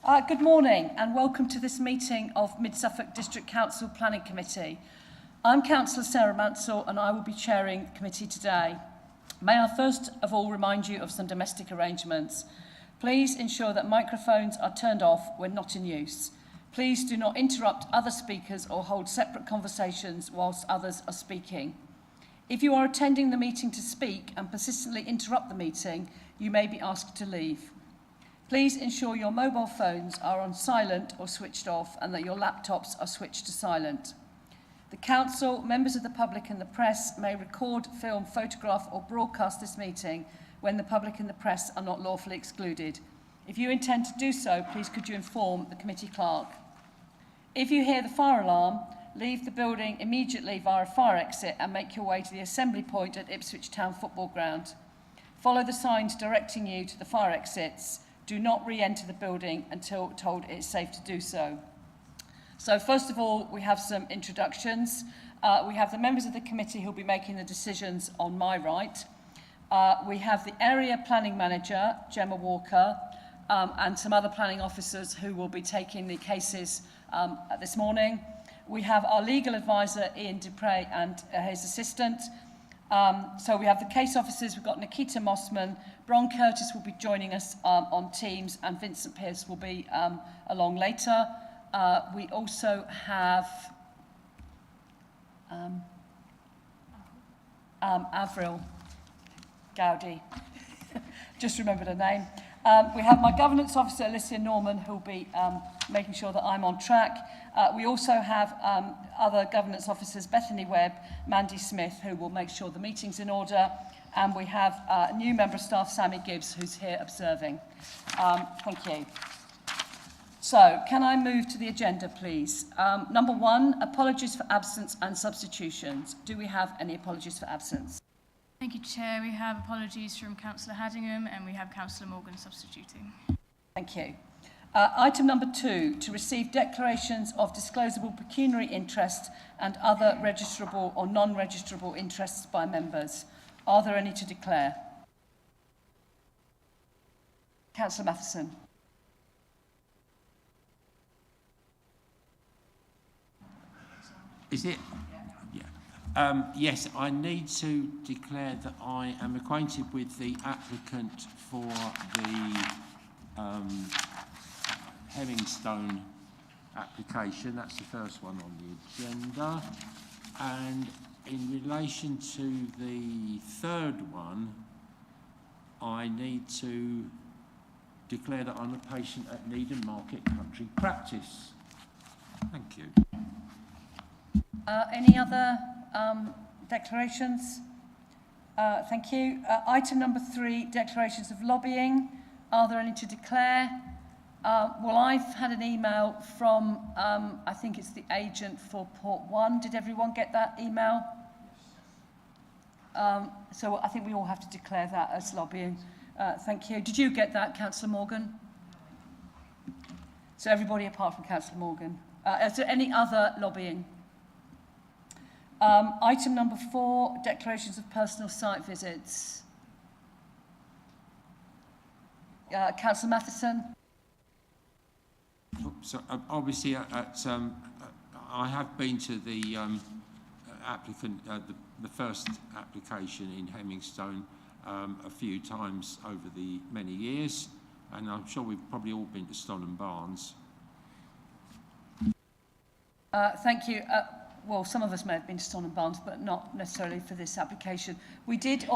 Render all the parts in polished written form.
Good morning and welcome to this meeting of Mid Suffolk District Council Planning Committee. I'm Councillor Sarah Mansell and I will be chairing the committee today. May I first of all remind you of some domestic arrangements. Please ensure that microphones are turned off when not in use. Please do not interrupt other speakers or hold separate conversations whilst others are speaking. If you are attending the meeting to speak and persistently interrupt the meeting, you may be asked to leave. Please ensure your mobile phones are on silent or switched off and that your laptops are switched to silent. The Council, members of the public and the press may record, film, photograph or broadcast this meeting when the public and the press are not lawfully excluded. If you intend to do so, please could you inform the committee clerk. If you hear the fire alarm, leave the building immediately via a fire exit and make your way to the assembly point at Ipswich Town Football Ground. Follow the signs directing you to the fire exits. Do not re-enter the building until told it's safe to do so. So first of all, we have some introductions. We have the members of the committee who will be making the decisions on my right. We have the area planning manager, Gemma Walker, and some other planning officers who will be taking the cases this morning. We have our legal advisor, Ian Dupre, and his assistant. So we have the case officers. We've got Nikita Mossman, Bron Curtis will be joining us on Teams, and Vincent Pearce will be along later. We also have Avril Gowdy, just remembered her name. We have my governance officer, Alicia Norman, who will be making sure that I'm on track. We also have other governance officers, Bethany Webb, Mandy Smith, who will make sure the meeting's in order. And we have a new member of staff, Sammy Gibbs, who's here observing. Thank you. So, can I move to the agenda, please? Number one, apologies for absence and substitutions. Do we have any apologies for absence? Thank you, Chair. We have apologies from Councillor Haddingham and we have Councillor Morgan substituting. Thank you. Item number two, to receive declarations of disclosable pecuniary interest and other registrable or non-registrable interests by members. Are there any to declare? Councillor Matheson. Is it? Yeah. Yes, I need to declare that I am acquainted with the applicant for the Hemingstone application. That's the first one on the agenda. And in relation to the third one, I need to declare that I'm a patient at Needham Market Country Practice. Thank you. Any other declarations? Thank you. Item number three, declarations of lobbying. Are there any to declare? Well, I've had an email from, I think it's the agent for Port 1. Did everyone get that email? So I think we all have to declare that as lobbying. Thank you. Did you get that, Councillor Morgan? So everybody apart from Councillor Morgan. Is there any other lobbying? Item number four, declarations of personal site visits. Councillor Matheson. So obviously, I have been to the applicant, the first application in Hemingstone a few times over the many years, and I'm sure we've probably all been to Stonham Barns. Thank you. Well, some of us may have been to Stonham Barns, but not necessarily for this application. We did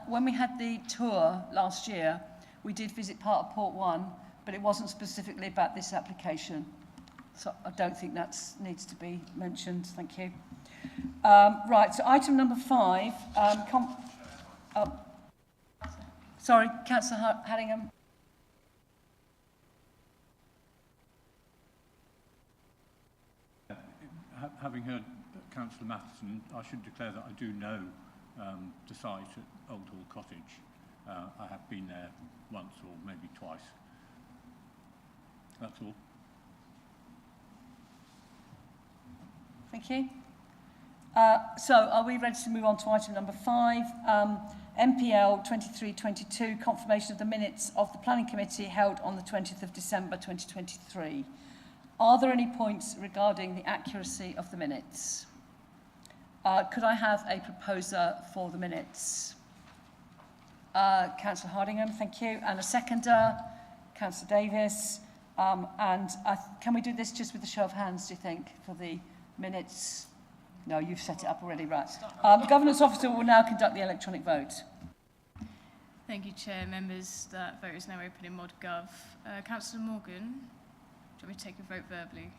when we had the tour last year, we did visit part of Port 1, but it wasn't specifically about this application. So I don't think that needs to be mentioned. Thank you. Right, so item number five. Sorry, Councillor Haddingham. Having heard Councillor Matheson, I should declare that I do know the site at Old Hall Cottage. I have been there once or maybe twice. That's all. Thank you. So are we ready to move on to item number five? MPL 2322, confirmation of the minutes of the Planning Committee held on the 20th of December 2023. Are there any points regarding the accuracy of the minutes? Could I have a proposer for the minutes? Councillor Hardingham, thank you. And a seconder, Councillor Davis. Can we do this just with a show of hands, do you think, for the minutes? No, you've set it up already, right. The Governance Officer will now conduct the electronic vote. Thank you, Chair. Members, that vote is now open in ModGov. Councillor Morgan, do you want me to take a vote verbally?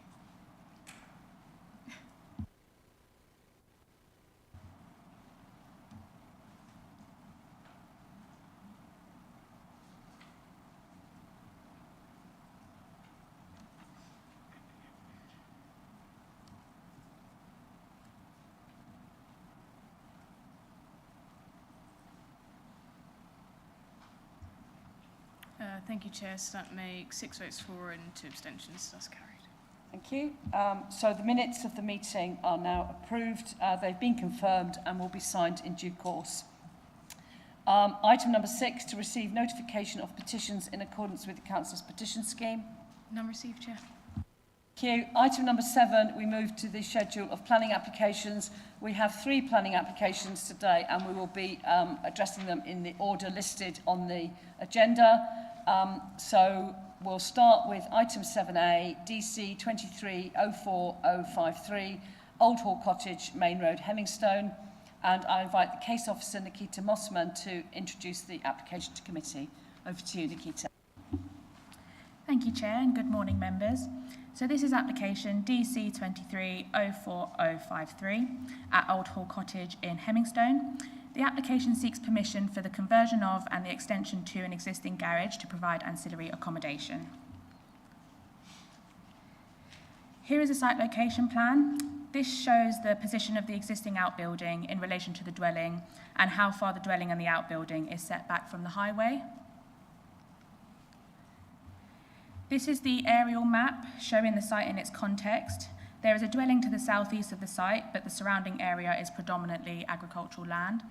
Thank you, Chair. So that makes 6 votes for and 2 abstentions. That's carried. Thank you. So the minutes of the meeting are now approved. They've been confirmed and will be signed in due course. Item number 6, to receive notification of petitions in accordance with the Council's petition scheme. None received, Chair. Thank you. Item number 7, we move to the schedule of planning applications. We have 3 planning applications today and we will be addressing them in the order listed on the agenda. So we'll start with item 7A, DC 2304053, Old Hall Cottage, Main Road, Hemingstone. And I invite the case officer, Nikita Mossman, to introduce the application to committee. Over to you, Nikita. Thank you, Chair, and good morning, members. So this is application DC 2304053 at Old Hall Cottage in Hemingstone. The application seeks permission for the conversion of and the extension to an existing garage to provide ancillary accommodation. Here is a site location plan. This shows the position of the existing outbuilding in relation to the dwelling and how far the dwelling and the outbuilding is set back from the highway. This is the aerial map showing the site in its context. There is a dwelling to the southeast of the site, but the surrounding area is predominantly agricultural land.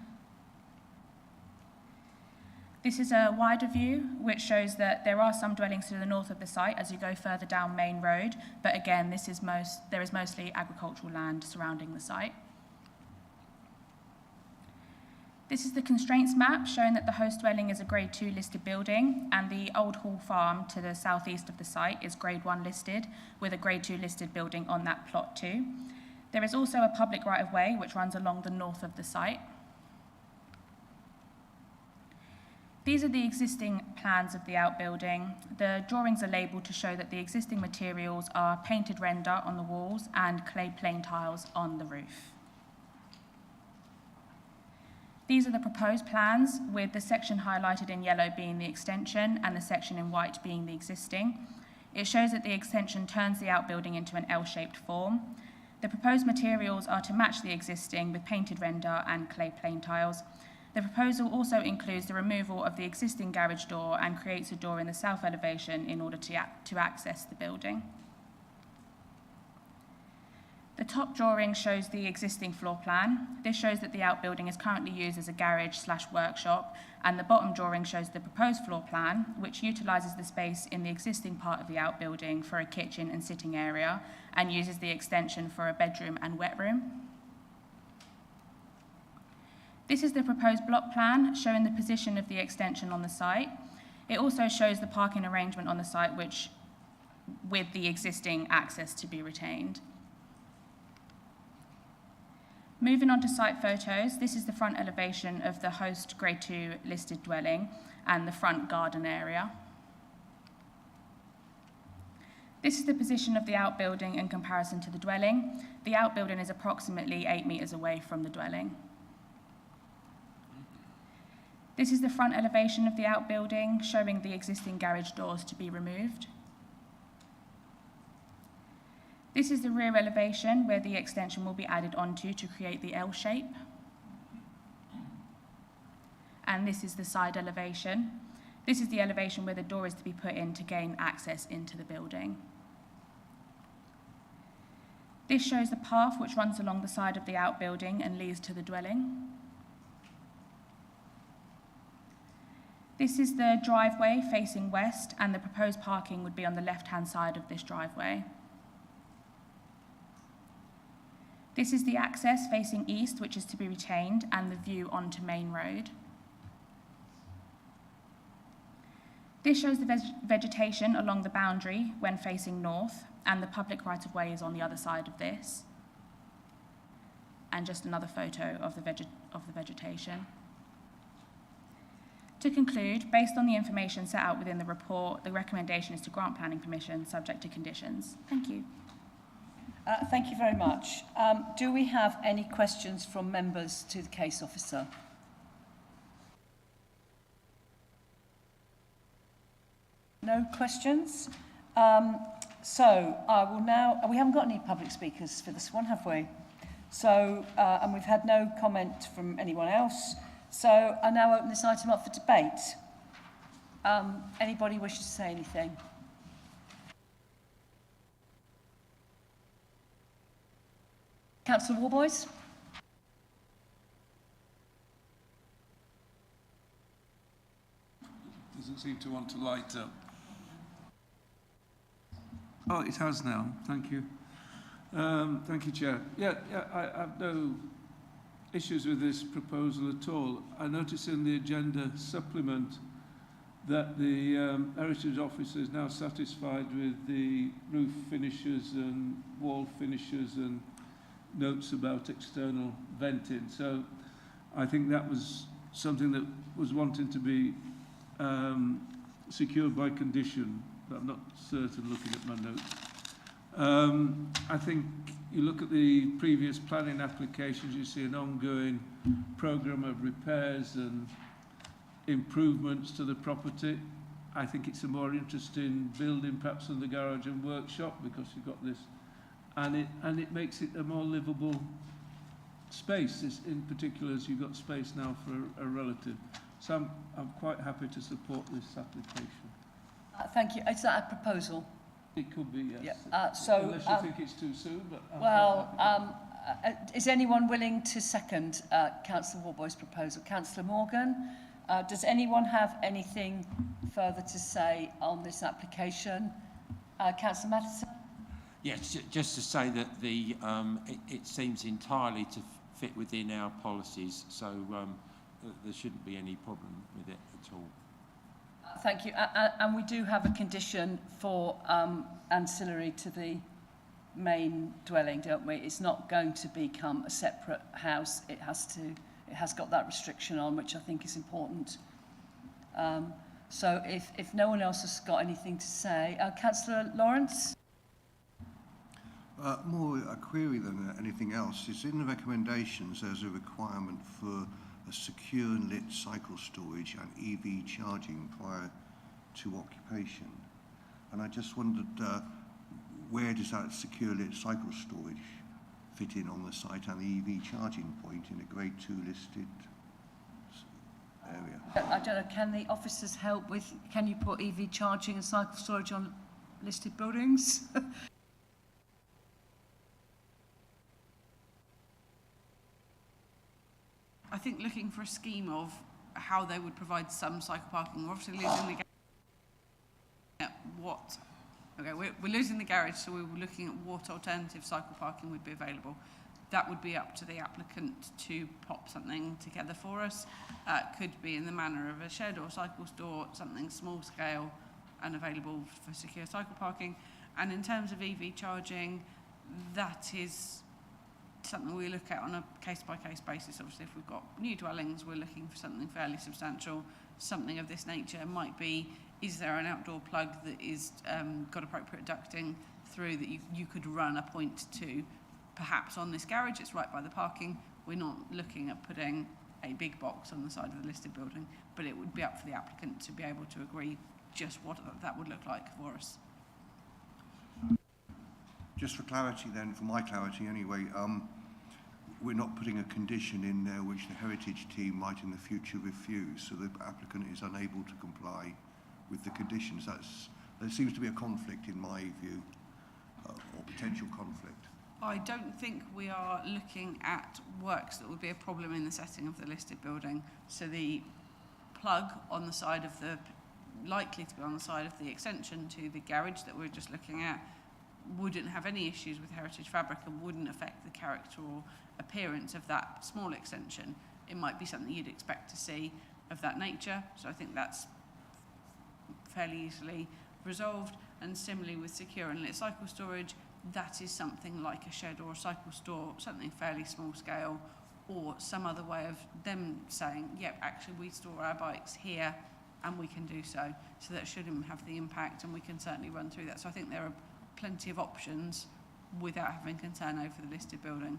This is a wider view, which shows that there are some dwellings to the north of the site as you go further down Main Road, but again, there is mostly agricultural land surrounding the site. This is the constraints map showing that the host dwelling is a Grade 2 listed building and the Old Hall Farm to the southeast of the site is Grade 1 listed with a Grade 2 listed building on that plot too. There is also a public right-of-way which runs along the north of the site. These are the existing plans of the outbuilding. The drawings are labelled to show that the existing materials are painted render on the walls and clay plain tiles on the roof. These are the proposed plans, with the section highlighted in yellow being the extension and the section in white being the existing. It shows that the extension turns the outbuilding into an L-shaped form. The proposed materials are to match the existing with painted render and clay plain tiles. The proposal also includes the removal of the existing garage door and creates a door in the south elevation in order to access the building. The top drawing shows the existing floor plan. This shows that the outbuilding is currently used as a garage/workshop, and the bottom drawing shows the proposed floor plan, which utilises the space in the existing part of the outbuilding for a kitchen and sitting area, and uses the extension for a bedroom and wet room. This is the proposed block plan, showing the position of the extension on the site. It also shows the parking arrangement on the site, with the existing access to be retained. Moving on to site photos, this is the front elevation of the host Grade 2 listed dwelling and the front garden area. This is the position of the outbuilding in comparison to the dwelling. The outbuilding is approximately 8 metres away from the dwelling. This is the front elevation of the outbuilding, showing the existing garage doors to be removed. This is the rear elevation where the extension will be added onto to create the L shape. And this is the side elevation. This is the elevation where the door is to be put in to gain access into the building. This shows the path which runs along the side of the outbuilding and leads to the dwelling. This is the driveway facing west, and the proposed parking would be on the left-hand side of this driveway. This is the access facing east, which is to be retained, and the view onto Main Road. This shows the vegetation along the boundary when facing north, and the public right-of-way is on the other side of this. And just another photo of the vegetation. To conclude, based on the information set out within the report, the recommendation is to grant planning permission subject to conditions. Thank you. Thank you very much. Do we have any questions from members to the case officer? No questions? So I will now, we haven't got any public speakers for this one, have we? So, and we've had no comment from anyone else. So I now open this item up for debate. Anybody wishes to say anything? Councillor Warboys? Doesn't seem to want to light up. Oh, it has now. Thank you. Thank you, Chair. I have no issues with this proposal at all. I notice in the agenda supplement that the Heritage Office is now satisfied with the roof finishes and wall finishes and notes about external venting. So I think that was something that was wanting to be secured by condition, but I'm not certain looking at my notes. I think you look at the previous planning applications, you see an ongoing programme of repairs and improvements to the property. I think it's a more interesting building perhaps than the garage and workshop, because you've got this, and it makes it a more livable space, in particular as you've got space now for a relative. So I'm quite happy to support this application. Thank you. Is that a proposal? It could be, yes. Yeah. Unless you think it's too soon. But is anyone willing to second Councillor Warboys' proposal? Councillor Morgan, does anyone have anything further to say on this application? Councillor Matheson? Yes, just to say that it seems entirely to fit within our policies, so there shouldn't be any problem with it at all. Thank you. And we do have a condition for ancillary to the main dwelling, don't we? It's not going to become a separate house. It has got that restriction on, which I think is important. So if no one else has got anything to say, Councillor Lawrence? More a query than anything else. It's in the recommendations there's a requirement for a secure and lit cycle storage and EV charging prior to occupation. And I just wondered, where does that secure lit cycle storage fit in on the site and the EV charging point in a Grade 2 listed area? I don't know, can the officers help with, can you put EV charging and cycle storage on listed buildings? I think looking for a scheme of how they would provide some cycle parking. We're obviously losing we're losing the garage, so we were looking at what alternative cycle parking would be available. That would be up to the applicant to pop something together for us. Could be in the manner of a shed or cycle store, something small scale and available for secure cycle parking. And in terms of EV charging, that is something we look at on a case-by-case basis. Obviously, if we've got new dwellings, we're looking for something fairly substantial. Something of this nature might be, is there an outdoor plug that is got appropriate ducting through that you could run a point to? Perhaps on this garage, it's right by the parking. We're not looking at putting a big box on the side of the listed building, but it would be up for the applicant to be able to agree just what that would look like for us. Just for clarity then, for my clarity anyway, we're not putting a condition in there which the heritage team might in the future refuse, so the applicant is unable to comply with the conditions. There seems to be a conflict in my view, or potential conflict. I don't think we are looking at works that would be a problem in the setting of the listed building. So the plug on the side of the, likely to be on the side of the extension to the garage that we're just looking at, wouldn't have any issues with heritage fabric and wouldn't affect the character or appearance of that small extension. It might be something you'd expect to see of that nature, so I think that's fairly easily resolved. And similarly with secure and lit cycle storage, that is something like a shed or a cycle store, something fairly small scale, or some other way of them saying, yep, actually we store our bikes here and we can do so. So that shouldn't have the impact, and we can certainly run through that. So I think there are plenty of options without having concern over the listed building.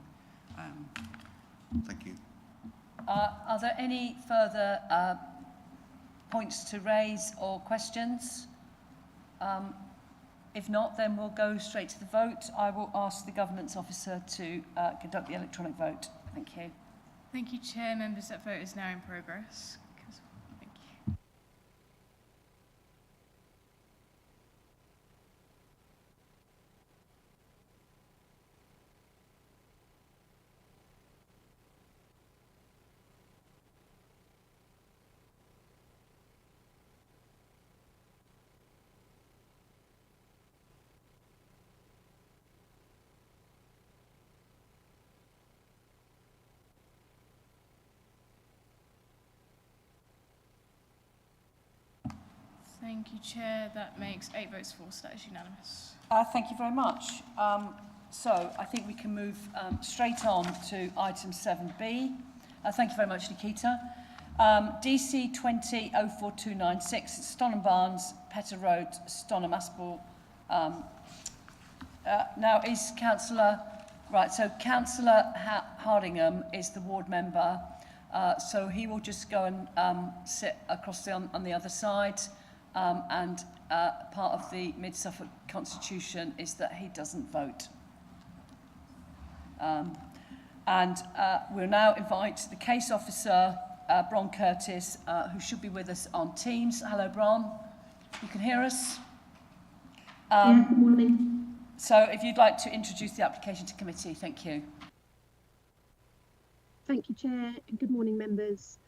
Thank you. Are there any further points to raise or questions? If not, then we'll go straight to the vote. I will ask the governance officer to conduct the electronic vote. Thank you. Thank you, Chair. Members, that vote is now in progress. Thank you. Thank you, Chair. That makes 8 votes for, so that is unanimous. Thank you very much. So I think we can move straight on to item 7B. Thank you very much, Nikita. DC 20-04296, Stonham Barns, Petter Road, Stonham Aspal. Now is Councillor, right, so Councillor Hardingham is the ward member, so he will just go and sit across on the other side. And part of the Mid Suffolk Constitution is that he doesn't vote. We'll now invite the case officer, Bron Curtis, who should be with us on Teams. Hello, Bron. You can hear us? Yeah, good morning. So if you'd like to introduce the application to committee, thank you. Thank you, Chair, and good morning, members.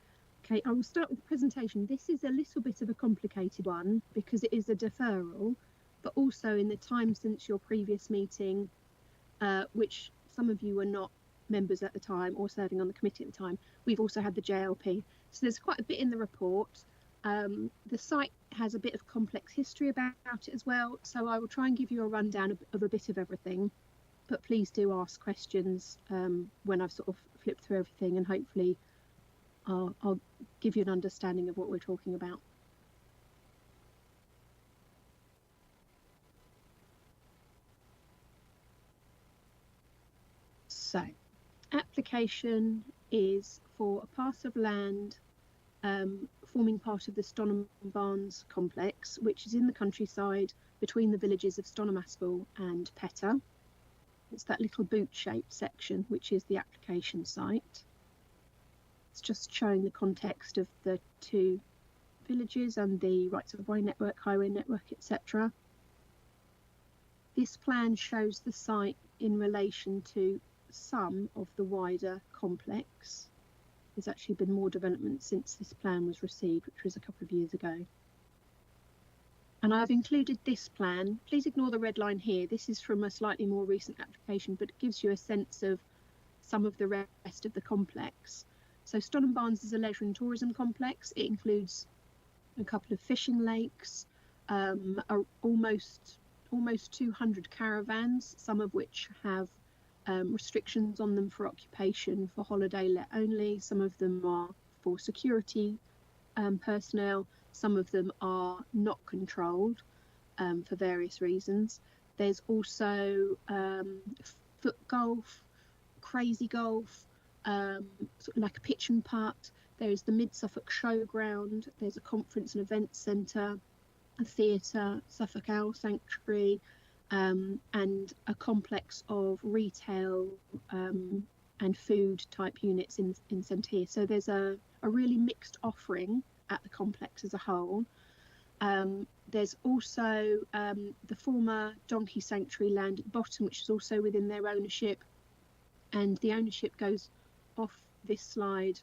Okay, I will start with the presentation. This is a little bit of a complicated one because it is a deferral, but also in the time since your previous meeting, which some of you were not members at the time or serving on the committee at the time, we've also had the JLP. So there's quite a bit in the report. The site has a bit of complex history about it as well, so I will try and give you a rundown of a bit of everything, but please do ask questions when I've sort of flipped through everything, and hopefully I'll give you an understanding of what we're talking about. So, application is for a parcel of land forming part of the Stonham Barns complex, which is in the countryside between the villages of Stonham Aspal and Petter. It's that little boot-shaped section, which is the application site. It's just showing the context of the two villages and the rights of way network, highway network, etc. This plan shows the site in relation to some of the wider complex. There's actually been more development since this plan was received, which was a couple of years ago. And I've included this plan. Please ignore the red line here. This is from a slightly more recent application, but it gives you a sense of some of the rest of the complex. So Stonham Barns is a leisure and tourism complex. It includes a couple of fishing lakes, almost 200 caravans, some of which have restrictions on them for occupation for holiday let only. Some of them are for security personnel. Some of them are not controlled for various reasons. There's also foot golf, crazy golf, sort of like a pitch and putt. There is the Mid Suffolk Showground. There's a conference and event centre, a theatre, Suffolk Owl Sanctuary, and a complex of retail and food type units in centre here. So there's a really mixed offering at the complex as a whole. There's also the former donkey sanctuary land at the bottom, which is also within their ownership, and the ownership goes off this slide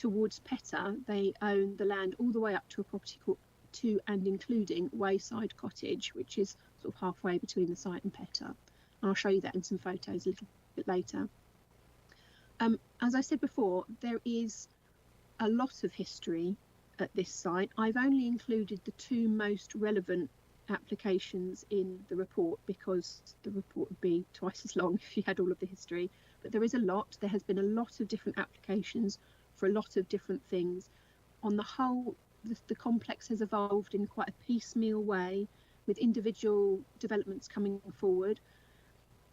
towards Petter, they own the land all the way up to a property called to and including Wayside Cottage, which is sort of halfway between the site and Petter. And I'll show you that in some photos a little bit later. As I said before, there is a lot of history at this site. I've only included the two most relevant applications in the report because the report would be twice as long if you had all of the history. But there is a lot. There has been a lot of different applications for a lot of different things. On the whole, the complex has evolved in quite a piecemeal way, with individual developments coming forward.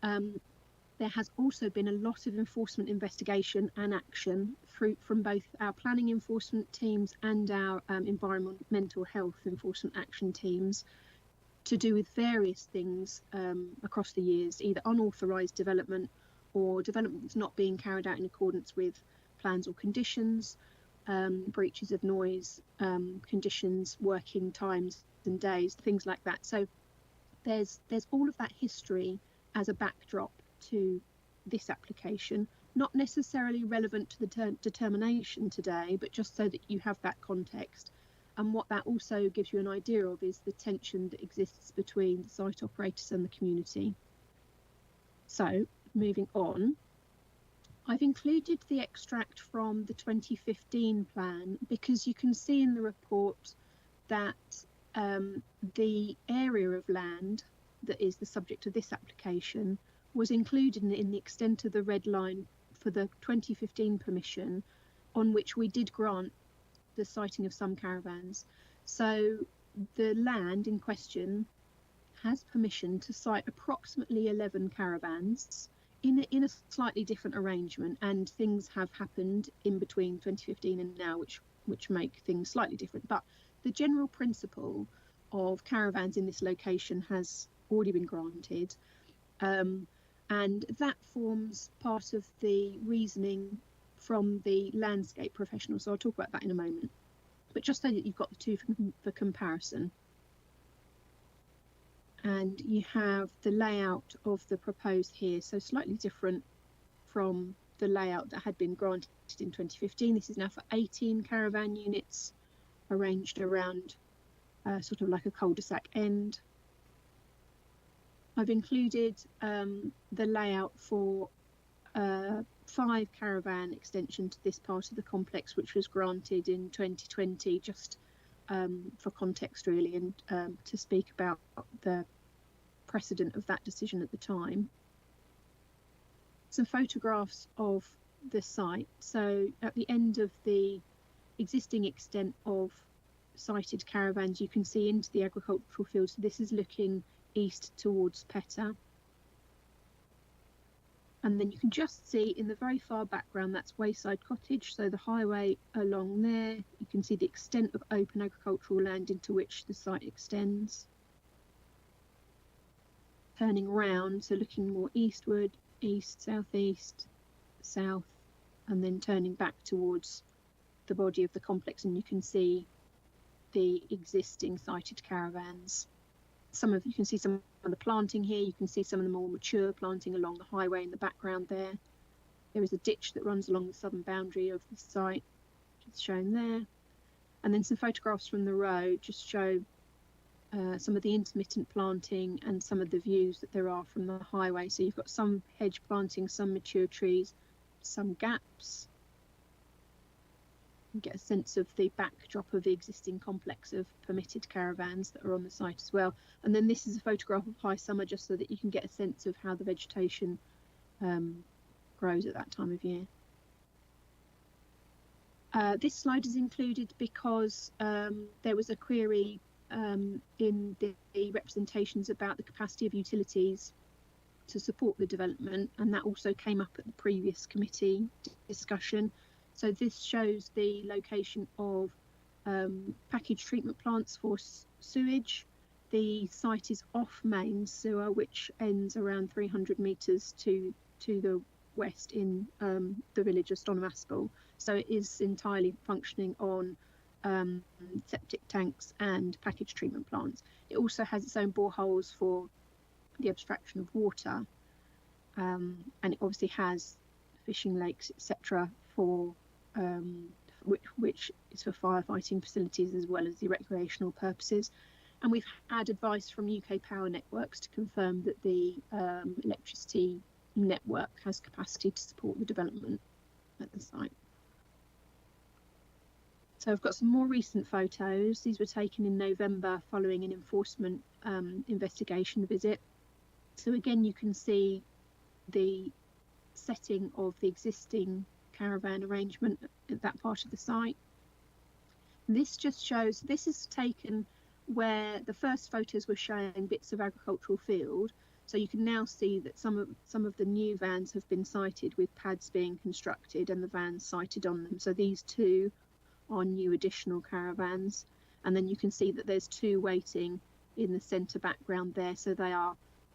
There has also been a lot of enforcement investigation and action from both our planning enforcement teams and our environmental health enforcement action teams to do with various things across the years, either unauthorised development or development that's not being carried out in accordance with plans or conditions, breaches of noise, conditions, working times and days, things like that. So there's all of that history as a backdrop to this application, not necessarily relevant to the determination today, but just so that you have that context. And what that also gives you an idea of is the tension that exists between the site operators and the community. So moving on, I've included the extract from the 2015 plan because you can see in the report that the area of land that is the subject of this application was included in the extent of the red line for the 2015 permission, on which we did grant the siting of some caravans. So the land in question has permission to site approximately 11 caravans in a slightly different arrangement, and things have happened in between 2015 and now which make things slightly different. But the general principle of caravans in this location has already been granted. And that forms part of the reasoning from the landscape professional. So I'll talk about that in a moment. But just so that you've got the two for comparison. And you have the layout of the proposed here. So slightly different from the layout that had been granted in 2015. This is now for 18 caravan units arranged around sort of like a cul-de-sac end. I've included the layout for 5 caravan extension to this part of the complex, which was granted in 2020, just for context really, and to speak about the precedent of that decision at the time. Some photographs of the site. So at the end of the existing extent of sited caravans, you can see into the agricultural fields. So this is looking east towards Petter, and then you can just see in the very far background that's Wayside Cottage, so the highway along there. You can see the extent of open agricultural land into which the site extends. Turning round, so looking more eastward, east, southeast, south, and then turning back towards the body of the complex, and you can see the existing sited caravans. You can see some of the planting here. You can see some of the more mature planting along the highway in the background there. There is a ditch that runs along the southern boundary of the site, which is shown there. And then some photographs from the road just show some of the intermittent planting and some of the views that there are from the highway. So you've got some hedge planting, some mature trees, some gaps. You get a sense of the backdrop of the existing complex of permitted caravans that are on the site as well. And then this is a photograph of high summer, just so that you can get a sense of how the vegetation grows at that time of year. This slide is included because there was a query in the representations about the capacity of utilities to support the development, and that also came up at the previous committee discussion. So this shows the location of packaged treatment plants for sewage. The site is off main sewer, which ends around 300 metres to the west in the village of Stonham Aspal. So it is entirely functioning on septic tanks and packaged treatment plants. It also has its own boreholes for the abstraction of water, and it obviously has fishing lakes, etc., for which is for firefighting facilities as well as the recreational purposes. And we've had advice from UK Power Networks to confirm that the electricity network has capacity to support the development at the site. So I've got some more recent photos. These were taken in November following an enforcement investigation visit. So again, you can see the setting of the existing caravan arrangement at that part of the site. This just shows, this is taken where the first photos were showing bits of agricultural field. So you can now see that some of the new vans have been sited with pads being constructed and the vans sited on them. So these two are new additional caravans. And then you can see that there's two waiting in the centre background there. So they are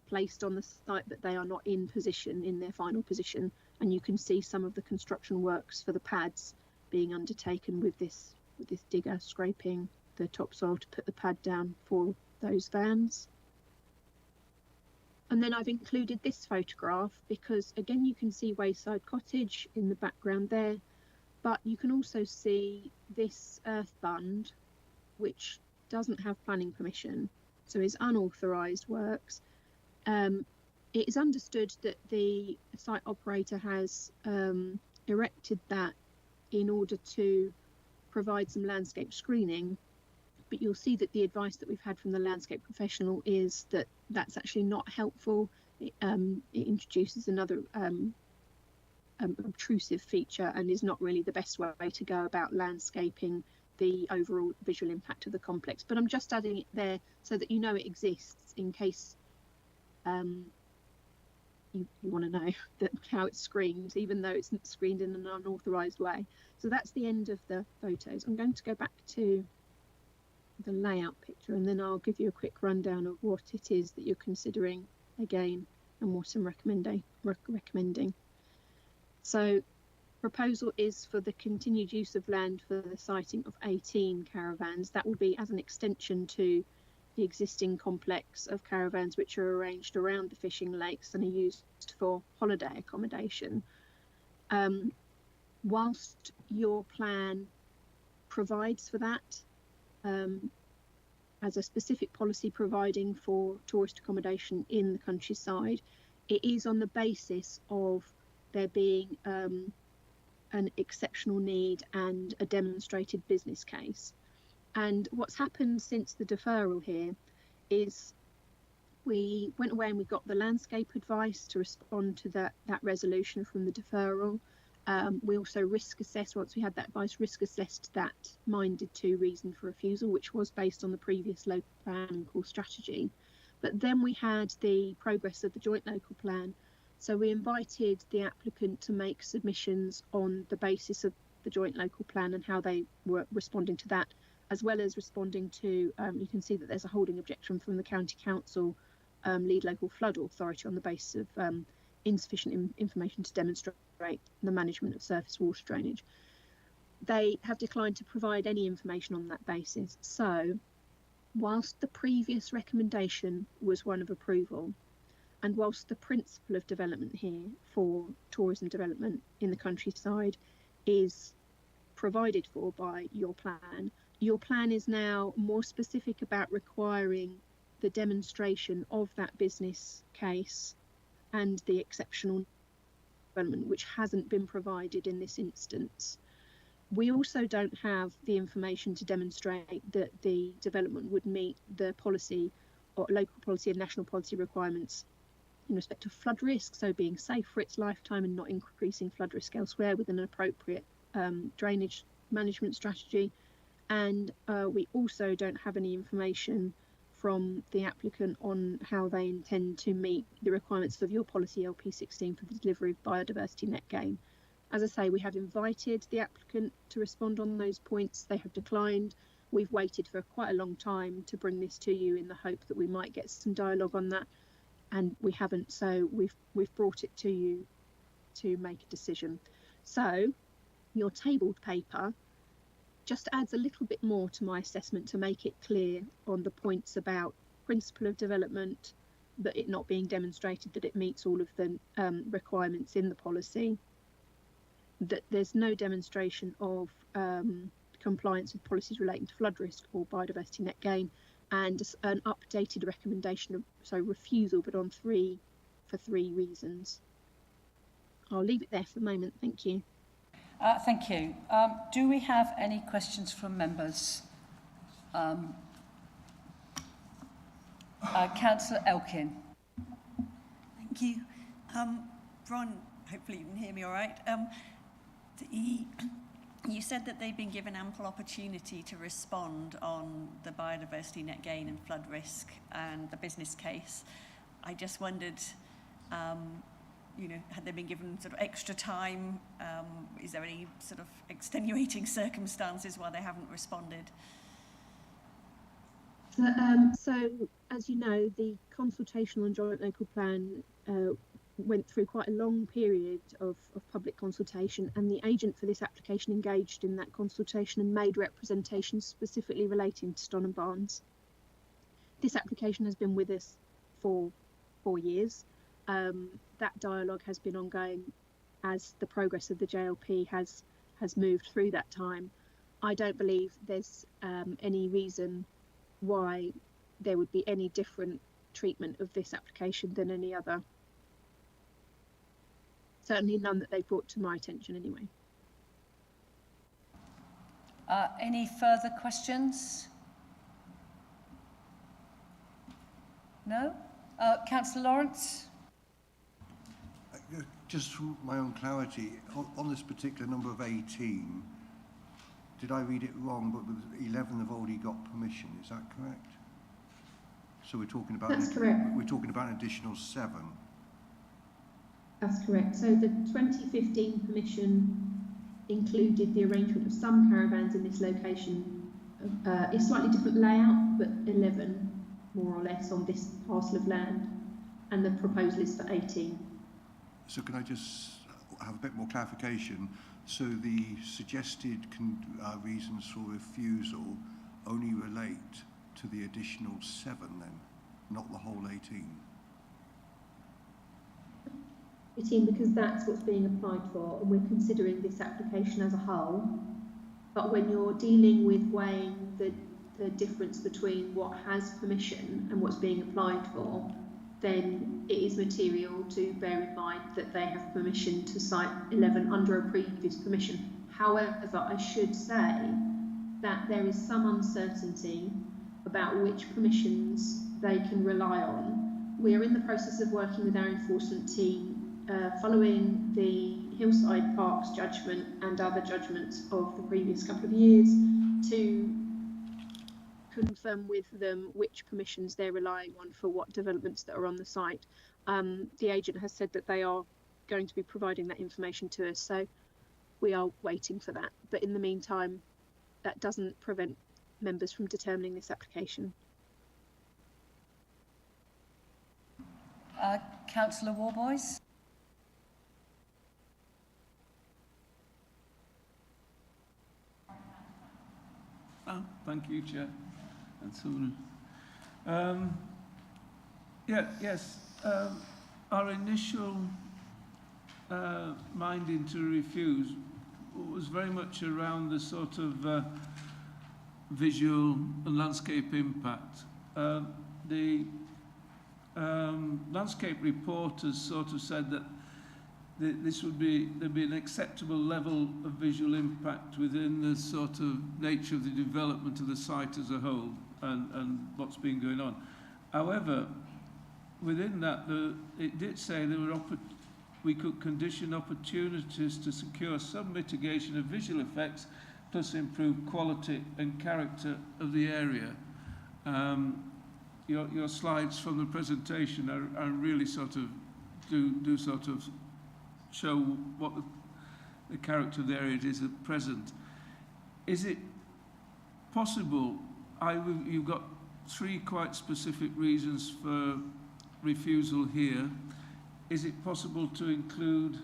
placed on the site, but they are not in position, in their final position. And you can see some of the construction works for the pads being undertaken with this digger scraping the topsoil to put the pad down for those vans. And then I've included this photograph because again you can see Wayside Cottage in the background there, but you can also see this earth bund which doesn't have planning permission, so is unauthorised works. It is understood that the site operator has erected that in order to provide some landscape screening, but you'll see that the advice that we've had from the landscape professional is that that's actually not helpful. It introduces another obtrusive feature and is not really the best way to go about landscaping the overall visual impact of the complex. But I'm just adding it there so that you know it exists in case you want to know that how it's screened, even though it's screened in an unauthorised way. So that's the end of the photos. I'm going to go back to the layout picture and then I'll give you a quick rundown of what it is that you're considering again and what I'm recommending. So proposal is for the continued use of land for the siting of 18 caravans. That will be as an extension to the existing complex of caravans which are arranged around the fishing lakes and are used for holiday accommodation. Whilst your plan provides for that, as a specific policy providing for tourist accommodation in the countryside, it is on the basis of there being an exceptional need and a demonstrated business case. And what's happened since the deferral here is we went away and we got the landscape advice to respond to that resolution from the deferral. We also risk assessed, once we had that advice, risk assessed that minded to reason for refusal, which was based on the previous local plan called strategy. But then we had the progress of the joint local plan. So we invited the applicant to make submissions on the basis of the joint local plan and how they were responding to that, as well as responding to, you can see that there's a holding objection from the County Council lead local flood authority on the basis of insufficient information to demonstrate the management of surface water drainage. They have declined to provide any information on that basis. So whilst the previous recommendation was one of approval, and whilst the principle of development here for tourism development in the countryside is provided for by your plan is now more specific about requiring the demonstration of that business case and the exceptional development, which hasn't been provided in this instance. We also don't have the information to demonstrate that the development would meet the policy or local policy and national policy requirements in respect of flood risk, so being safe for its lifetime and not increasing flood risk elsewhere with an appropriate drainage management strategy. And we also don't have any information from the applicant on how they intend to meet the requirements of your policy LP16 for the delivery of biodiversity net gain. As I say, we have invited the applicant to respond on those points. They have declined. We've waited for quite a long time to bring this to you in the hope that we might get some dialogue on that, and we haven't. So we've brought it to you to make a decision. So your tabled paper just adds a little bit more to my assessment to make it clear on the points about principle of development, but it not being demonstrated that it meets all of the requirements in the policy. that there's no demonstration of compliance with policies relating to flood risk or biodiversity net gain, and an updated recommendation of refusal, but on for three reasons. I'll leave it there for the moment. Thank you. Thank you. Do we have any questions from members? Councillor Elkin. Thank you. Ron, hopefully you can hear me all right. You said that they've been given ample opportunity to respond on the biodiversity net gain and flood risk and the business case. I just wondered, had they been given sort of extra time? Is there any sort of extenuating circumstances why they haven't responded? So, as you know, the consultation on joint local plan went through quite a long period of public consultation, and the agent for this application engaged in that consultation and made representations specifically relating to Stonham Barns. This application has been with us for 4 years. That dialogue has been ongoing as the progress of the JLP has moved through that time. I don't believe there's any reason why there would be any different treatment of this application than any other. Certainly none that they brought to my attention anyway. Any further questions? No? Councillor Lawrence? Just for my own clarity, on this particular number of 18, did I read it wrong, but 11 have already got permission, is that correct? So we're talking about That's correct. We're talking about an additional 7. That's correct. So the 2015 permission included the arrangement of some caravans in this location. It's slightly different layout, but 11 more or less on this parcel of land, and the proposal is for 18. So can I just have a bit more clarification? So the suggested reasons for refusal only relate to the additional 7 then, not the whole 18? 18 because that's what's being applied for, and we're considering this application as a whole. But when you're dealing with weighing the difference between what has permission and what's being applied for, then it is material to bear in mind that they have permission to site 11 under a previous permission. However, I should say that there is some uncertainty about which permissions they can rely on. We are in the process of working with our enforcement team following the Hillside Parks judgment and other judgments of the previous couple of years to confirm with them which permissions they're relying on for what developments that are on the site. The agent has said that they are going to be providing that information to us, so we are waiting for that. But in the meantime, that doesn't prevent members from determining this application. Councillor Warboys? Thank you, Chair. And so, yes, our initial minding to refuse was very much around the sort of visual and landscape impact. The landscape report has sort of said that there'd be an acceptable level of visual impact within the sort of nature of the development of the site as a whole and what's been going on. However, within that, it did say we could condition opportunities to secure some mitigation of visual effects plus improve quality and character of the area. Your slides from the presentation are really sort of do sort of show what the character of the area is at present. Is it possible, you've got 3 quite specific reasons for refusal here. Is it possible to include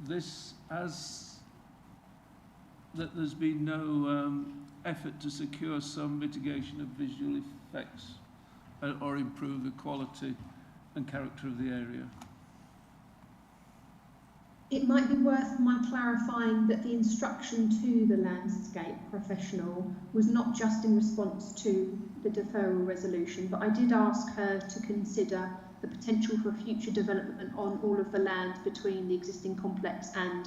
this as that there's been no effort to secure some mitigation of visual effects or improve the quality and character of the area? It might be worth my clarifying that the instruction to the landscape professional was not just in response to the deferral resolution, but I did ask her to consider the potential for future development on all of the land between the existing complex and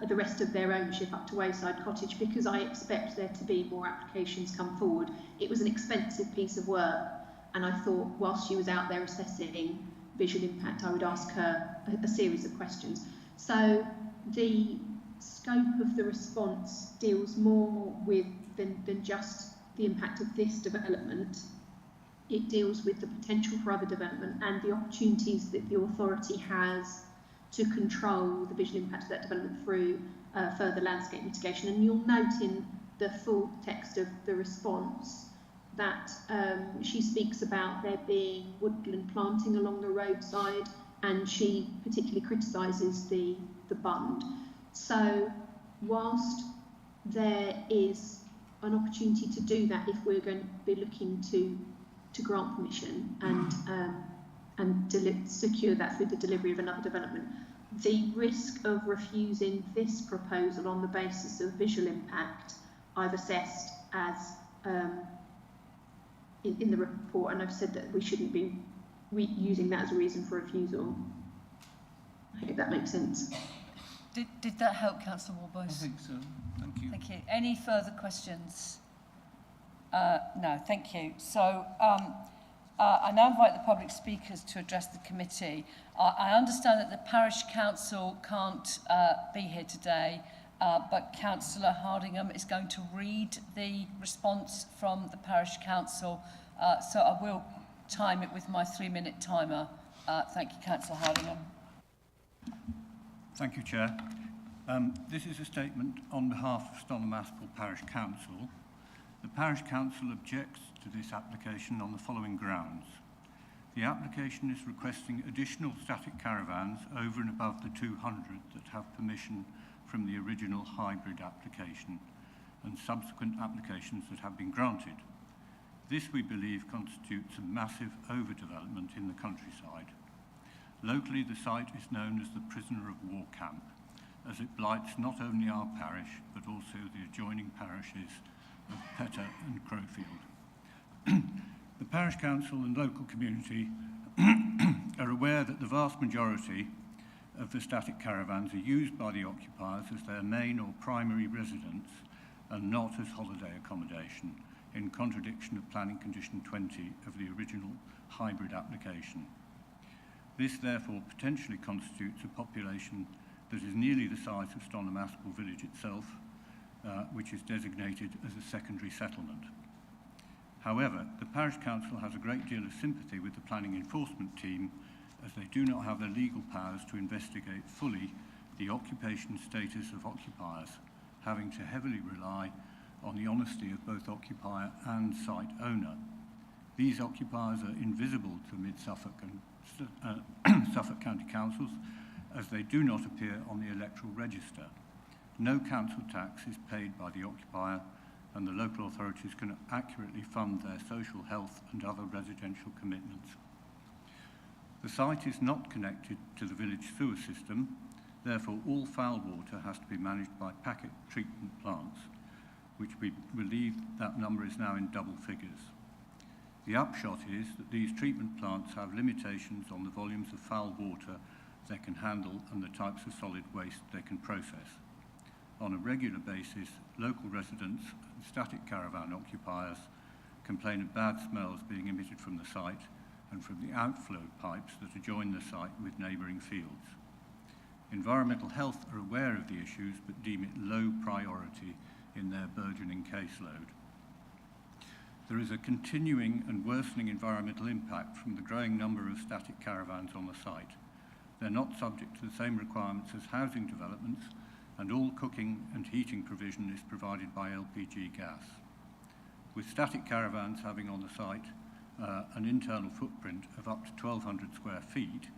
the rest of their ownership up to Wayside Cottage, because I expect there to be more applications come forward. It was an expensive piece of work, and I thought whilst she was out there assessing visual impact, I would ask her a series of questions. So the scope of the response deals more with than just the impact of this development. It deals with the potential for other development and the opportunities that the authority has to control the visual impact of that development through further landscape mitigation. And you'll note in the full text of the response that she speaks about there being woodland planting along the roadside, and she particularly criticises the bund. So whilst there is an opportunity to do that if we're going to be looking to grant permission and secure that through the delivery of another development, the risk of refusing this proposal on the basis of visual impact I've assessed as in the report, and I've said that we shouldn't be using that as a reason for refusal. I hope that makes sense. Did that help, Councillor Warboys? I think so. Thank you. Thank you. Any further questions? No, thank you. So I now invite the public speakers to address the committee. I understand that the parish council can't be here today, but Councillor Hardingham is going to read the response from the parish council, so I will time it with my 3-minute timer. Thank you, Councillor Hardingham. Thank you, Chair. This is a statement on behalf of Stonham Aspal Parish Council. The Parish Council objects to this application on the following grounds. The application is requesting additional static caravans over and above the 200 that have permission from the original hybrid application and subsequent applications that have been granted. This, we believe, constitutes a massive overdevelopment in the countryside. Locally, the site is known as the Prisoner of War Camp, as it blights not only our parish, but also the adjoining parishes of Petter and Crowfield. The Parish Council and local community are aware that the vast majority of the static caravans are used by the occupiers as their main or primary residence and not as holiday accommodation, in contradiction of Planning Condition 20 of the original hybrid application. This therefore potentially constitutes a population that is nearly the size of Stonham Aspal village itself, which is designated as a secondary settlement. However, the Parish Council has a great deal of sympathy with the planning enforcement team, as they do not have the legal powers to investigate fully the occupation status of occupiers, having to heavily rely on the honesty of both occupier and site owner. These occupiers are invisible to Mid Suffolk and Suffolk County Councils, as they do not appear on the electoral register. No council tax is paid by the occupier, and the local authorities can accurately fund their social health and other residential commitments. The site is not connected to the village sewer system, therefore all foul water has to be managed by packet treatment plants, which we believe that number is now in double figures. The upshot is that these treatment plants have limitations on the volumes of foul water they can handle and the types of solid waste they can process. On a regular basis, local residents and static caravan occupiers complain of bad smells being emitted from the site and from the outflow pipes that adjoin the site with neighbouring fields. Environmental Health are aware of the issues but deem it low priority in their burgeoning caseload. There is a continuing and worsening environmental impact from the growing number of static caravans on the site. They're not subject to the same requirements as housing developments, and all cooking and heating provision is provided by LPG gas. With static caravans having on the site an internal footprint of up to 1,200 square feet,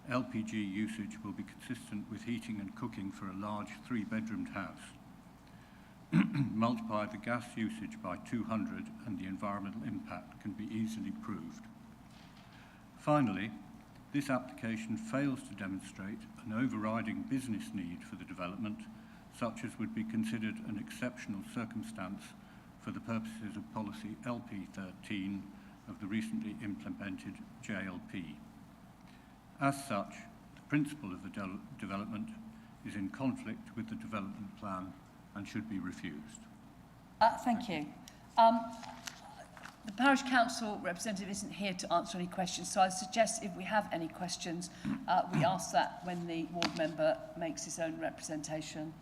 LPG usage will be consistent with heating and cooking for a large 3-bedroomed house. Multiply the gas usage by 200 and the environmental impact can be easily proved. Finally, this application fails to demonstrate an overriding business need for the development, such as would be considered an exceptional circumstance for the purposes of policy LP13 of the recently implemented JLP. As such, the principle of the development is in conflict with the development plan and should be refused. Thank you. The Parish Council representative isn't here to answer any questions, so I suggest if we have any questions, we ask that when the ward member makes his own representation.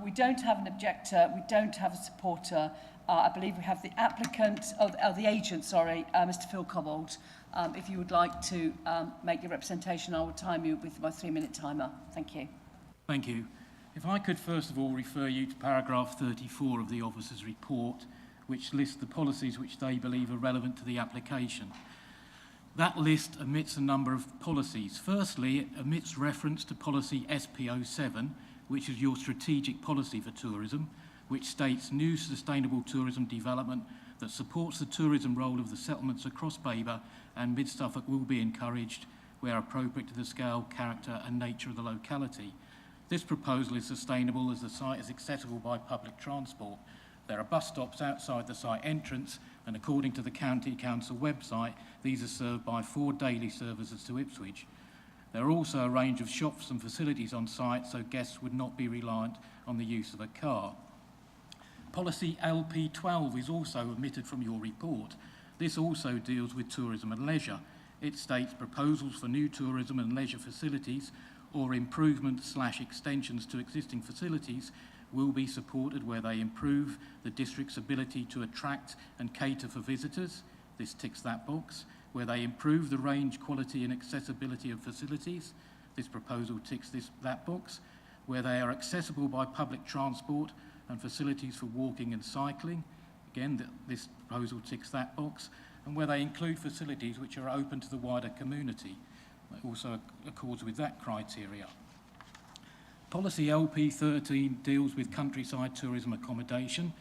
We don't have an objector, we don't have a supporter. I believe we have the applicant, the agent, sorry, Mr. Phil Cobbold. If you would like to make your representation, I will time you with my 3-minute timer. Thank you. Thank you. If I could first of all refer you to paragraph 34 of the officer's report, which lists the policies which they believe are relevant to the application. That list omits a number of policies. Firstly, it omits reference to policy SP07, which is your strategic policy for tourism, which states new sustainable tourism development that supports the tourism role of the settlements across Baber and Mid Suffolk will be encouraged where appropriate to the scale, character and nature of the locality. This proposal is sustainable as the site is accessible by public transport. There are bus stops outside the site entrance, and according to the County Council website, these are served by 4 daily services to Ipswich. There are also a range of shops and facilities on site, so guests would not be reliant on the use of a car. Policy LP12 is also omitted from your report. This also deals with tourism and leisure. It states proposals for new tourism and leisure facilities or improvements/extensions to existing facilities will be supported where they improve the district's ability to attract and cater for visitors. This ticks that box. Where they improve the range, quality and accessibility of facilities. This proposal ticks that box. Where they are accessible by public transport and facilities for walking and cycling. Again, this proposal ticks that box. And where they include facilities which are open to the wider community. That also accords with that criteria. Policy LP13 deals with countryside tourism accommodation.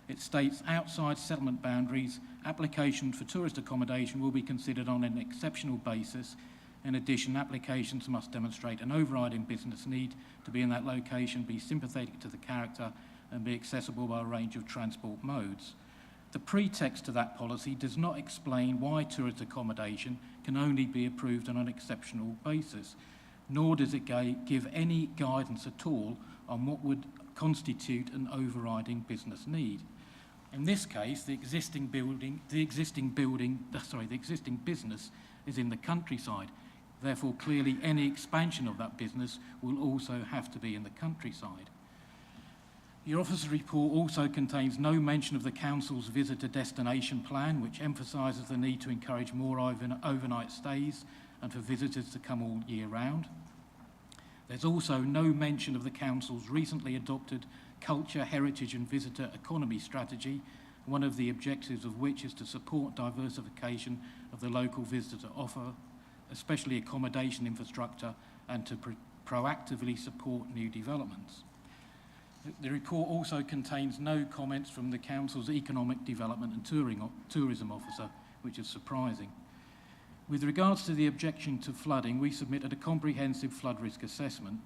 It states outside settlement boundaries, applications for tourist accommodation will be considered on an exceptional basis. In addition, applications must demonstrate an overriding business need to be in that location, be sympathetic to the character and be accessible by a range of transport modes. The pretext to that policy does not explain why tourist accommodation can only be approved on an exceptional basis, nor does it give any guidance at all on what would constitute an overriding business need. In this case, the existing business is in the countryside. Therefore, clearly any expansion of that business will also have to be in the countryside. Your officer's report also contains no mention of the Council's visitor destination plan, which emphasises the need to encourage more overnight stays and for visitors to come all year round. There's also no mention of the Council's recently adopted Culture, Heritage and Visitor Economy strategy, one of the objectives of which is to support diversification of the local visitor offer, especially accommodation infrastructure, and to proactively support new developments. The report also contains no comments from the Council's Economic Development and Tourism Officer, which is surprising. With regards to the objection to flooding, we submitted a comprehensive flood risk assessment.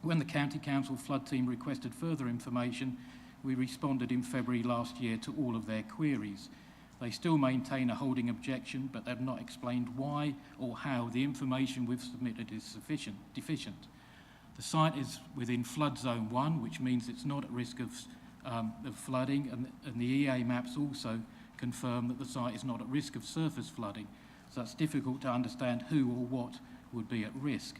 When the County Council flood team requested further information, we responded in February last year to all of their queries. They still maintain a holding objection, but they've not explained why or how the information we've submitted is deficient. The site is within flood zone 1, which means it's not at risk of flooding, and the EA maps also confirm that the site is not at risk of surface flooding. So it's difficult to understand who or what would be at risk.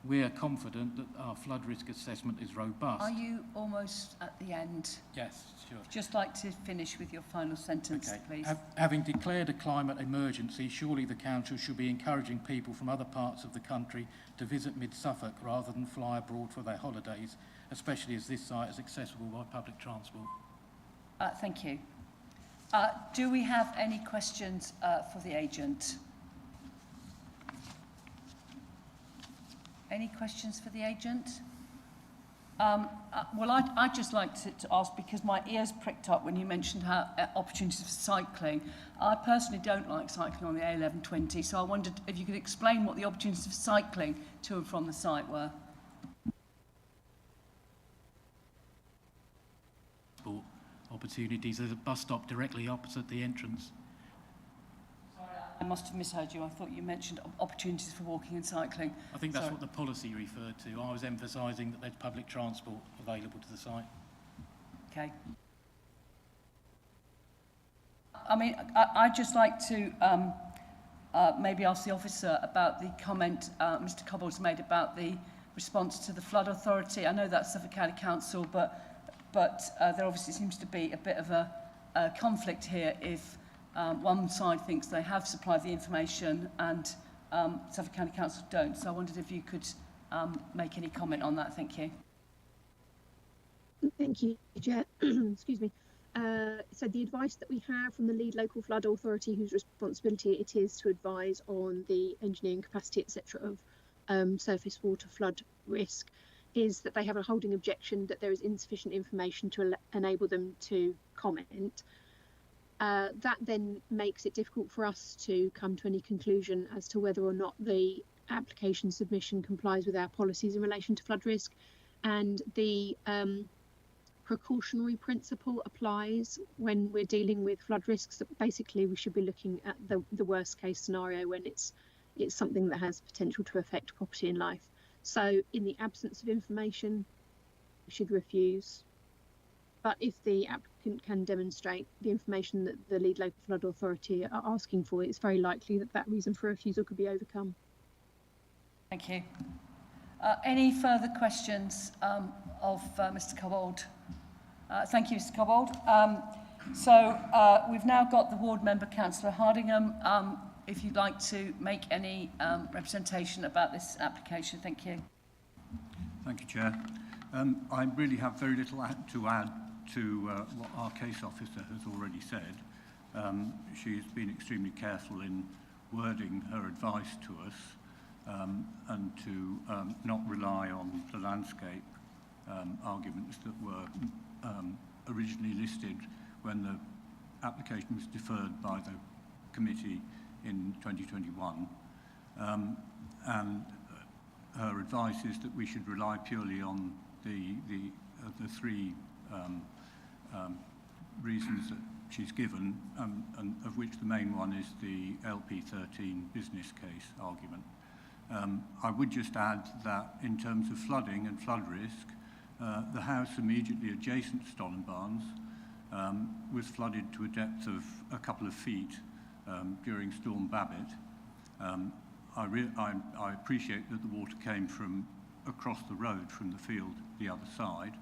We are confident that our flood risk assessment is robust. Are you almost at the end? Yes, sure. Just like to finish with your final sentence, Okay. please. Having declared a climate emergency, surely the Council should be encouraging people from other parts of the country to visit Mid Suffolk rather than fly abroad for their holidays, especially as this site is accessible by public transport. Thank you. Do we have any questions for the agent? Any questions for the agent? Well, I'd just like to ask, because my ears pricked up when you mentioned how opportunities for cycling. I personally don't like cycling on the A1120, so I wondered if you could explain what the opportunities for cycling to and from the site were. Opportunities. There's a bus stop directly opposite the entrance. I must have misheard you. I thought you mentioned opportunities for walking and cycling. I think that's what the policy referred to. I was emphasising that there's public transport available to the site. Okay. I mean, I'd just like to maybe ask the officer about the comment Mr. Cobbold's made about the response to the flood authority. I know that's Suffolk County Council, but there obviously seems to be a bit of a conflict here if one side thinks they have supplied the information and Suffolk County Council don't. So I wondered if you could make any comment on that. Thank you. Thank you, Chair. Excuse me. So the advice that we have from the lead local flood authority, whose responsibility it is to advise on the engineering capacity, etc., of surface water flood risk, is that they have a holding objection that there is insufficient information to enable them to comment. That then makes it difficult for us to come to any conclusion as to whether or not the application submission complies with our policies in relation to flood risk, and the precautionary principle applies when we're dealing with flood risks. That basically we should be looking at the worst case scenario when it's something that has potential to affect property and life. So in the absence of information, we should refuse. But if the applicant can demonstrate the information that the lead local flood authority are asking for, it's very likely that that reason for refusal could be overcome. Thank you. Any further questions of Mr. Cobbold? Thank you, Mr. Cobbold. So we've now got the ward member, Councillor Hardingham. If you'd like to make any representation about this application, thank you. Thank you, Chair. I really have very little to add to what our case officer has already said. She's been extremely careful in wording her advice to us and to not rely on the landscape arguments that were originally listed when the application was deferred by the committee in 2021. And her advice is that we should rely purely on the three reasons that she's given, and of which the main one is the LP13 business case argument. I would just add that in terms of flooding and flood risk, the house immediately adjacent to Stonham Barns was flooded to a depth of a couple of feet during Storm Babbitt. I appreciate that the water came from across the road from the field the other side,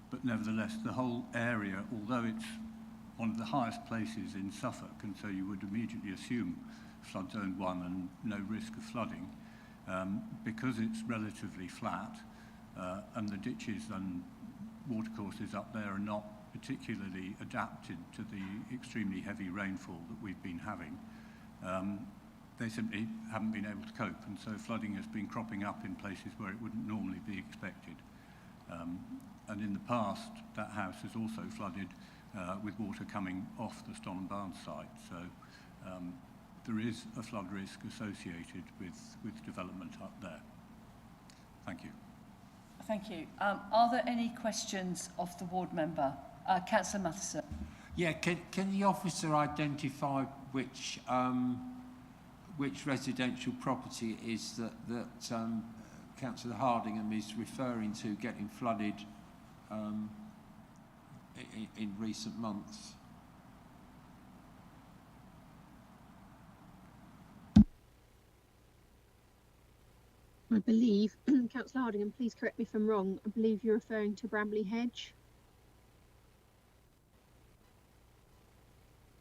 but nevertheless the whole area, although it's one of the highest places in Suffolk, and so you would immediately assume flood zone 1 and no risk of flooding, because it's relatively flat and the ditches and watercourses up there are not particularly adapted to the extremely heavy rainfall that we've been having. They simply haven't been able to cope, and so flooding has been cropping up in places where it wouldn't normally be expected. And in the past, that house has also flooded with water coming off the Stonham Barns site. So there is a flood risk associated with development up there. Thank you. Thank you. Are there any questions of the ward member? Councillor Matheson. Yeah, can the officer identify which residential property it is that Councillor Hardingham is referring to getting flooded in recent months? I believe, Councillor Hardingham, please correct me if I'm wrong, I believe you're referring to Bramley Hedge.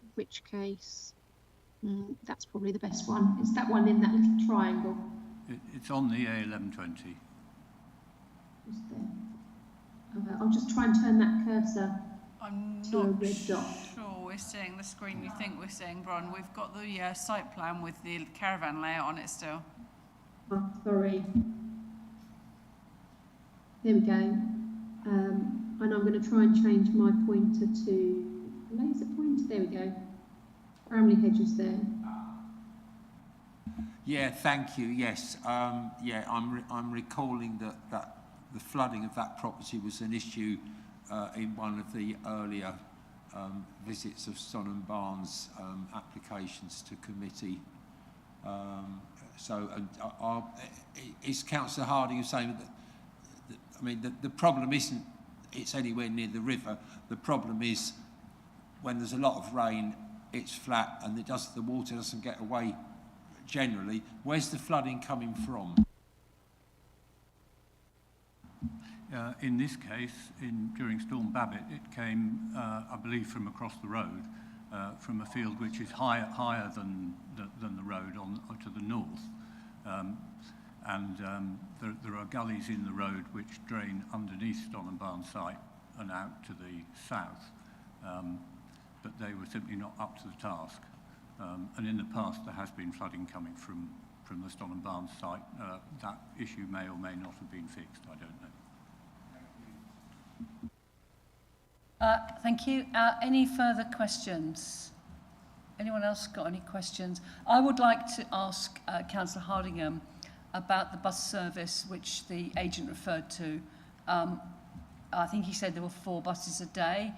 In which case, that's probably the best one. It's that one in that little triangle. It's on the A1120. Just there. I'll just try and turn that cursor I'm to a not red dot. sure we're seeing the screen you think we're seeing, Bron. We've got the site plan with the caravan layout on it still. Oh, sorry. There we go. And I'm going to try and change my pointer to laser pointer. There we go. Bramley Hedges there. Yeah, thank you. Yes, yeah, I'm recalling that the flooding of that property was an issue in one of the earlier visits of Stonham Barnes applications to committee. Is Councillor Harding saying that I mean, the problem isn't it's anywhere near the river. The problem is when there's a lot of rain, it's flat and the water doesn't get away generally. Where's the flooding coming from? In this case, during Storm Babbitt, it came, I believe, from across the road, from a field which is higher than the road to the north. There are gullies in the road which drain underneath Stonham Barn site and out to the south, but they were simply not up to the task. And in the past, there has been flooding coming from the Stonham Barn site. That issue may or may not have been fixed, I don't know. Thank you. Any further questions? Anyone else got any questions? I would like to ask Councillor Hardingham about the bus service which the agent referred to. I think he said there were 4 buses a day.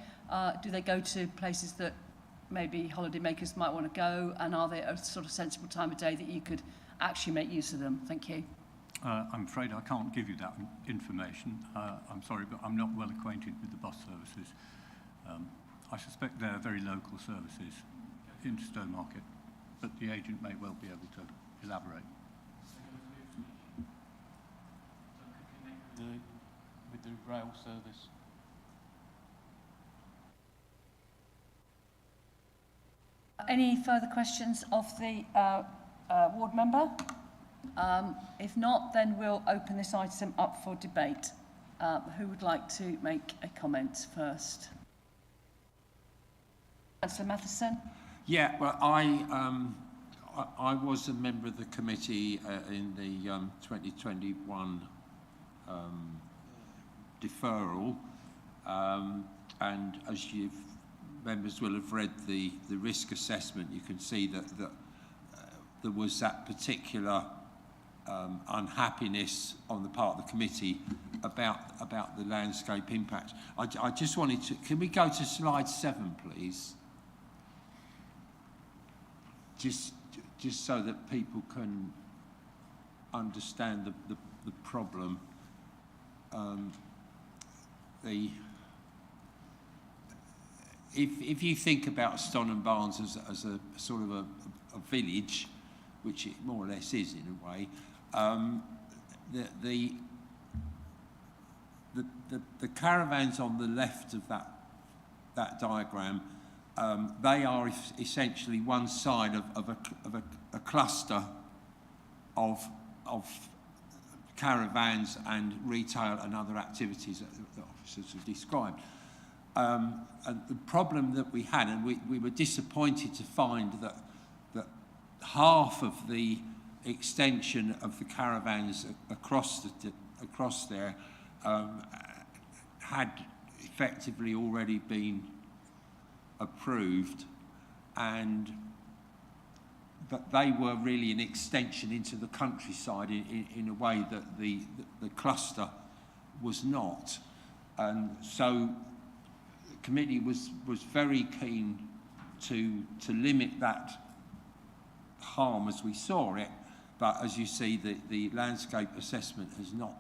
Do they go to places that maybe holidaymakers might want to go, and are they a sort of sensible time of day that you could actually make use of them? Thank you. I'm afraid I can't give you that information. I'm sorry, but I'm not well acquainted with the bus services. I suspect they're very local services into Stowmarket, but the agent may well be able to elaborate. With the rail service. Any further questions of the ward member? If not, then we'll open this item up for debate. Who would like to make a comment first? Councillor Matheson. Yeah, well, I was a member of the committee in the 2021 deferral, and as members will have read the risk assessment, you can see that there was that particular unhappiness on the part of the committee about the landscape impact. I just wanted to, can we go to slide 7, please? Just so that people can understand the problem. If you think about Stonham Barns as a sort of a village, which it more or less is in a way, the caravans on the left of that diagram, they are essentially one side of a cluster of caravans and retail and other activities that the officers have described. And the problem that we had, and we were disappointed to find that half of the extension of the caravans across there had effectively already been approved, and that they were really an extension into the countryside in a way that the cluster was not. And so the committee was very keen to limit that harm as we saw it, but as you see, the landscape assessment has not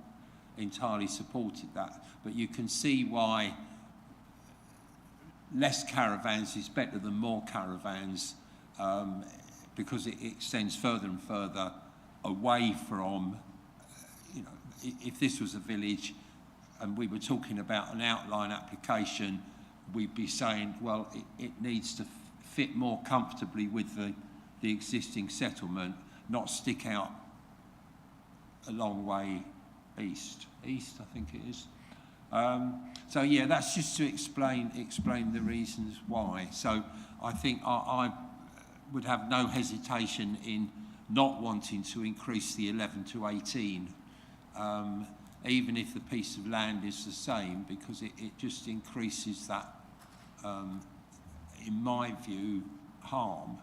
entirely supported that. But you can see why less caravans is better than more caravans, because it extends further and further away from, if this was a village and we were talking about an outline application, we'd be saying, well, it needs to fit more comfortably with the existing settlement, not stick out a long way east, I think it is. So yeah, that's just to explain the reasons why. So I think I would have no hesitation in not wanting to increase the 11 to 18. even if the piece of land is the same, because it just increases that, in my view, harm,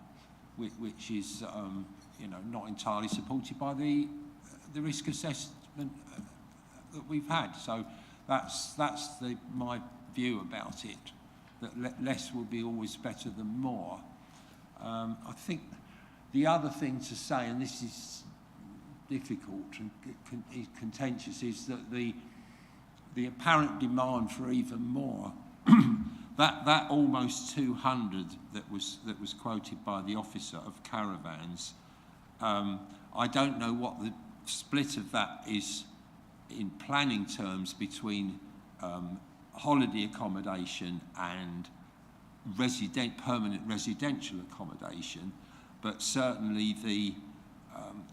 which is not entirely supported by the risk assessment that we've had. So that's my view about it, that less will be always better than more. I think the other thing to say, and this is difficult and contentious, is that the apparent demand for even more, that almost 200 that was quoted by the officer of caravans, I don't know what the split of that is in planning terms between holiday accommodation and permanent residential accommodation, but certainly the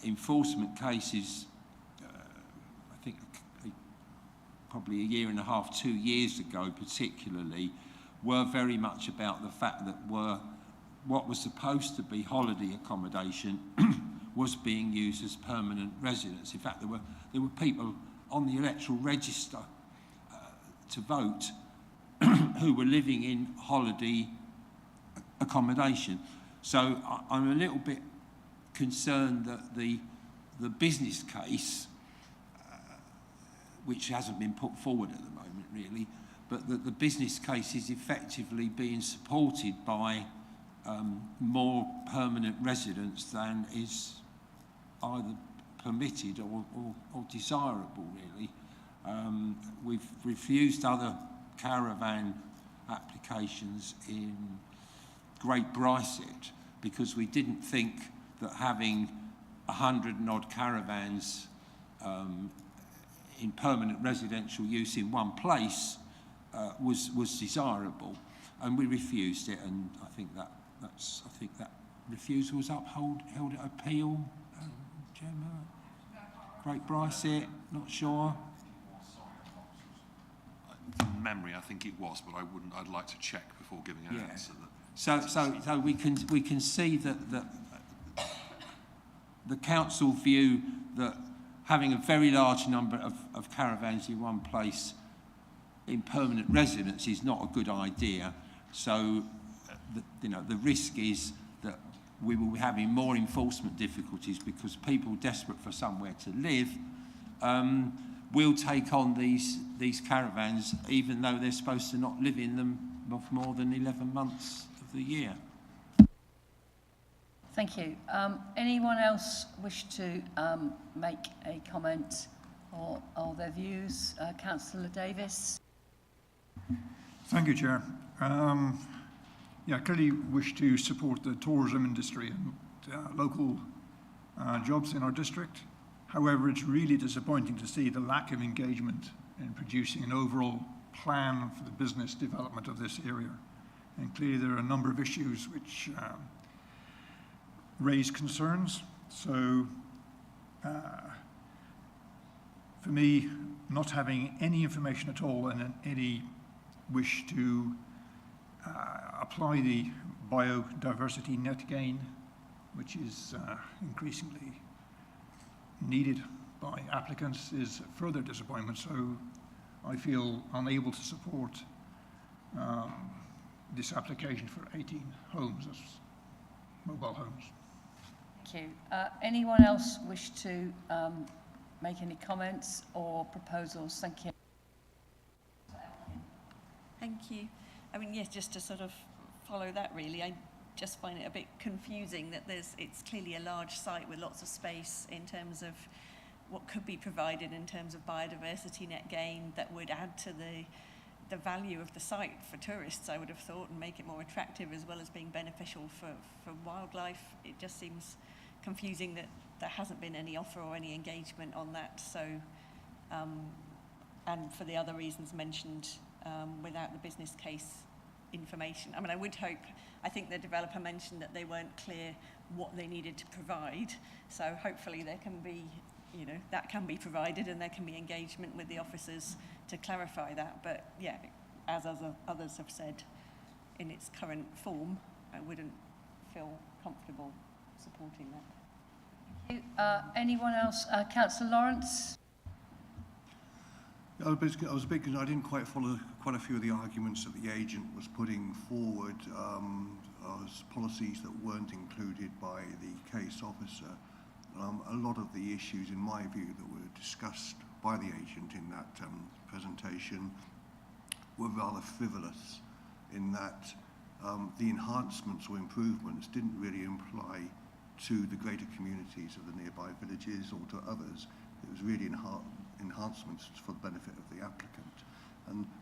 enforcement cases, I think probably a year and a half, 2 years ago particularly, were very much about the fact that what was supposed to be holiday accommodation was being used as permanent residence. In fact, there were people on the electoral register to vote who were living in holiday accommodation. So I'm a little bit concerned that the business case, which hasn't been put forward at the moment really, but that the business case is effectively being supported by more permanent residents than is either permitted or desirable really. We've refused other caravan applications in Great Bryset because we didn't think that having 100 and odd caravans in permanent residential use in one place was desirable, and we refused it. And I think that refusal was held at appeal. Gemma, Great Bryset, not sure. From memory, I think it was, but I'd like to check before giving an answer. So we can see that the council view that having a very large number of caravans in one place in permanent residence is not a good idea. So the risk is that we will be having more enforcement difficulties because people desperate for somewhere to live will take on these caravans even though they're supposed to not live in them for more than 11 months of the year. Thank you. Anyone else wish to make a comment or their views? Councillor Davis. Thank you, Chair. I clearly wish to support the tourism industry and local jobs in our district. However, it's really disappointing to see the lack of engagement in producing an overall plan for the business development of this area. And clearly there are a number of issues which raise concerns. So for me, not having any information at all and any wish to apply the biodiversity net gain, which is increasingly needed by applicants, is further disappointment. So I feel unable to support this application for 18 homes as mobile homes. Thank you. Anyone else wish to make any comments or proposals? Thank you. Thank you. I mean, yes, just to sort of follow that really, I just find it a bit confusing that it's clearly a large site with lots of space in terms of what could be provided in terms of biodiversity net gain that would add to the value of the site for tourists, I would have thought, and make it more attractive as well as being beneficial for wildlife. It just seems confusing that there hasn't been any offer or any engagement on that. So, and for the other reasons mentioned, without the business case information. I mean, I think the developer mentioned that they weren't clear what they needed to provide. So hopefully there can be, that can be provided and there can be engagement with the officers to clarify that. But yeah, as others have said, in its current form, I wouldn't feel comfortable supporting that. Thank you. Anyone else? Councillor Lawrence? I was a bit concerned. I didn't quite follow quite a few of the arguments that the agent was putting forward as policies that weren't included by the case officer. A lot of the issues, in my view, that were discussed by the agent in that presentation were rather frivolous, in that the enhancements or improvements didn't really imply to the greater communities of the nearby villages or to others. It was really enhancements for the benefit of the applicant.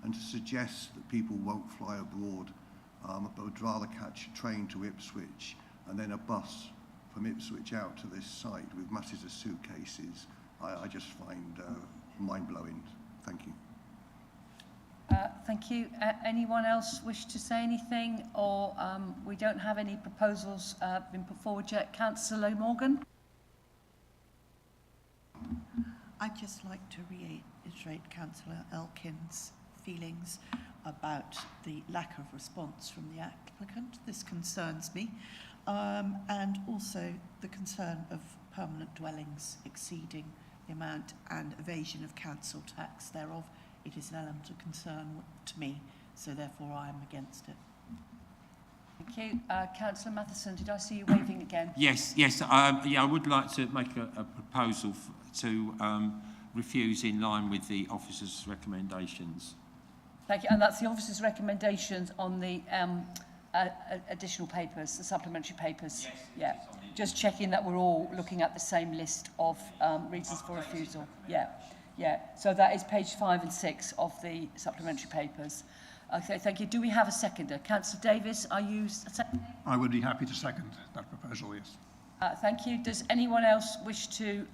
And to suggest that people won't fly abroad but would rather catch a train to Ipswich and then a bus from Ipswich out to this site with masses of suitcases, I just find mind-blowing. Thank you. Thank you. Anyone else wish to say anything, or we don't have any proposals been put forward yet? Councillor Morgan. I'd just like to reiterate Councillor Elkin's feelings about the lack of response from the applicant. This concerns me. And also the concern of permanent dwellings exceeding the amount and evasion of council tax thereof. It is an element of concern to me, so therefore I am against it. Thank you. Councillor Matheson, did I see you waving again? Yes. Yeah, I would like to make a proposal to refuse in line with the officer's recommendations. Thank you. And that's the officer's recommendations on the additional papers, the supplementary papers. Yes. Yeah. Just checking that we're all looking at the same list of reasons for refusal. Yeah. Yeah. So that is page 5 and 6 of the supplementary papers. Okay, thank you. Do we have a seconder? Councillor Davis, are you seconding? I would be happy to second that proposal, yes. Thank you. Does anyone else wish to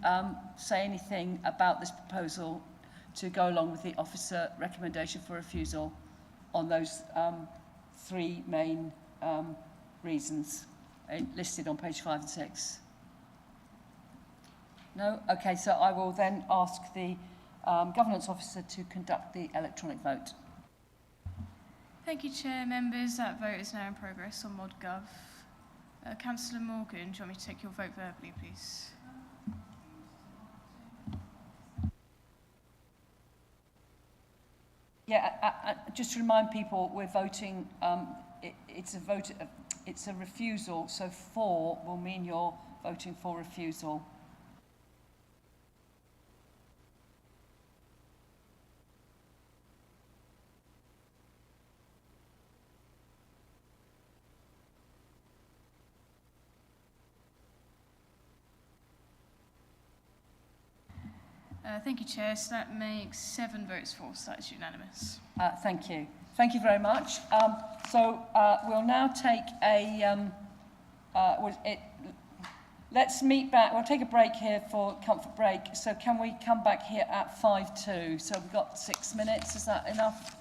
say anything about this proposal to go along with the officer recommendation for refusal on those 3 main reasons listed on page 5 and 6? No? Okay, so I will then ask the governance officer to conduct the electronic vote. Thank you, Chair. Members, that vote is now in progress on ModGov. Councillor Morgan, do you want me to take your vote verbally, please? Yeah, just to remind people, we're voting, it's a refusal, so 4 will mean you're voting for refusal. Thank you, Chair. So that makes 7 votes for, so that's unanimous. Thank you. Thank you very much. We'll now take a... let's meet back. We'll take a break here for comfort break. So can we come back here at 5:02? So we've got 6 minutes. Is that enough?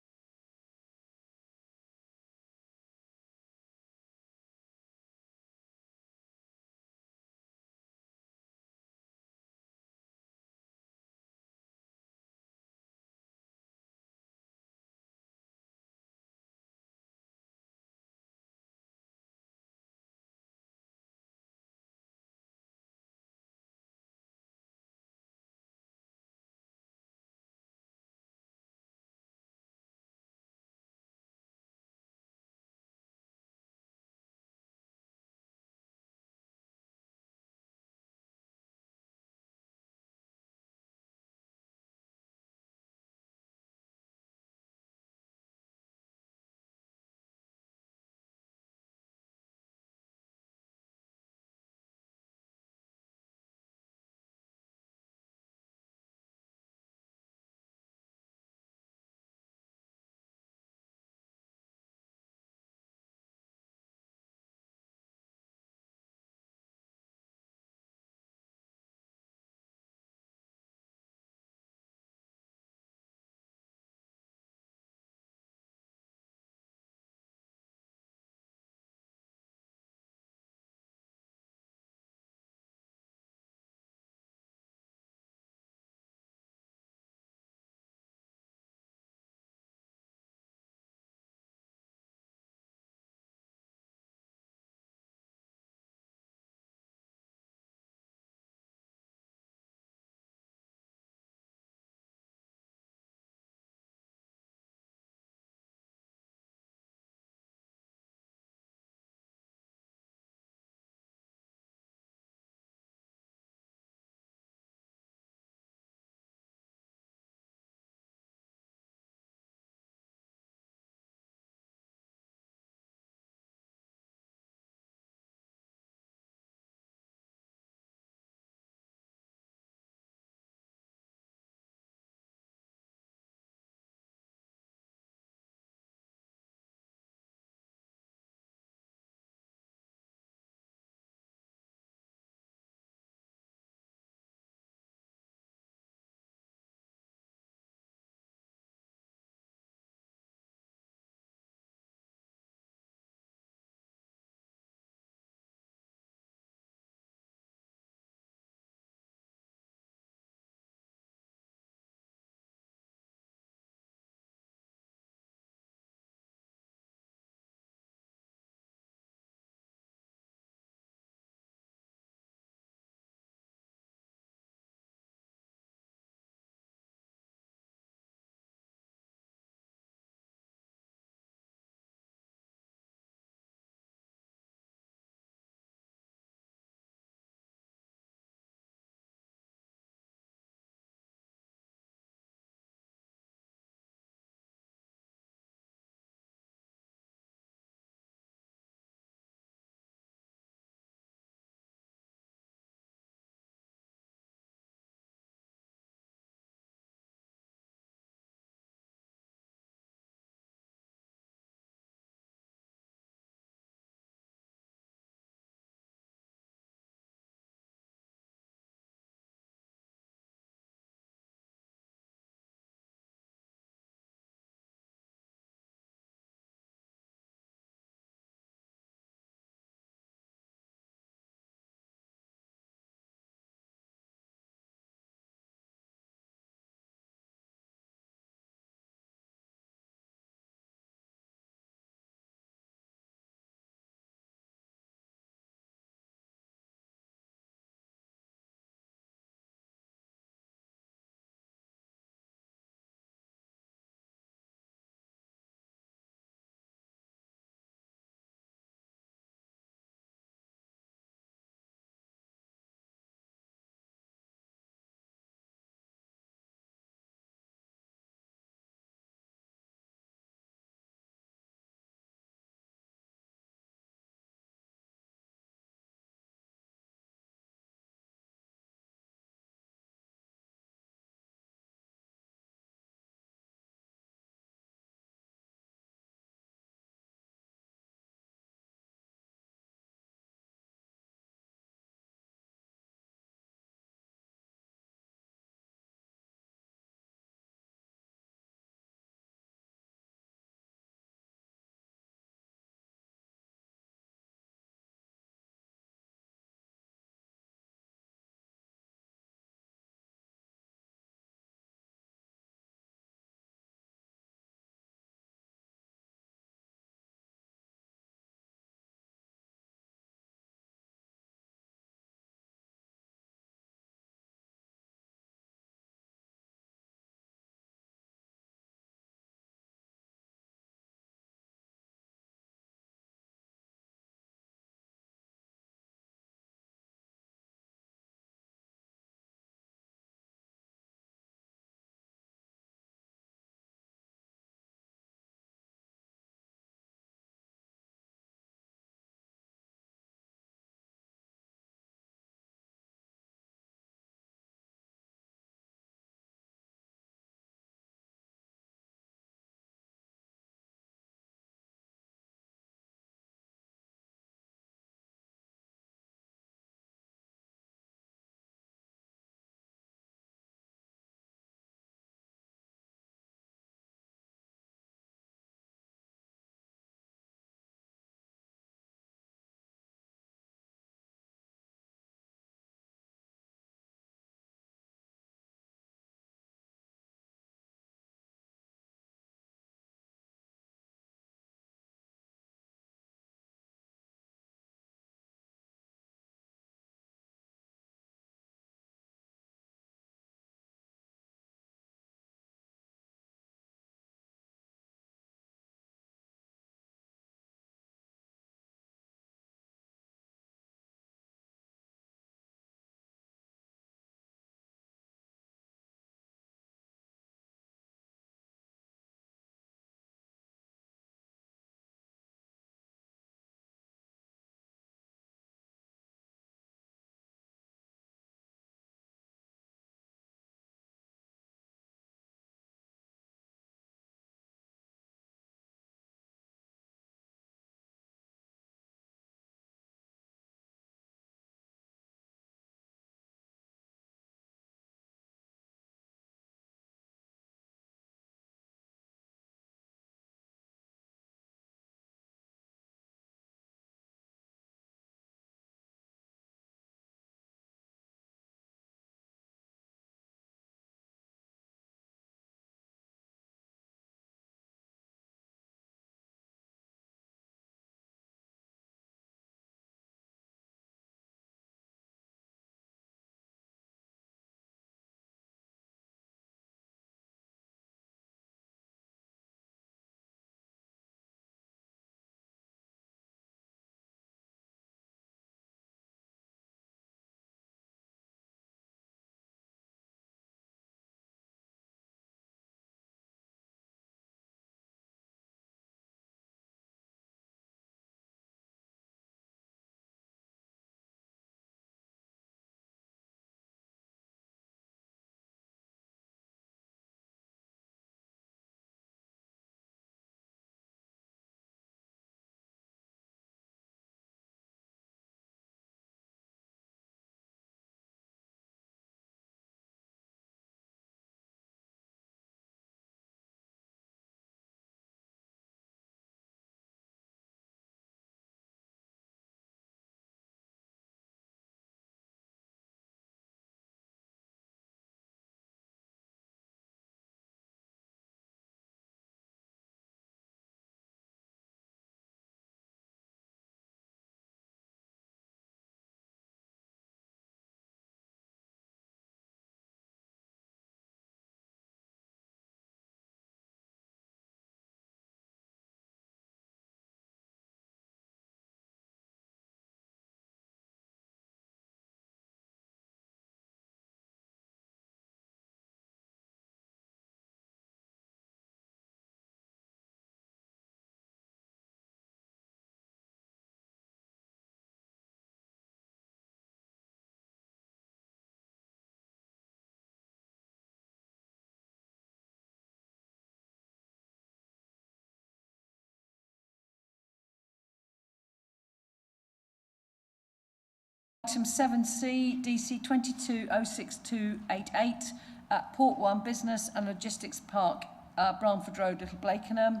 Item 7C, DC 22-06288 at Port 1 Business and Logistics Park, Bramford Road, Little Blakenham.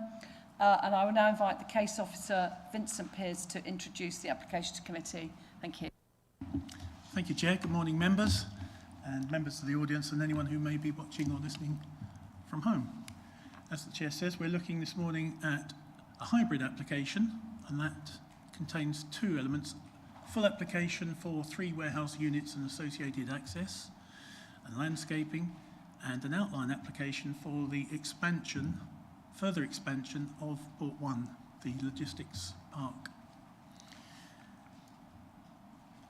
And I will now invite the case officer, Vincent Pearce, to introduce the application to committee. Thank you. Thank you, Chair. Good morning, members and members of the audience and anyone who may be watching or listening from home. As the Chair says, we're looking this morning at a hybrid application, and that contains two elements: full application for 3 warehouse units and associated access and landscaping, and an outline application for the further expansion of Port 1, the logistics park.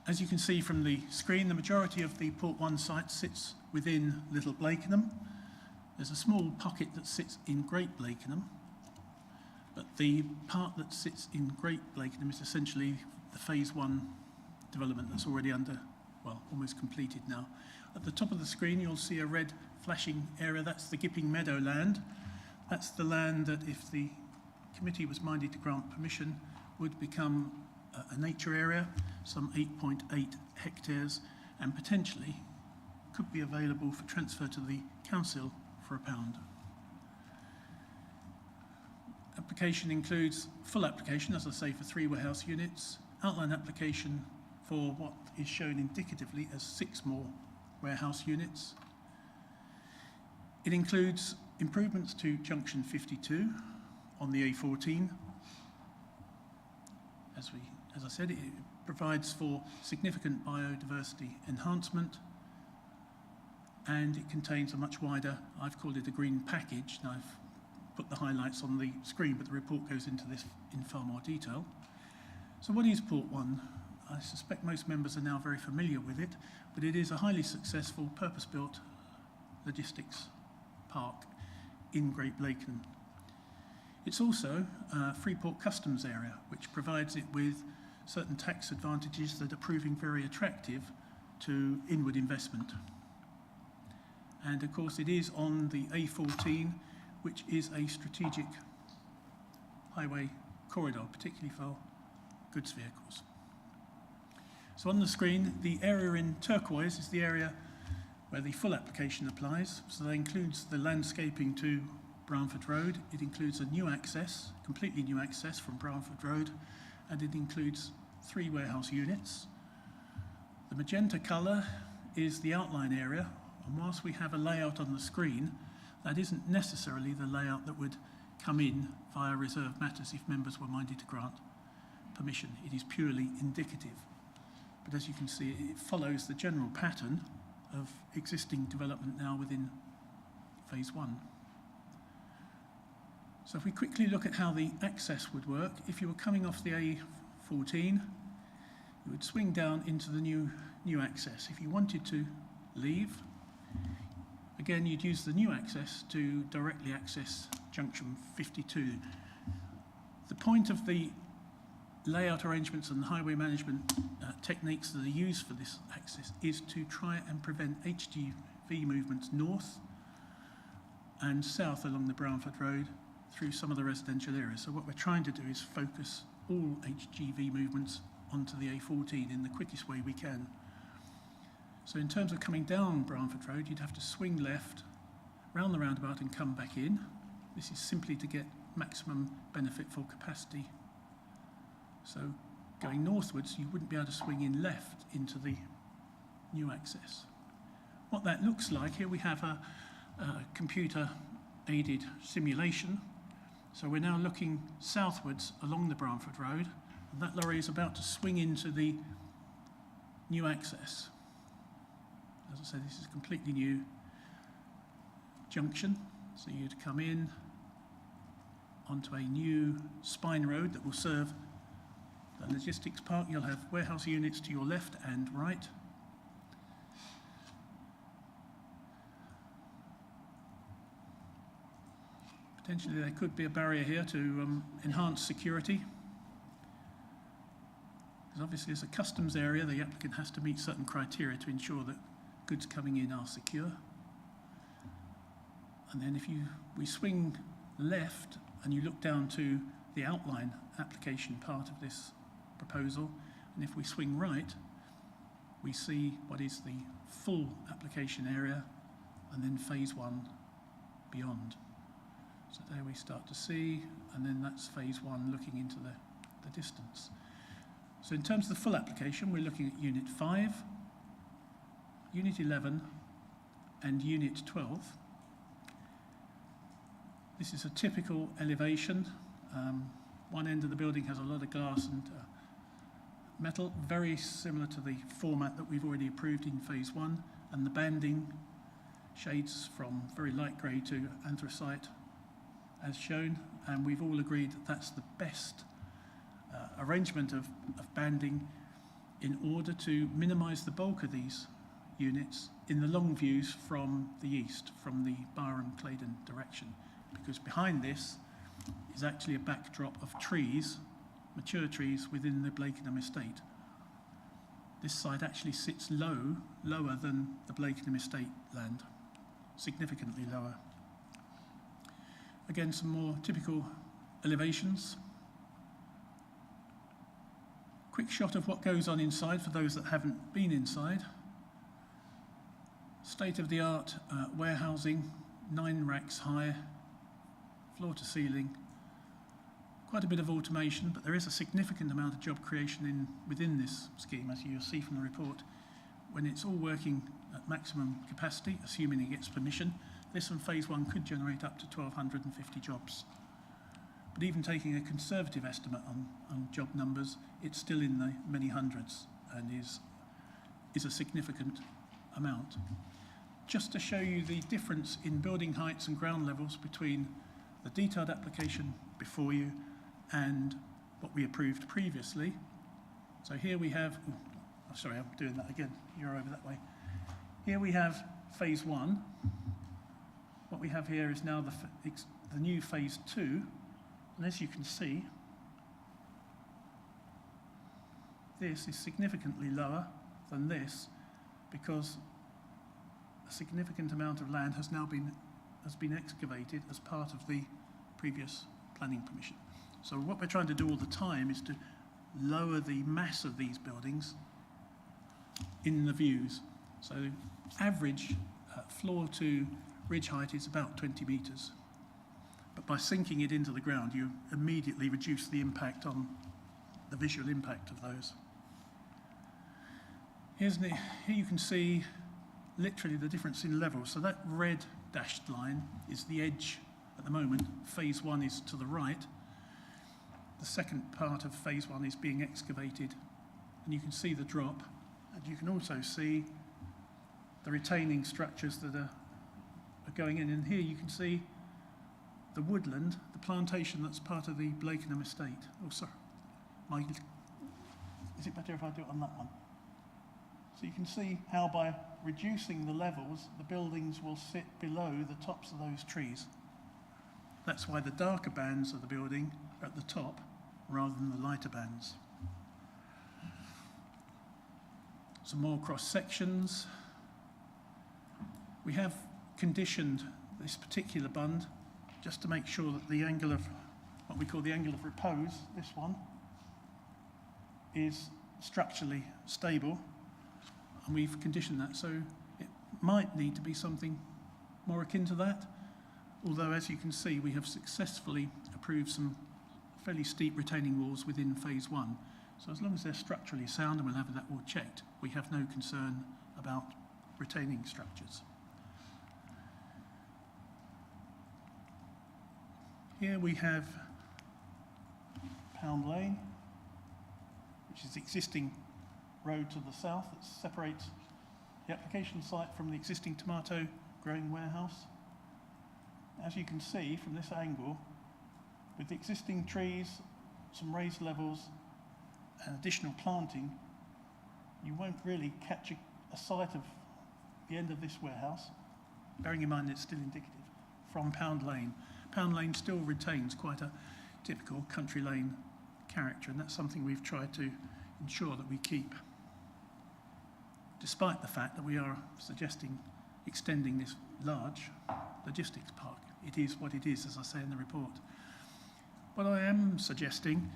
As you can see from the screen, the majority of the Port 1 site sits within Little Blakenham. There's a small pocket that sits in Great Blakenham, but the part that sits in Great Blakenham is essentially the phase 1 development that's already almost completed now. At the top of the screen, you'll see a red flashing area. That's the Gipping Meadow land. That's the land that, if the committee was minded to grant permission, would become a nature area, some 8.8 hectares, and potentially could be available for transfer to the council for £1. Application includes full application, as I say, for 3 warehouse units, outline application for what is shown indicatively as 6 more warehouse units. It includes improvements to junction 52 on the A14. As I said, it provides for significant biodiversity enhancement, and it contains a much wider, I've called it a green package. Now, I've put the highlights on the screen, but the report goes into this in far more detail. So what is Port 1? I suspect most members are now very familiar with it, but it is a highly successful, purpose-built logistics park in Great Blakenham. It's also a Freeport Customs area, which provides it with certain tax advantages that are proving very attractive to inward investment. And of course, it is on the A14, which is a strategic highway corridor, particularly for goods vehicles. So on the screen, the area in turquoise is the area where the full application applies. So that includes the landscaping to Bramford Road. It includes a new access, completely new access from Bramford Road, and it includes 3 warehouse units. The magenta colour is the outline area, and whilst we have a layout on the screen, that isn't necessarily the layout that would come in via reserved matters if members were minded to grant permission. It is purely indicative. But as you can see, it follows the general pattern of existing development now within phase 1. So if we quickly look at how the access would work, if you were coming off the A14, you would swing down into the new access. If you wanted to leave, again, you'd use the new access to directly access junction 52. The point of the layout arrangements and highway management techniques that are used for this access is to try and prevent HGV movements north and south along the Bramford Road through some of the residential areas. So what we're trying to do is focus all HGV movements onto the A14 in the quickest way we can. So in terms of coming down Bramford Road, you'd have to swing left, round the roundabout and come back in. This is simply to get maximum benefit for capacity. So going northwards, you wouldn't be able to swing in left into the new access. What that looks like, here we have a computer-aided simulation. So we're now looking southwards along the Bramford Road, and that lorry is about to swing into the new access. As I said, this is a completely new junction. So you'd come in onto a new spine road that will serve the logistics park. You'll have warehouse units to your left and right. Potentially there could be a barrier here to enhance security. Because obviously as a customs area, the applicant has to meet certain criteria to ensure that goods coming in are secure. And then if we swing left and you look down to the outline application part of this proposal, and if we swing right, we see what is the full application area and then phase 1 beyond. So there we start to see, and then that's phase 1 looking into the distance. So in terms of the full application, we're looking at Unit 5, Unit 11 and Unit 12. This is a typical elevation. One end of the building has a lot of glass and metal, very similar to the format that we've already approved in phase 1, and the banding shades from very light grey to anthracite as shown, and we've all agreed that that's the best arrangement of banding in order to minimise the bulk of these units in the long views from the east, from the Barham-Claydon direction, because behind this is actually a backdrop of trees, mature trees within the Blakenham estate. This site actually sits lower than the Blakenham estate land, significantly lower. Again, some more typical elevations. Quick shot of what goes on inside for those that haven't been inside. State-of-the-art warehousing, 9 racks high, floor to ceiling. Quite a bit of automation, but there is a significant amount of job creation within this scheme, as you'll see from the report. When it's all working at maximum capacity, assuming it gets permission, this and phase 1 could generate up to 1,250 jobs. But even taking a conservative estimate on job numbers, it's still in the many hundreds and is a significant amount. Just to show you the difference in building heights and ground levels between the detailed application before you and what we approved previously. So here we have, sorry, I'm doing that again, you're over that way. Here we have phase 1. What we have here is now the new phase 2, and as you can see, this is significantly lower than this because a significant amount of land has now been excavated as part of the previous planning permission. So what we're trying to do all the time is to lower the mass of these buildings in the views. So average floor to ridge height is about 20 metres. But by sinking it into the ground, you immediately reduce the impact on the visual impact of those. Here you can see literally the difference in levels. So that red dashed line is the edge at the moment. Phase 1 is to the right. The second part of phase 1 is being excavated, and you can see the drop, and you can also see the retaining structures that are going in. And here you can see the woodland, the plantation that's part of the Blakenham estate. Oh, sorry. Is it better if I do it on that one? So you can see how by reducing the levels, the buildings will sit below the tops of those trees. That's why the darker bands of the building are at the top rather than the lighter bands. Some more cross sections. We have conditioned this particular bund just to make sure that the angle of, what we call the angle of repose, this one, is structurally stable, and we've conditioned that, so it might need to be something more akin to that, although as you can see we have successfully approved some fairly steep retaining walls within phase 1. So as long as they're structurally sound, and we'll have that all checked, we have no concern about retaining structures. Here we have Pound Lane, which is the existing road to the south that separates the application site from the existing tomato growing warehouse. As you can see from this angle, with the existing trees, some raised levels and additional planting, you won't really catch a sight of the end of this warehouse, bearing in mind it's still indicative, from Pound Lane. Pound Lane still retains quite a typical country lane character, and that's something we've tried to ensure that we keep, despite the fact that we are suggesting extending this large logistics park. It is what it is, as I say in the report. What I am suggesting,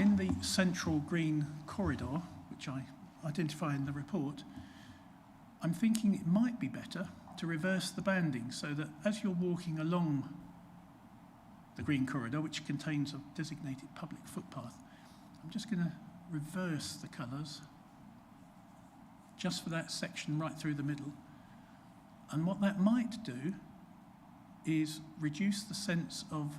in the central green corridor, which I identify in the report, I'm thinking it might be better to reverse the banding so that as you're walking along the green corridor, which contains a designated public footpath, I'm just going to reverse the colours just for that section right through the middle. And what that might do is reduce the sense of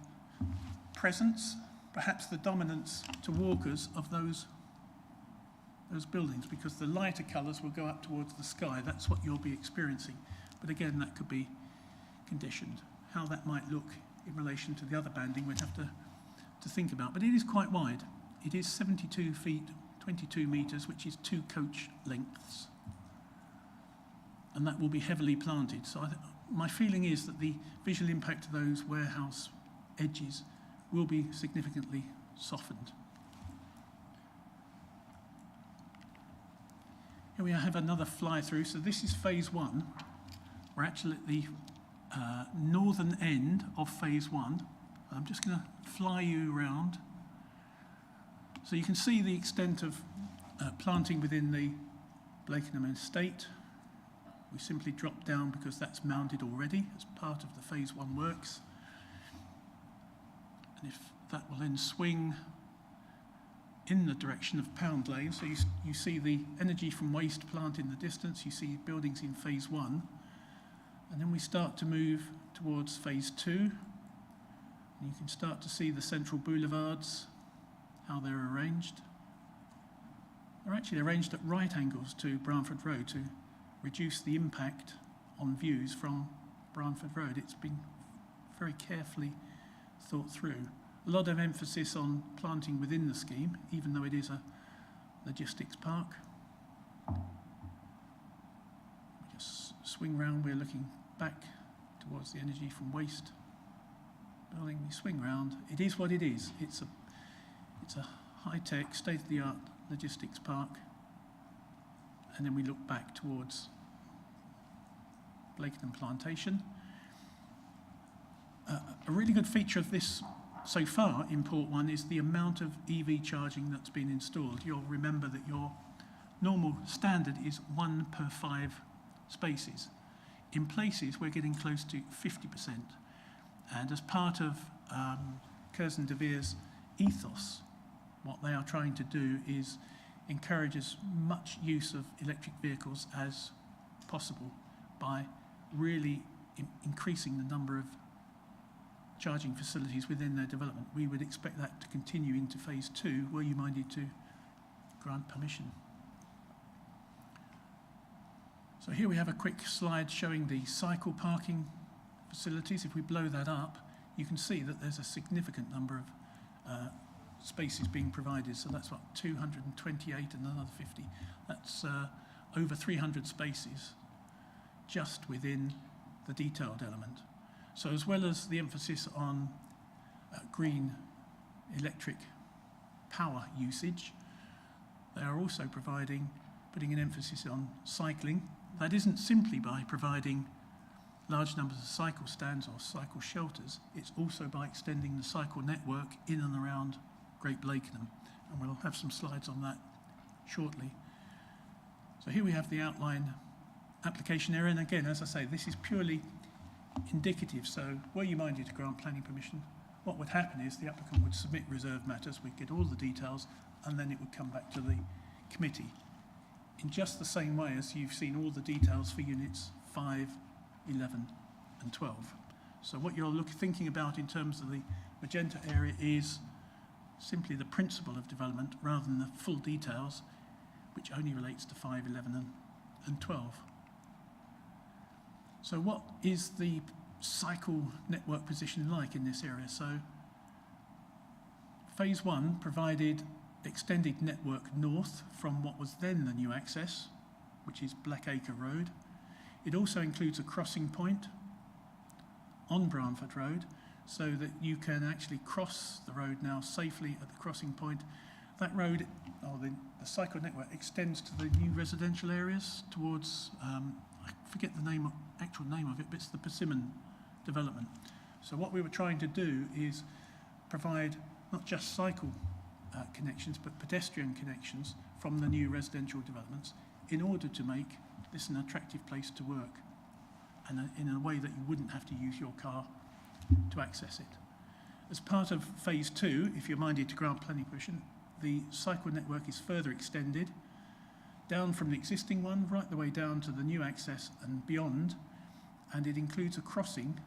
presence, perhaps the dominance to walkers of those buildings, because the lighter colours will go up towards the sky. That's what you'll be experiencing. But again, that could be conditioned. How that might look in relation to the other banding we'd have to think about. But it is quite wide. It is 72 feet, 22 metres, which is 2 coach lengths. And that will be heavily planted. So my feeling is that the visual impact of those warehouse edges will be significantly softened. Here we have another fly through. So this is phase 1. We're actually at the northern end of phase 1. I'm just going to fly you around. So you can see the extent of planting within the Blakenham estate. We simply drop down because that's mounted already as part of the phase 1 works. And if that will then swing in the direction of Pound Lane, so you see the energy from waste plant in the distance, you see buildings in phase 1, and then we start to move towards phase 2, and you can start to see the central boulevards, how they're arranged. They're actually arranged at right angles to Bramford Road to reduce the impact on views from Bramford Road. It's been very carefully thought through. A lot of emphasis on planting within the scheme, even though it is a logistics park. We just swing round, we're looking back towards the energy from waste building. We swing round. It is what it is. It's a high-tech, state-of-the-art logistics park. And then we look back towards Blakenham Plantation. A really good feature of this so far in Port 1 is the amount of EV charging that's been installed. You'll remember that your normal standard is 1 per 5 spaces. In places, we're getting close to 50%. And as part of Curzon de Vere's ethos, what they are trying to do is encourage as much use of electric vehicles as possible by really increasing the number of charging facilities within their development. We would expect that to continue into phase 2, were you minded to grant permission. So here we have a quick slide showing the cycle parking facilities. If we blow that up, you can see that there's a significant number of spaces being provided. So that's what, 228 and another 50. That's over 300 spaces just within the detailed element. So as well as the emphasis on green electric power usage, they are also putting an emphasis on cycling. That isn't simply by providing large numbers of cycle stands or cycle shelters, it's also by extending the cycle network in and around Great Blakenham. And we'll have some slides on that shortly. So here we have the outline application area, and again, as I say, this is purely indicative, so were you minded to grant planning permission, what would happen is the applicant would submit reserve matters, we'd get all the details, and then it would come back to the committee in just the same way as you've seen all the details for units 5, 11 and 12. So what you're thinking about in terms of the magenta area is simply the principle of development rather than the full details, which only relates to 5, 11 and 12. So what is the cycle network position like in this area? So phase 1 provided extended network north from what was then the new access, which is Blackacre Road. It also includes a crossing point on Bramford Road so that you can actually cross the road now safely at the crossing point. That road, or the cycle network, extends to the new residential areas towards, I forget the actual name of it, but it's the Persimmon development. So what we were trying to do is provide not just cycle connections, but pedestrian connections from the new residential developments in order to make this an attractive place to work, and in a way that you wouldn't have to use your car to access it. As part of phase 2, if you're minded to grant planning permission, the cycle network is further extended down from the existing one right the way down to the new access and beyond, and it includes a crossing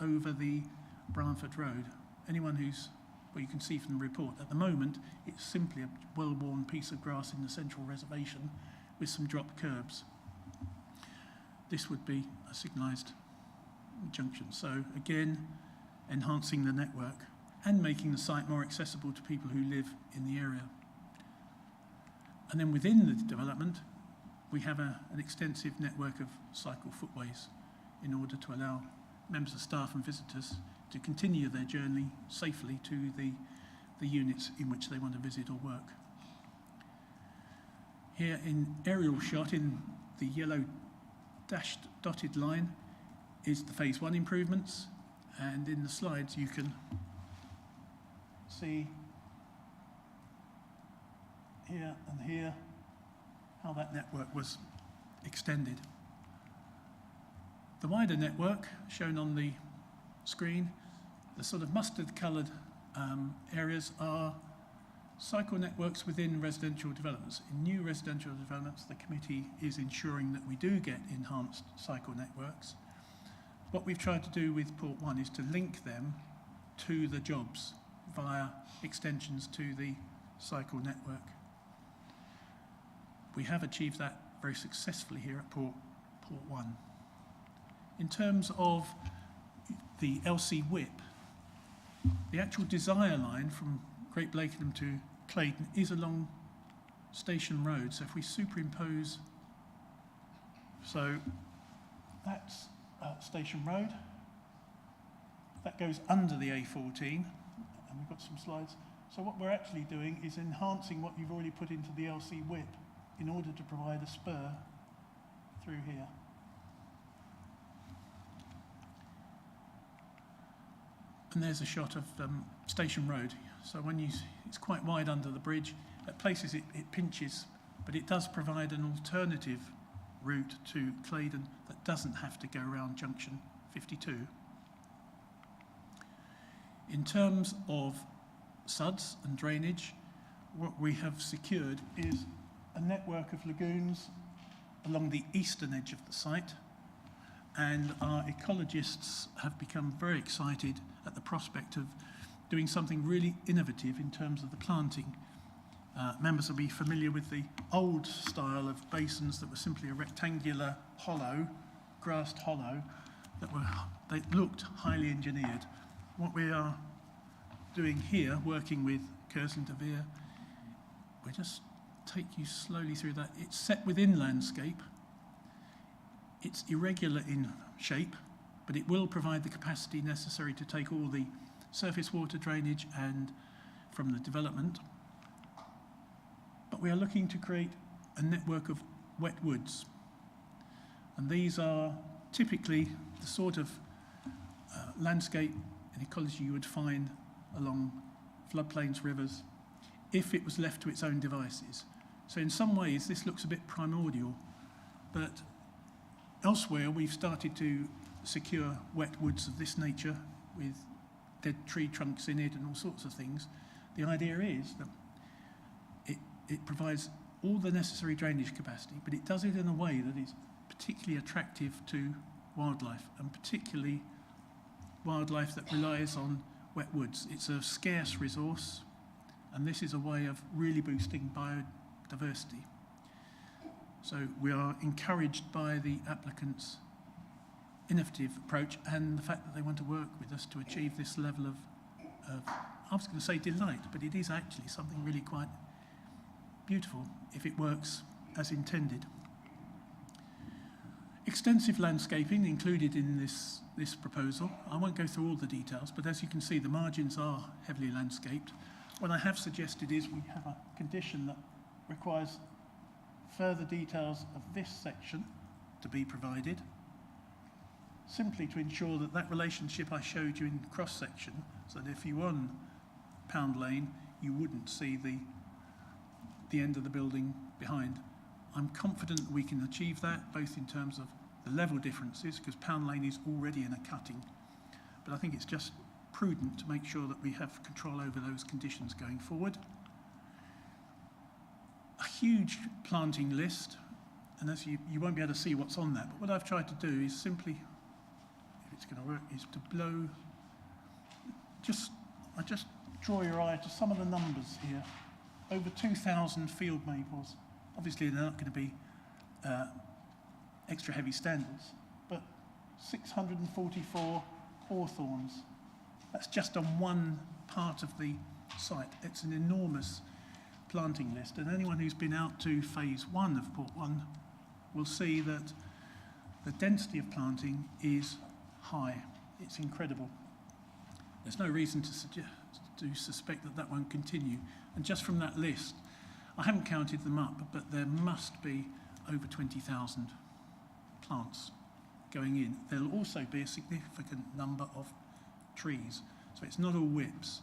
over the Bramford Road. Anyone who's, well, you can see from the report, at the moment it's simply a well-worn piece of grass in the central reservation with some drop curbs. This would be a signalised junction. So again, enhancing the network and making the site more accessible to people who live in the area. And then within the development, we have an extensive network of cycle footways in order to allow members of staff and visitors to continue their journey safely to the units in which they want to visit or work. Here in aerial shot, in the yellow dashed dotted line, is the phase 1 improvements, and in the slides you can see here and here how that network was extended. The wider network shown on the screen, the sort of mustard coloured areas are cycle networks within residential developments. In new residential developments, the committee is ensuring that we do get enhanced cycle networks. What we've tried to do with Port 1 is to link them to the jobs via extensions to the cycle network. We have achieved that very successfully here at Port 1. In terms of the LC WIP, the actual desire line from Great Blakenham to Claydon is along Station Road. So if we superimpose, so that's Station Road, that goes under the A14, and we've got some slides. So what we're actually doing is enhancing what you've already put into the LC WIP in order to provide a spur through here. And there's a shot of Station Road. So when it's quite wide under the bridge. At places it pinches, but it does provide an alternative route to Claydon that doesn't have to go around junction 52. In terms of SUDs and drainage, what we have secured is a network of lagoons along the eastern edge of the site, and our ecologists have become very excited at the prospect of doing something really innovative in terms of the planting. Members will be familiar with the old style of basins that were simply a rectangular hollow, grassed hollow, they looked highly engineered. What we are doing here, working with Curzon de Vere, we'll just take you slowly through that. It's set within landscape. It's irregular in shape, but it will provide the capacity necessary to take all the surface water drainage and from the development. But we are looking to create a network of wet woods. And these are typically the sort of landscape and ecology you would find along floodplains, rivers, if it was left to its own devices. So in some ways, this looks a bit primordial, but elsewhere we've started to secure wet woods of this nature with dead tree trunks in it and all sorts of things. The idea is that it provides all the necessary drainage capacity, but it does it in a way that is particularly attractive to wildlife, and particularly wildlife that relies on wet woods. It's a scarce resource, and this is a way of really boosting biodiversity. So we are encouraged by the applicants' innovative approach and the fact that they want to work with us to achieve this level of I was going to say delight, but it is actually something really quite beautiful if it works as intended. Extensive landscaping included in this proposal. I won't go through all the details, but as you can see, the margins are heavily landscaped. What I have suggested is we have a condition that requires further details of this section to be provided, simply to ensure that that relationship I showed you in cross-section, so that if you were on Pound Lane, you wouldn't see the the end of the building behind. I'm confident that we can achieve that, both in terms of the level differences, because Pound Lane is already in a cutting. But I think it's just prudent to make sure that we have control over those conditions going forward. A huge planting list, and as you won't be able to see what's on that, but what I've tried to do is simply, if it's going to work, is to blow, I just draw your eye to some of the numbers here. Over 2,000 field maples. Obviously they're not going to be extra heavy standards, but 644 hawthorns. That's just on one part of the site. It's an enormous planting list, and anyone who's been out to phase 1 of Port 1 will see that the density of planting is high. It's incredible. There's no reason to suspect that that won't continue. And just from that list, I haven't counted them up, but there must be over 20,000 plants going in. There'll also be a significant number of trees, so it's not all whips.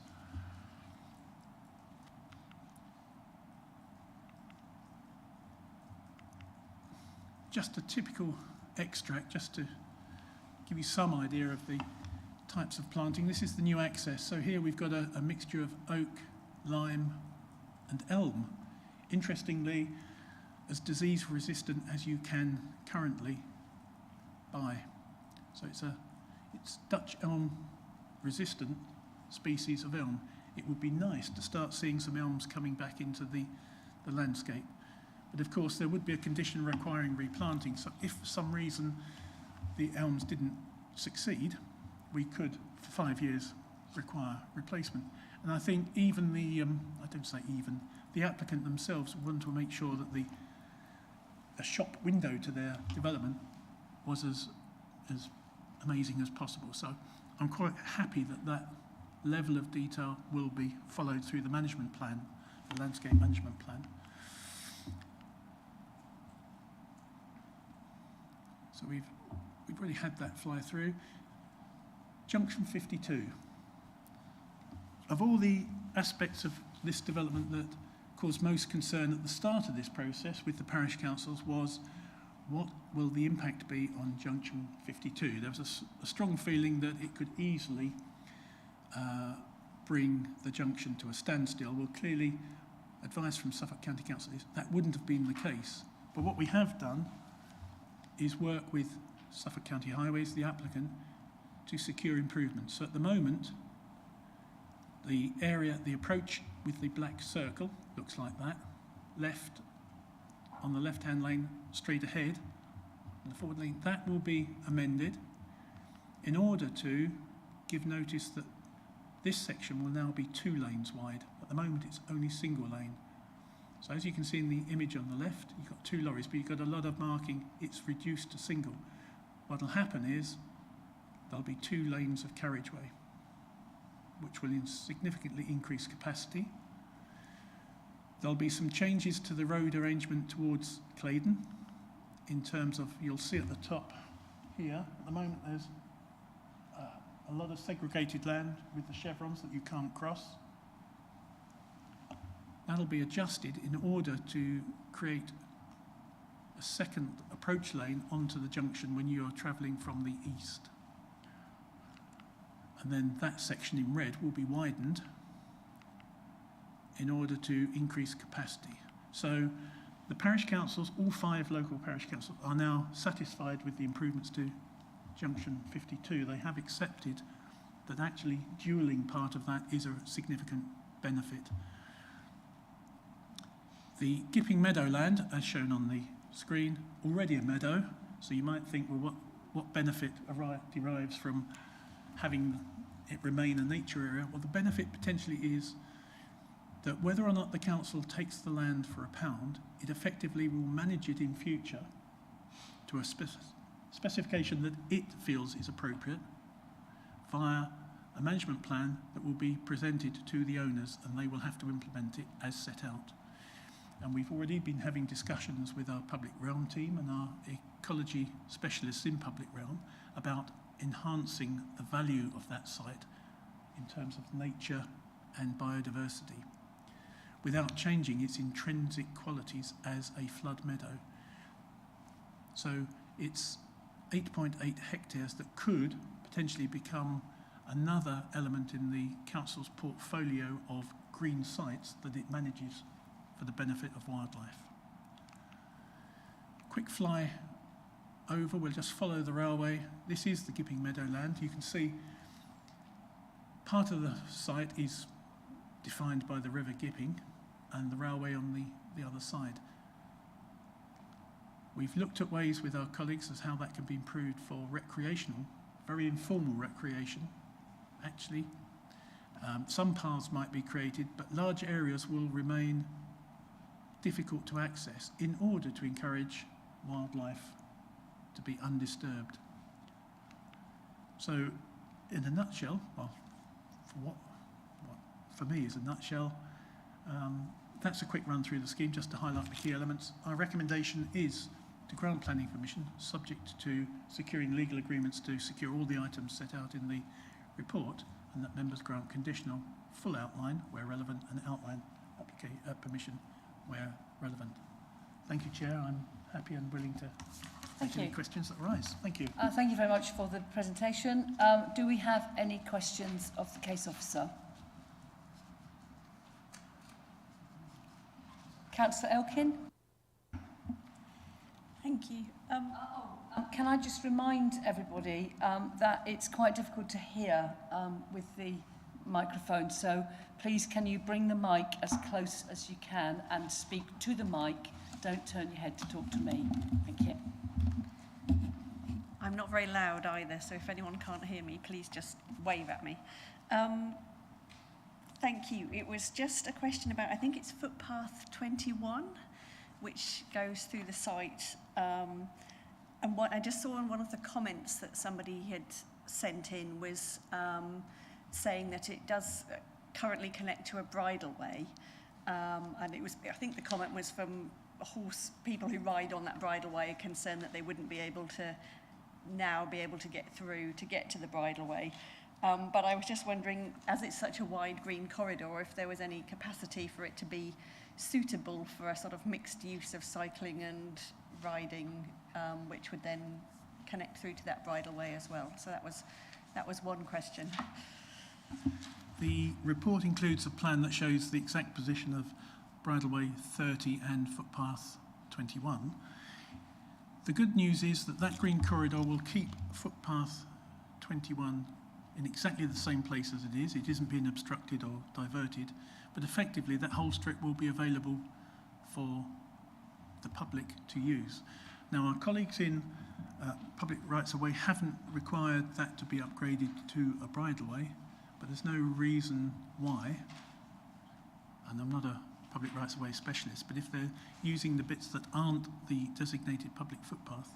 Just a typical extract, just to give you some idea of the types of planting. This is the new access. So here we've got a mixture of oak, lime and elm. Interestingly, as disease resistant as you can currently buy. So it's Dutch elm resistant species of elm. It would be nice to start seeing some elms coming back into the landscape. But of course there would be a condition requiring replanting. So if for some reason the elms didn't succeed, we could, for 5 years, require replacement. And I think even the applicant themselves want to make sure that a shop window to their development was as amazing as possible. So I'm quite happy that that level of detail will be followed through the management plan, the landscape management plan. So we've already had that fly through. Junction 52. Of all the aspects of this development that caused most concern at the start of this process with the parish councils was, what will the impact be on Junction 52? There was a strong feeling that it could easily bring the junction to a standstill. Well, clearly, advice from Suffolk County Council is that wouldn't have been the case. But what we have done is work with Suffolk County Highways, the applicant, to secure improvements. So at the moment, the area, the approach with the black circle looks like that. Left, on the left-hand lane, straight ahead, the forward lane, that will be amended in order to give notice that this section will now be 2 lanes wide. At the moment, it's only single lane. So as you can see in the image on the left, you've got 2 lorries, but you've got a lot of marking, it's reduced to single. What'll happen is there'll be 2 lanes of carriageway, which will significantly increase capacity. There'll be some changes to the road arrangement towards Claydon in terms of, you'll see at the top here, at the moment there's a lot of segregated land with the chevrons that you can't cross. That'll be adjusted in order to create a second approach lane onto the junction when you're travelling from the east. And then that section in red will be widened in order to increase capacity. So the parish councils, all 5 local parish councils, are now satisfied with the improvements to Junction 52. They have accepted that actually dualling part of that is a significant benefit. The Gipping Meadowland, as shown on the screen, already a meadow, so you might think, well, what benefit derives from having it remain a nature area? Well, the benefit potentially is that whether or not the council takes the land for £1, it effectively will manage it in future to a specification that it feels is appropriate via a management plan that will be presented to the owners, and they will have to implement it as set out. And we've already been having discussions with our public realm team and our ecology specialists in public realm about enhancing the value of that site in terms of nature and biodiversity. without changing its intrinsic qualities as a flood meadow. So it's 8.8 hectares that could potentially become another element in the council's portfolio of green sites that it manages for the benefit of wildlife. Quick fly over, we'll just follow the railway. This is the Gipping Meadowland. You can see part of the site is defined by the River Gipping and the railway on the other side. We've looked at ways with our colleagues as how that can be improved for recreational, very informal recreation, actually. Some paths might be created, but large areas will remain difficult to access in order to encourage wildlife to be undisturbed. So, in a nutshell, well, for what for me is a nutshell, that's a quick run through the scheme just to highlight the key elements. Our recommendation is to grant planning permission, subject to securing legal agreements to secure all the items set out in the report, and that members grant conditional full outline where relevant and outline permission where relevant. Thank you, Chair. I'm happy and willing to take any questions that arise. Thank you. Thank you very much for the presentation. Do we have any questions of the case officer? Councillor Elkin? Thank you. Can I just remind everybody that it's quite difficult to hear with the microphone, so please can you bring the mic as close as you can and speak to the mic. Don't turn your head to talk to me. Thank you. I'm not very loud either, so if anyone can't hear me, please just wave at me. Thank you. It was just a question about, I think it's footpath 21, which goes through the site. And what I just saw in one of the comments that somebody had sent in was saying that it does currently connect to a bridleway. And it was, I think the comment was from people who ride on that bridleway, concerned that they wouldn't be able to now be able to get through to get to the bridleway. But I was just wondering, as it's such a wide green corridor, if there was any capacity for it to be suitable for a sort of mixed use of cycling and riding, which would then connect through to that bridleway as well. So that was one question. The report includes a plan that shows the exact position of bridleway 30 and footpath 21. The good news is that that green corridor will keep footpath 21 in exactly the same place as it is. It isn't being obstructed or diverted, but effectively that whole strip will be available for the public to use. Now, our colleagues in public rights of way haven't required that to be upgraded to a bridleway, but there's no reason why, and I'm not a public rights of way specialist, but if they're using the bits that aren't the designated public footpath,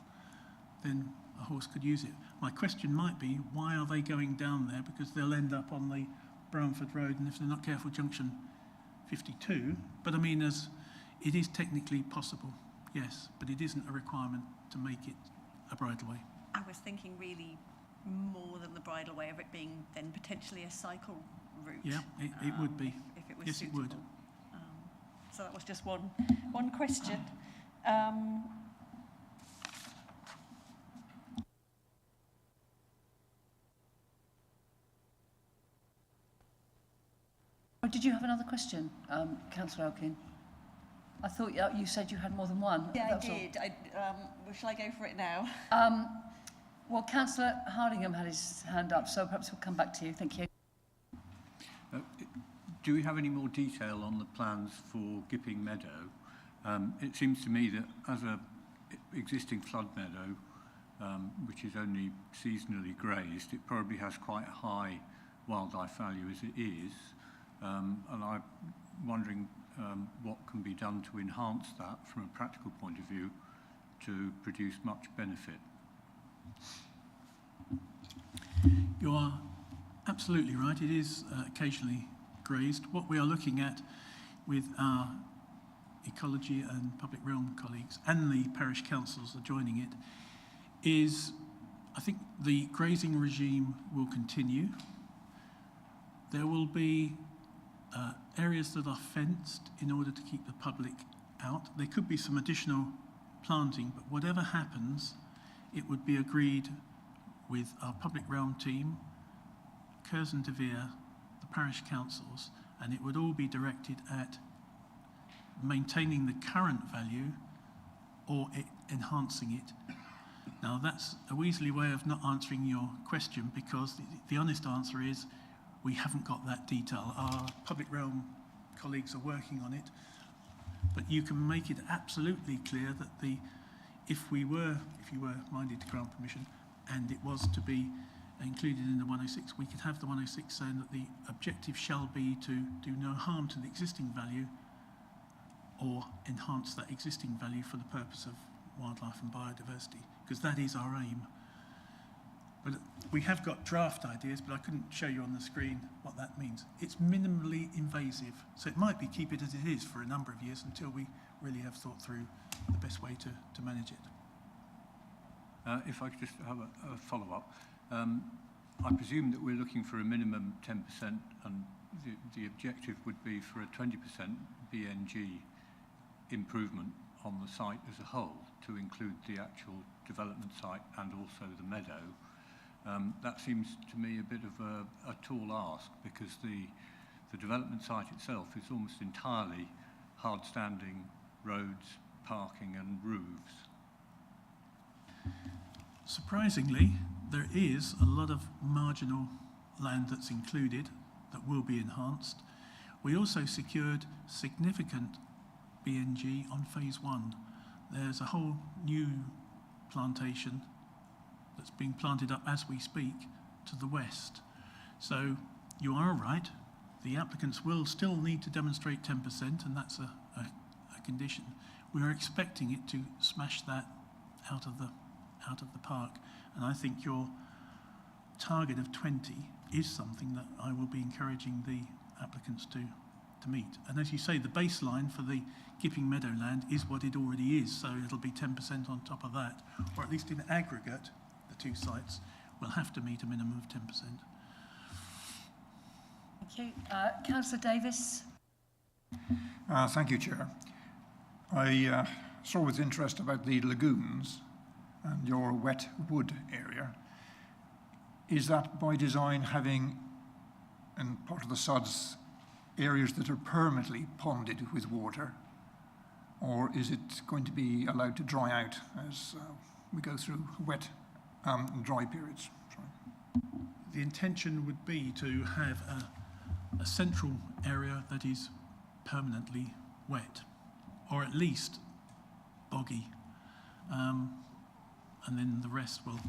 then a horse could use it. My question might be, why are they going down there? Because they'll end up on the Brownford Road, and if they're not careful, junction 52. But I mean, it is technically possible, yes, but it isn't a requirement to make it a bridleway. I was thinking really more than the bridleway of it being then potentially a cycle route. Yeah, it would be. If it was yes, suitable. It would. So that was just one question. Or did you have another question, Councillor Elkin? I thought you said you had more than one. Yeah, I did. Shall I go for it now? Well, Councillor Hardingham had his hand up, so perhaps we'll come back to you. Thank you. Do we have any more detail on the plans for Gipping Meadow? It seems to me that as a existing flood meadow, which is only seasonally grazed, it probably has quite a high wildlife value as it is. And I'm wondering what can be done to enhance that from a practical point of view to produce much benefit. You are absolutely right. It is occasionally grazed. What we are looking at with our ecology and public realm colleagues and the parish councils are joining it is, I think the grazing regime will continue. There will be areas that are fenced in order to keep the public out. There could be some additional planting, but whatever happens, it would be agreed with our public realm team, Curzon de Vere, the parish councils, and it would all be directed at maintaining the current value or enhancing it. Now that's a weaselly way of not answering your question, because the honest answer is we haven't got that detail. Our public realm colleagues are working on it, but you can make it absolutely clear that if you were minded to grant permission and it was to be included in the 106, we could have the 106 saying that the objective shall be to do no harm to the existing value or enhance that existing value for the purpose of wildlife and biodiversity, because that is our aim. But we have got draft ideas, but I couldn't show you on the screen what that means. It's minimally invasive, so it might be keep it as it is for a number of years until we really have thought through the best way to manage it. If I could just have a follow-up. I presume that we're looking for a minimum 10%, and the objective would be for a 20% BNG improvement on the site as a whole, to include the actual development site and also the meadow. That seems to me a bit of a tall ask, because the development site itself is almost entirely hard-standing roads, parking and roofs. Surprisingly, there is a lot of marginal land that's included that will be enhanced. We also secured significant BNG on phase 1. There's a whole new plantation that's being planted up as we speak to the west. So you are right, the applicants will still need to demonstrate 10%, and that's a condition. We are expecting it to smash that out of the park, and I think your target of 20 is something that I will be encouraging the applicants to meet. And as you say, the baseline for the Gipping Meadowland is what it already is, so it'll be 10% on top of that, or at least in aggregate, the two sites will have to meet a minimum of 10%. Thank you. Councillor Davis. Thank you, Chair. I saw with interest about the lagoons and your wet wood area. Is that by design having, in part of the sods, areas that are permanently ponded with water, or is it going to be allowed to dry out as we go through wet and dry periods? Sorry. The intention would be to have a central area that is permanently wet, or at least boggy, and then the rest will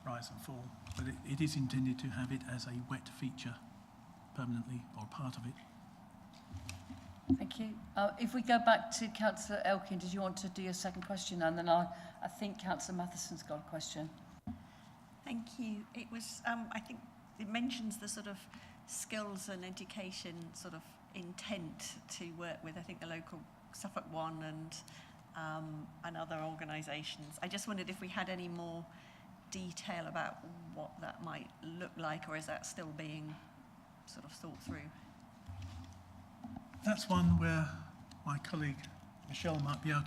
rise and fall. But it is intended to have it as a wet feature permanently, or part of it. Thank you. If we go back to Councillor Elkin, did you want to do your second question? And then I think Councillor Matheson's got a question. Thank you. It was, I think it mentions the sort of skills and education sort of intent to work with, I think, the local Suffolk one and other organisations. I just wondered if we had any more detail about what that might look like, or is that still being sort of thought through? That's one where my colleague Michelle might be able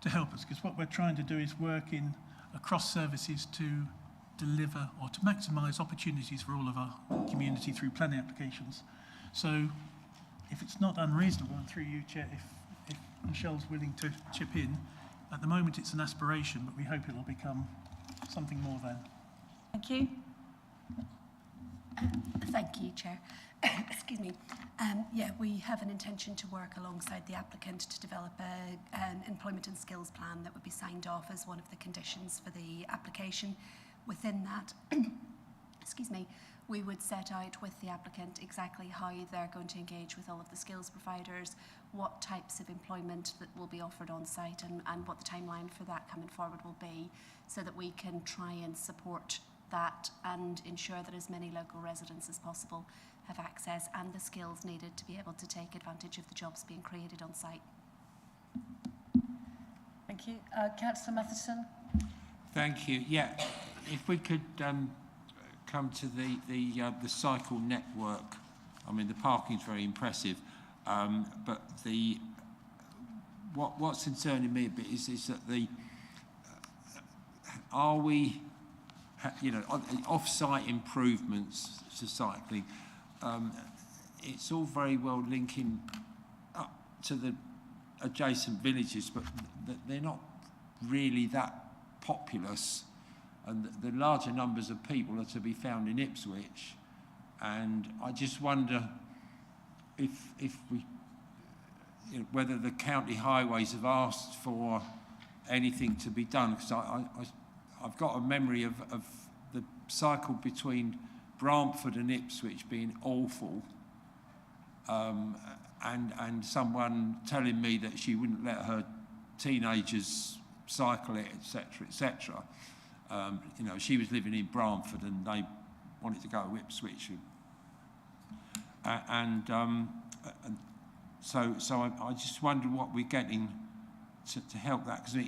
to help us, because what we're trying to do is work in across services to deliver or to maximise opportunities for all of our community through planning applications. So if it's not unreasonable, and through you, Chair, if Michelle's willing to chip in, at the moment it's an aspiration, but we hope it will become something more than. Thank you. Thank you, Chair. Excuse me. Yeah, we have an intention to work alongside the applicant to develop an employment and skills plan that would be signed off as one of the conditions for the application. Within that, excuse me, we would set out with the applicant exactly how they're going to engage with all of the skills providers, what types of employment that will be offered on site, and what the timeline for that coming forward will be, so that we can try and support that and ensure that as many local residents as possible have access and the skills needed to be able to take advantage of the jobs being created on site. Thank you. Councillor Matheson. Thank you. Yeah, if we could come to the cycle network I mean, the parking's very impressive, but what's concerning me a bit is that are we, off-site improvements to cycling? It's all very well linking up to the adjacent villages, but they're not really that populous, and the larger numbers of people are to be found in Ipswich. And I just wonder if we, whether the county highways have asked for anything to be done, because I've got a memory of the cycle between Bramford and Ipswich being awful, and someone telling me that she wouldn't let her teenagers cycle it, etc., etc. She was living in Bramford and they wanted to go to Ipswich, so I just wonder what we're getting to help that, because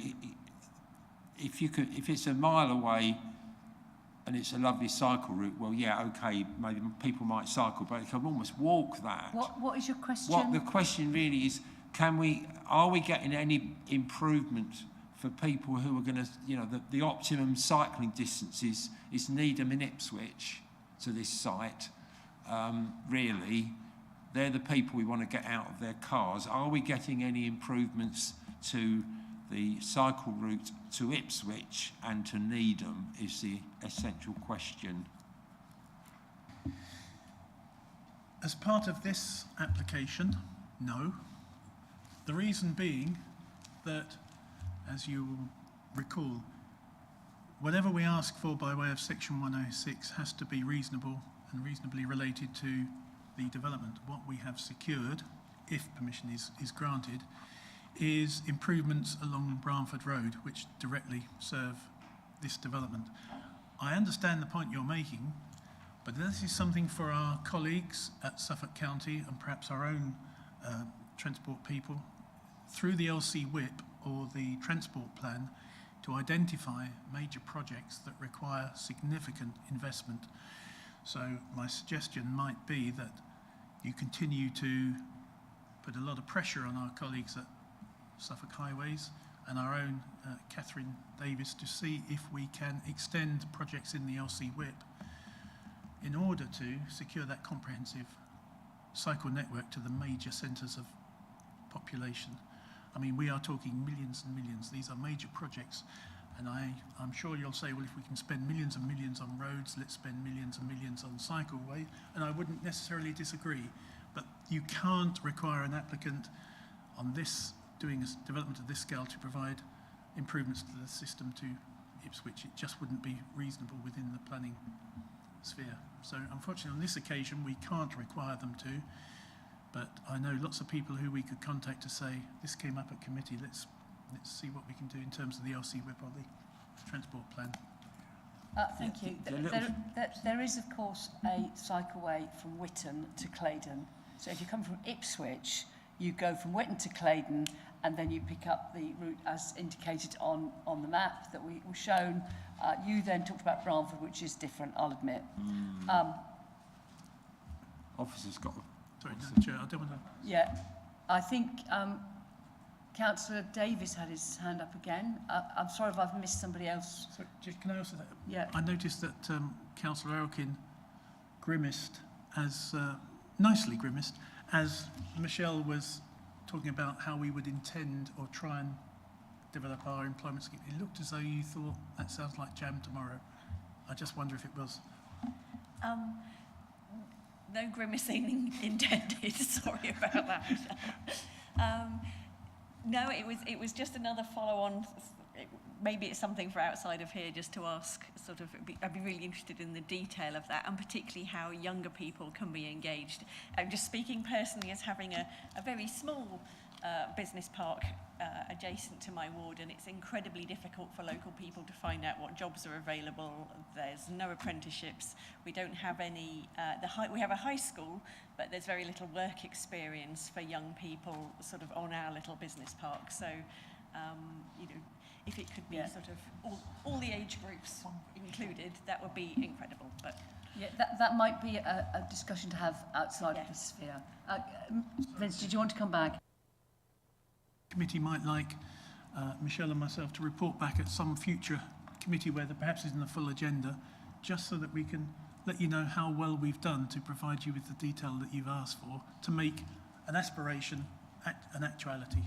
if it's a mile away and it's a lovely cycle route, well, yeah, okay, maybe people might cycle, but you can almost walk that. What is your question? What the question really is, are we getting any improvement for people who are going to, the optimum cycling distance is Needham in Ipswich to this site, really. They're the people we want to get out of their cars. Are we getting any improvements to the cycle route to Ipswich and to Needham is the essential question. As part of this application, no. The reason being that, as you will recall, whatever we ask for by way of Section 106 has to be reasonable and reasonably related to the development. What we have secured, if permission is granted, is improvements along Bramford Road, which directly serve this development. I understand the point you're making, but this is something for our colleagues at Suffolk County and perhaps our own transport people through the LC Whip or the transport plan to identify major projects that require significant investment. So my suggestion might be that you continue to put a lot of pressure on our colleagues at Suffolk Highways and our own Catherine Davis to see if we can extend projects in the LC Whip in order to secure that comprehensive cycle network to the major centres of population. I mean, we are talking millions and millions. These are major projects, and I'm sure you'll say, well, if we can spend millions and millions on roads, let's spend millions and millions on cycleway, and I wouldn't necessarily disagree, but you can't require an applicant on this doing a development of this scale to provide improvements to the system to Ipswich. It just wouldn't be reasonable within the planning sphere. So unfortunately on this occasion we can't require them to, but I know lots of people who we could contact to say, this came up at committee, let's see what we can do in terms of the LC Whip or the transport plan. Thank you. There is of course a cycleway from Witton to Claydon. So if you come from Ipswich, you go from Witton to Claydon, and then you pick up the route as indicated on the map that we were shown. You then talked about Bramford, which is different, I'll admit. Officer's got... Sorry, no, Chair, I don't want to... Yeah, I think Councillor Davis had his hand up again. I'm sorry if I've missed somebody else. Sorry, can I also... Yeah. I noticed that Councillor Elkin grimaced, nicely grimaced, as Michelle was talking about how we would intend or try and develop our employment scheme. It looked as though you thought, that sounds like jam tomorrow. I just wonder if it was. No grimacing intended, sorry about that. No, it was just another follow-on. Maybe it's something for outside of here just to ask, I'd be really interested in the detail of that, and particularly how younger people can be engaged. I'm just speaking personally as having a very small business park adjacent to my ward, and it's incredibly difficult for local people to find out what jobs are available. There's no apprenticeships. We don't have any, we have a high school, but there's very little work experience for young people on our little business park. So, if it could be Yeah. sort of all the age groups included, that would be incredible. But Yeah, that might be a discussion to have outside of the sphere. Vince, did you want to come back? Committee might like Michelle and myself to report back at some future committee where there perhaps isn't a full agenda, just so that we can let you know how well we've done to provide you with the detail that you've asked for, to make an aspiration an actuality.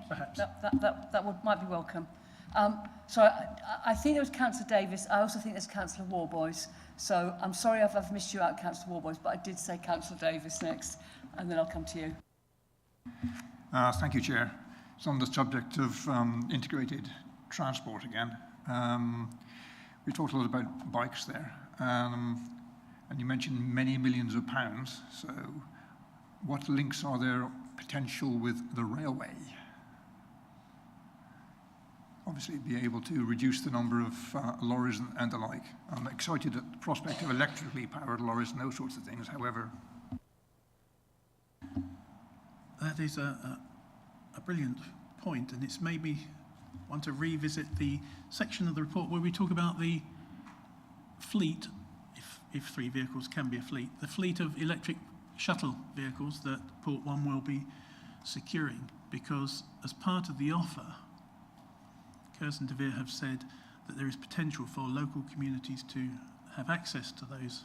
Perhaps. That might be welcome. So I think there was Councillor Davis. I also think there's Councillor Warboys. So I'm sorry if I've missed you out, Councillor Warboys, but I did say Councillor Davis next, and then I'll come to you. Thank you, Chair. It's on the subject of integrated transport again. We talked a lot about bikes there, and you mentioned many millions of pounds. So what links are there potential with the railway? Obviously be able to reduce the number of lorries and the like. I'm excited at the prospect of electrically powered lorries and those sorts of things. However, that is a brilliant point, and it's made me want to revisit the section of the report where we talk about the fleet, if 3 vehicles can be a fleet, the fleet of electric shuttle vehicles that Port One will be securing, because as part of the offer, Curzon de Vere have said that there is potential for local communities to have access to those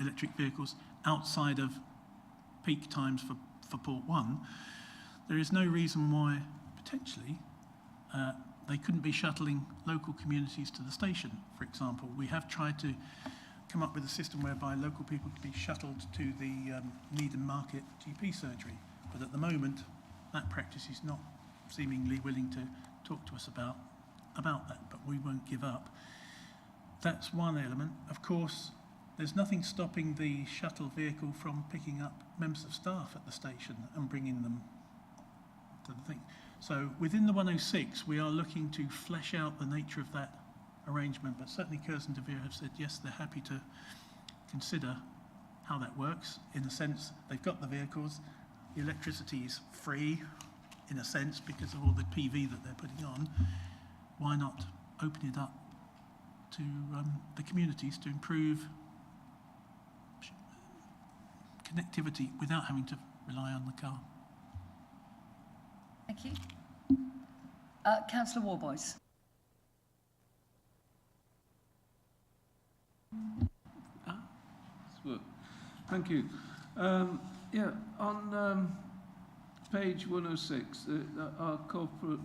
electric vehicles outside of peak times for Port One. There is no reason why, potentially, they couldn't be shuttling local communities to the station, for example. We have tried to come up with a system whereby local people could be shuttled to the Needham Market GP surgery, but at the moment, that practice is not seemingly willing to talk to us about that, but we won't give up. That's one element. Of course, there's nothing stopping the shuttle vehicle from picking up members of staff at the station and bringing them to the thing. So within the 106, we are looking to flesh out the nature of that arrangement, but certainly Curzon de Vere have said yes, they're happy to consider how that works. In a sense, they've got the vehicles, the electricity is free, in a sense, because of all the PV that they're putting on. Why not open it up to the communities to improve connectivity without having to rely on the car? Thank you. Councillor Warboys. Thank you. Yeah, on page 106, our corporate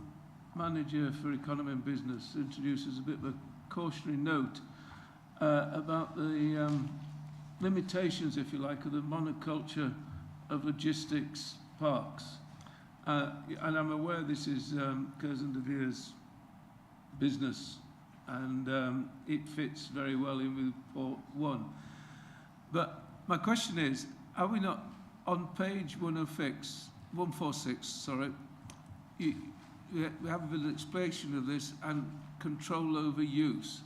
manager for economy and business introduces a bit of a cautionary note about the limitations, if you like, of the monoculture of logistics parks. And I'm aware this is Curzon de Vere's business, and it fits very well in with Port One. But my question is, are we not on page 146, sorry, we have an explanation of this and control over use,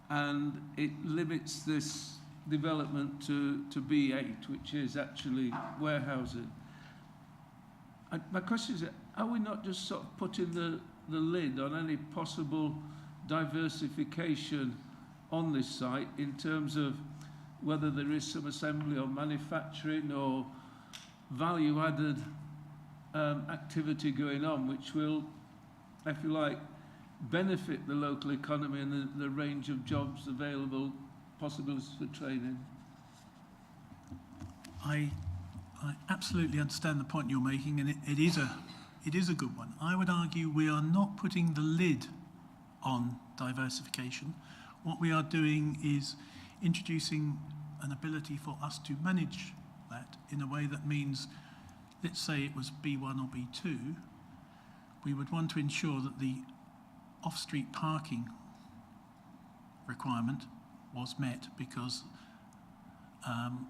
and it limits this development to B8, which is actually warehousing. And my question is, are we not just sort of putting the lid on any possible diversification on this site in terms of whether there is some assembly or manufacturing or value-added activity going on, which will, if you like, benefit the local economy and the range of jobs available, possibilities for training? I absolutely understand the point you're making, and it is a good one. I would argue we are not putting the lid on diversification. What we are doing is introducing an ability for us to manage that in a way that means, let's say it was B1 or B2, we would want to ensure that the off-street parking requirement was met, because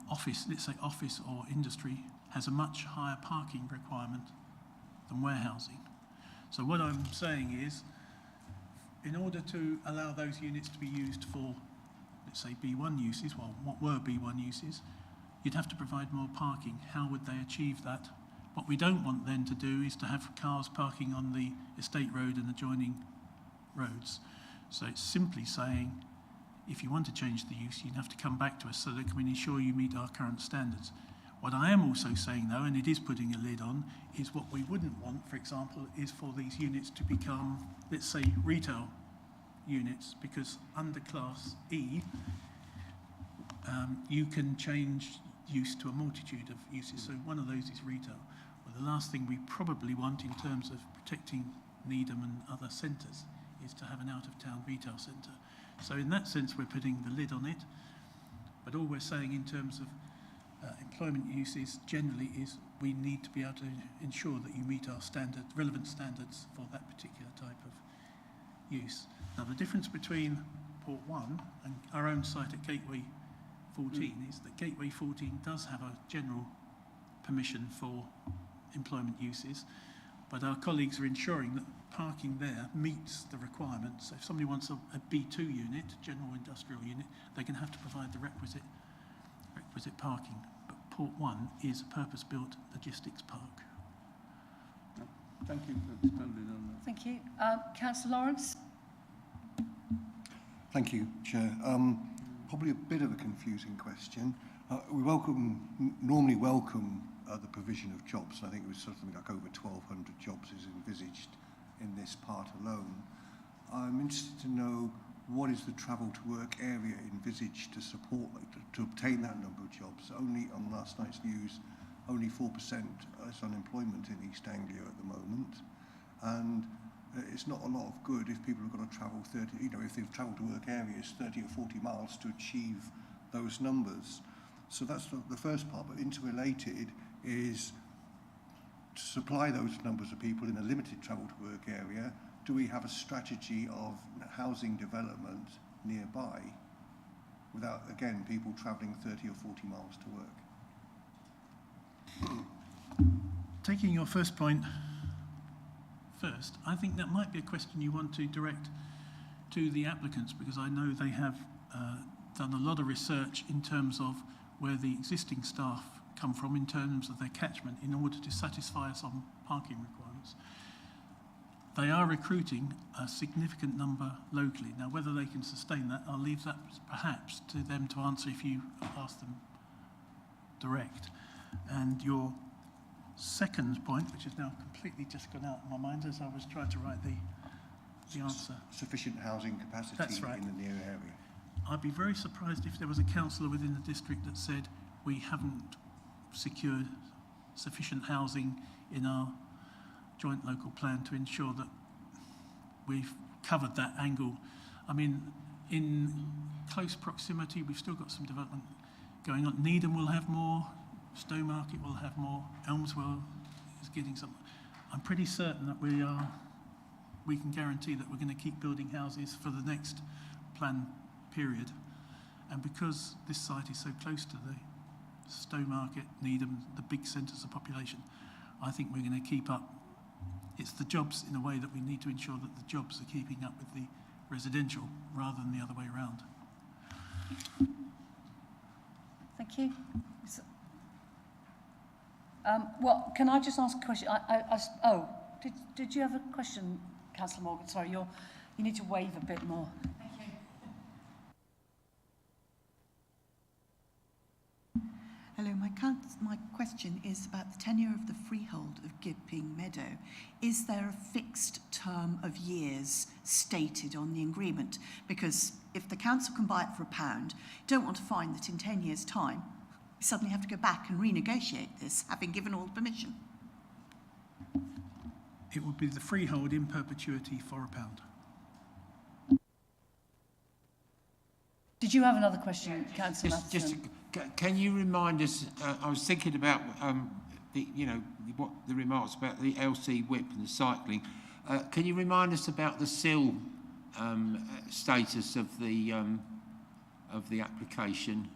office or industry has a much higher parking requirement than warehousing. So what I'm saying is, in order to allow those units to be used for, let's say, B1 uses, well, what were B1 uses, you'd have to provide more parking. How would they achieve that? What we don't want then to do is to have cars parking on the estate road and adjoining roads. So it's simply saying, if you want to change the use, you have to come back to us so that we can ensure you meet our current standards. What I am also saying, though, and it is putting a lid on, is what we wouldn't want, for example, is for these units to become, let's say, retail units, because under Class E, you can change use to a multitude of uses. So one of those is retail. Well, the last thing we probably want in terms of protecting Needham and other centres is to have an out-of-town retail centre. So in that sense, we're putting the lid on it. But all we're saying in terms of employment uses generally is we need to be able to ensure that you meet our relevant standards for that particular type of use. Now, the difference between Port 1 and our own site at Gateway 14 is that Gateway 14 does have a general permission for employment uses, but our colleagues are ensuring that parking there meets the requirements. So if somebody wants a B2 unit, general industrial unit, they're going to have to provide the requisite parking. But Port 1 is a purpose-built logistics park. Thank you for expanding on that. Thank you. Councillor Lawrence? Thank you, Chair. Probably a bit of a confusing question. We normally welcome the provision of jobs. I think it was something like over 1,200 jobs is envisaged in this part alone. I'm interested to know what is the travel to work area envisaged to support, to obtain that number of jobs. Only on last night's news, only 4% is unemployment in East Anglia at the moment. And it's not a lot of good if people have got to travel 30, if they've travel to work areas 30 or 40 miles to achieve those numbers. So that's the first part, but interrelated is to supply those numbers of people in a limited travel to work area. Do we have a strategy of housing development nearby without, again, people travelling 30 or 40 miles to work? Taking your first point first, I think that might be a question you want to direct to the applicants, because I know they have done a lot of research in terms of where the existing staff come from in terms of their catchment in order to satisfy us on parking requirements. They are recruiting a significant number locally. Now, whether they can sustain that, I'll leave that perhaps to them to answer if you ask them direct. And your second point, which has now completely just gone out of my mind as I was trying to write the answer. Sufficient housing capacity. That's right. In the near area. I'd be very surprised if there was a councillor within the district that said we haven't secured sufficient housing in our joint local plan to ensure that we've covered that angle. I mean, in close proximity, we've still got some development going on. Needham will have more, Stowmarket will have more, Elmswell is getting some. I'm pretty certain that we can guarantee that we're going to keep building houses for the next plan period. And because this site is so close to the Stowmarket, Needham, the big centres of population, I think we're going to keep up. It's the jobs in a way that we need to ensure that the jobs are keeping up with the residential rather than the other way around. Thank you. Well, can I just ask a question? Did you have a question, Councillor Morgan? Sorry, you need to wave a bit more. Hello, my question is about the tenure of the freehold of Gipping Meadow. Is there a fixed term of years stated on the agreement? Because if the council can buy it for £1, you don't want to find that in 10 years' time, you suddenly have to go back and renegotiate this, having given all the permission. It would be the freehold in perpetuity for £1. Did you have another question, Councillor? Can you remind us? I was thinking about the remarks about the LC whip and the cycling. Can you remind us about the SIL status of the application?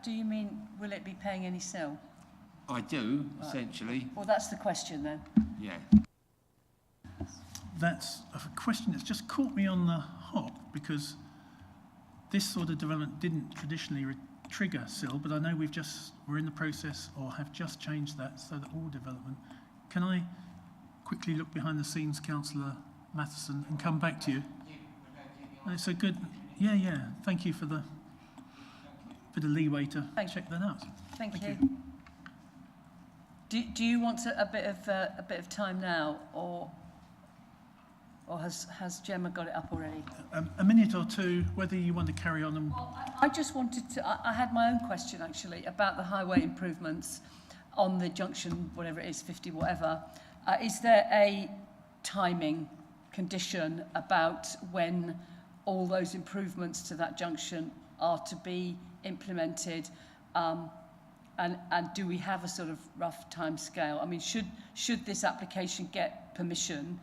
Do you mean will it be paying any SIL? I do, essentially. Well, that's the question then. Yeah. That's a question that's just caught me on the hop, because this sort of development didn't traditionally trigger SIL, but I know we're in the process or have just changed that so that all development. Can I quickly look behind the scenes, Councillor Matheson, and come back to you? It's a good, yeah. Thank you for the bit of leeway to check that out. Thank you. Do you want a bit of time now, or has Gemma got it up already? A minute or two, whether you want to carry on. And Well, I just wanted to. I had my own question actually about the highway improvements on the junction, whatever it is, 50 whatever. Is there a timing condition about when all those improvements to that junction are to be implemented? And do we have a sort of rough time scale? I mean, should this application get permission,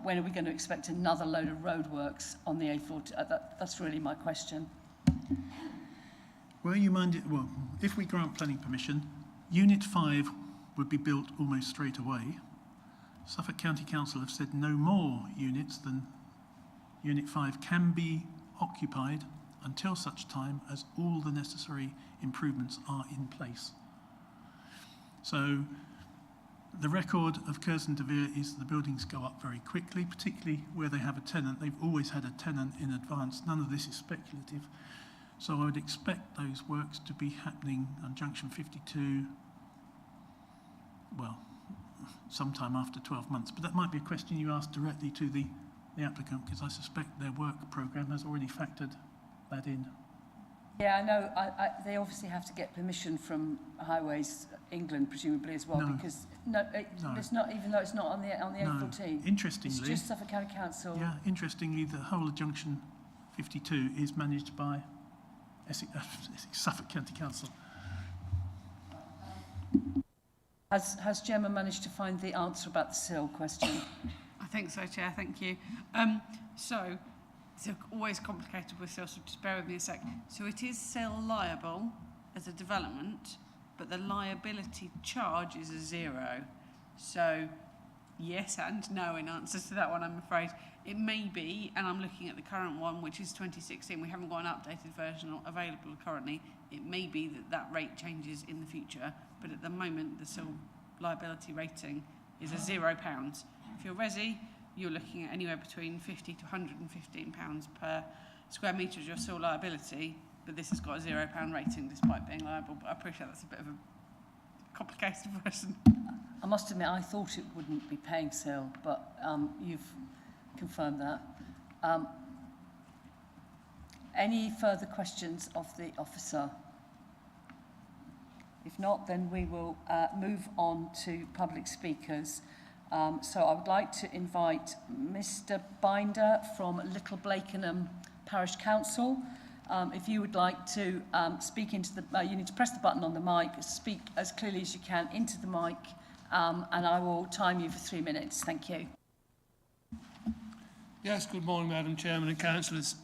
when are we going to expect another load of roadworks on the A40? That's really my question. well, if we grant planning permission, Unit 5 would be built almost straight away. Suffolk County Council have said no more units than Unit 5 can be occupied until such time as all the necessary improvements are in place. So the record of Curzon de Vere is the buildings go up very quickly, particularly where they have a tenant. They've always had a tenant in advance. None of this is speculative. So I would expect those works to be happening on Junction 52, well, sometime after 12 months. But that might be a question you ask directly to the applicant, because I suspect their work programme has already factored that in. Yeah, I know. They obviously have to get permission from Highways England, presumably as well, because it's not, even though it's not on the A14. Interestingly, it's just Suffolk County Council. Yeah, interestingly, the whole of Junction 52 is managed by Suffolk County Council. Has Gemma managed to find the answer about the SIL question? I think so, Chair. Thank you. So it's always complicated with SIL, so just bear with me a sec. So it is SIL liable as a development, but the liability charge is a 0. So yes and no in answer to that one, I'm afraid. It may be, and I'm looking at the current one, which is 2016. We haven't got an updated version available currently. It may be that rate changes in the future, but at the moment, the SIL liability rating is a £0. If you're resi, you're looking at anywhere between £50 to £115 per square metre as your SIL liability, but this has got a £0 rating despite being liable. But I appreciate that's a bit of a complicated version. I must admit, I thought it wouldn't be paying SIL, but you've confirmed that. Any further questions of the officer? If not, then we will move on to public speakers. So I would like to invite Mr. Binder from Little Blakenham Parish Council. If you would like to speak into the, you need to press the button on the mic, speak as clearly as you can into the mic, and I will time you for 3 minutes. Thank you. Yes, good morning, Madam Chairman and Councillors.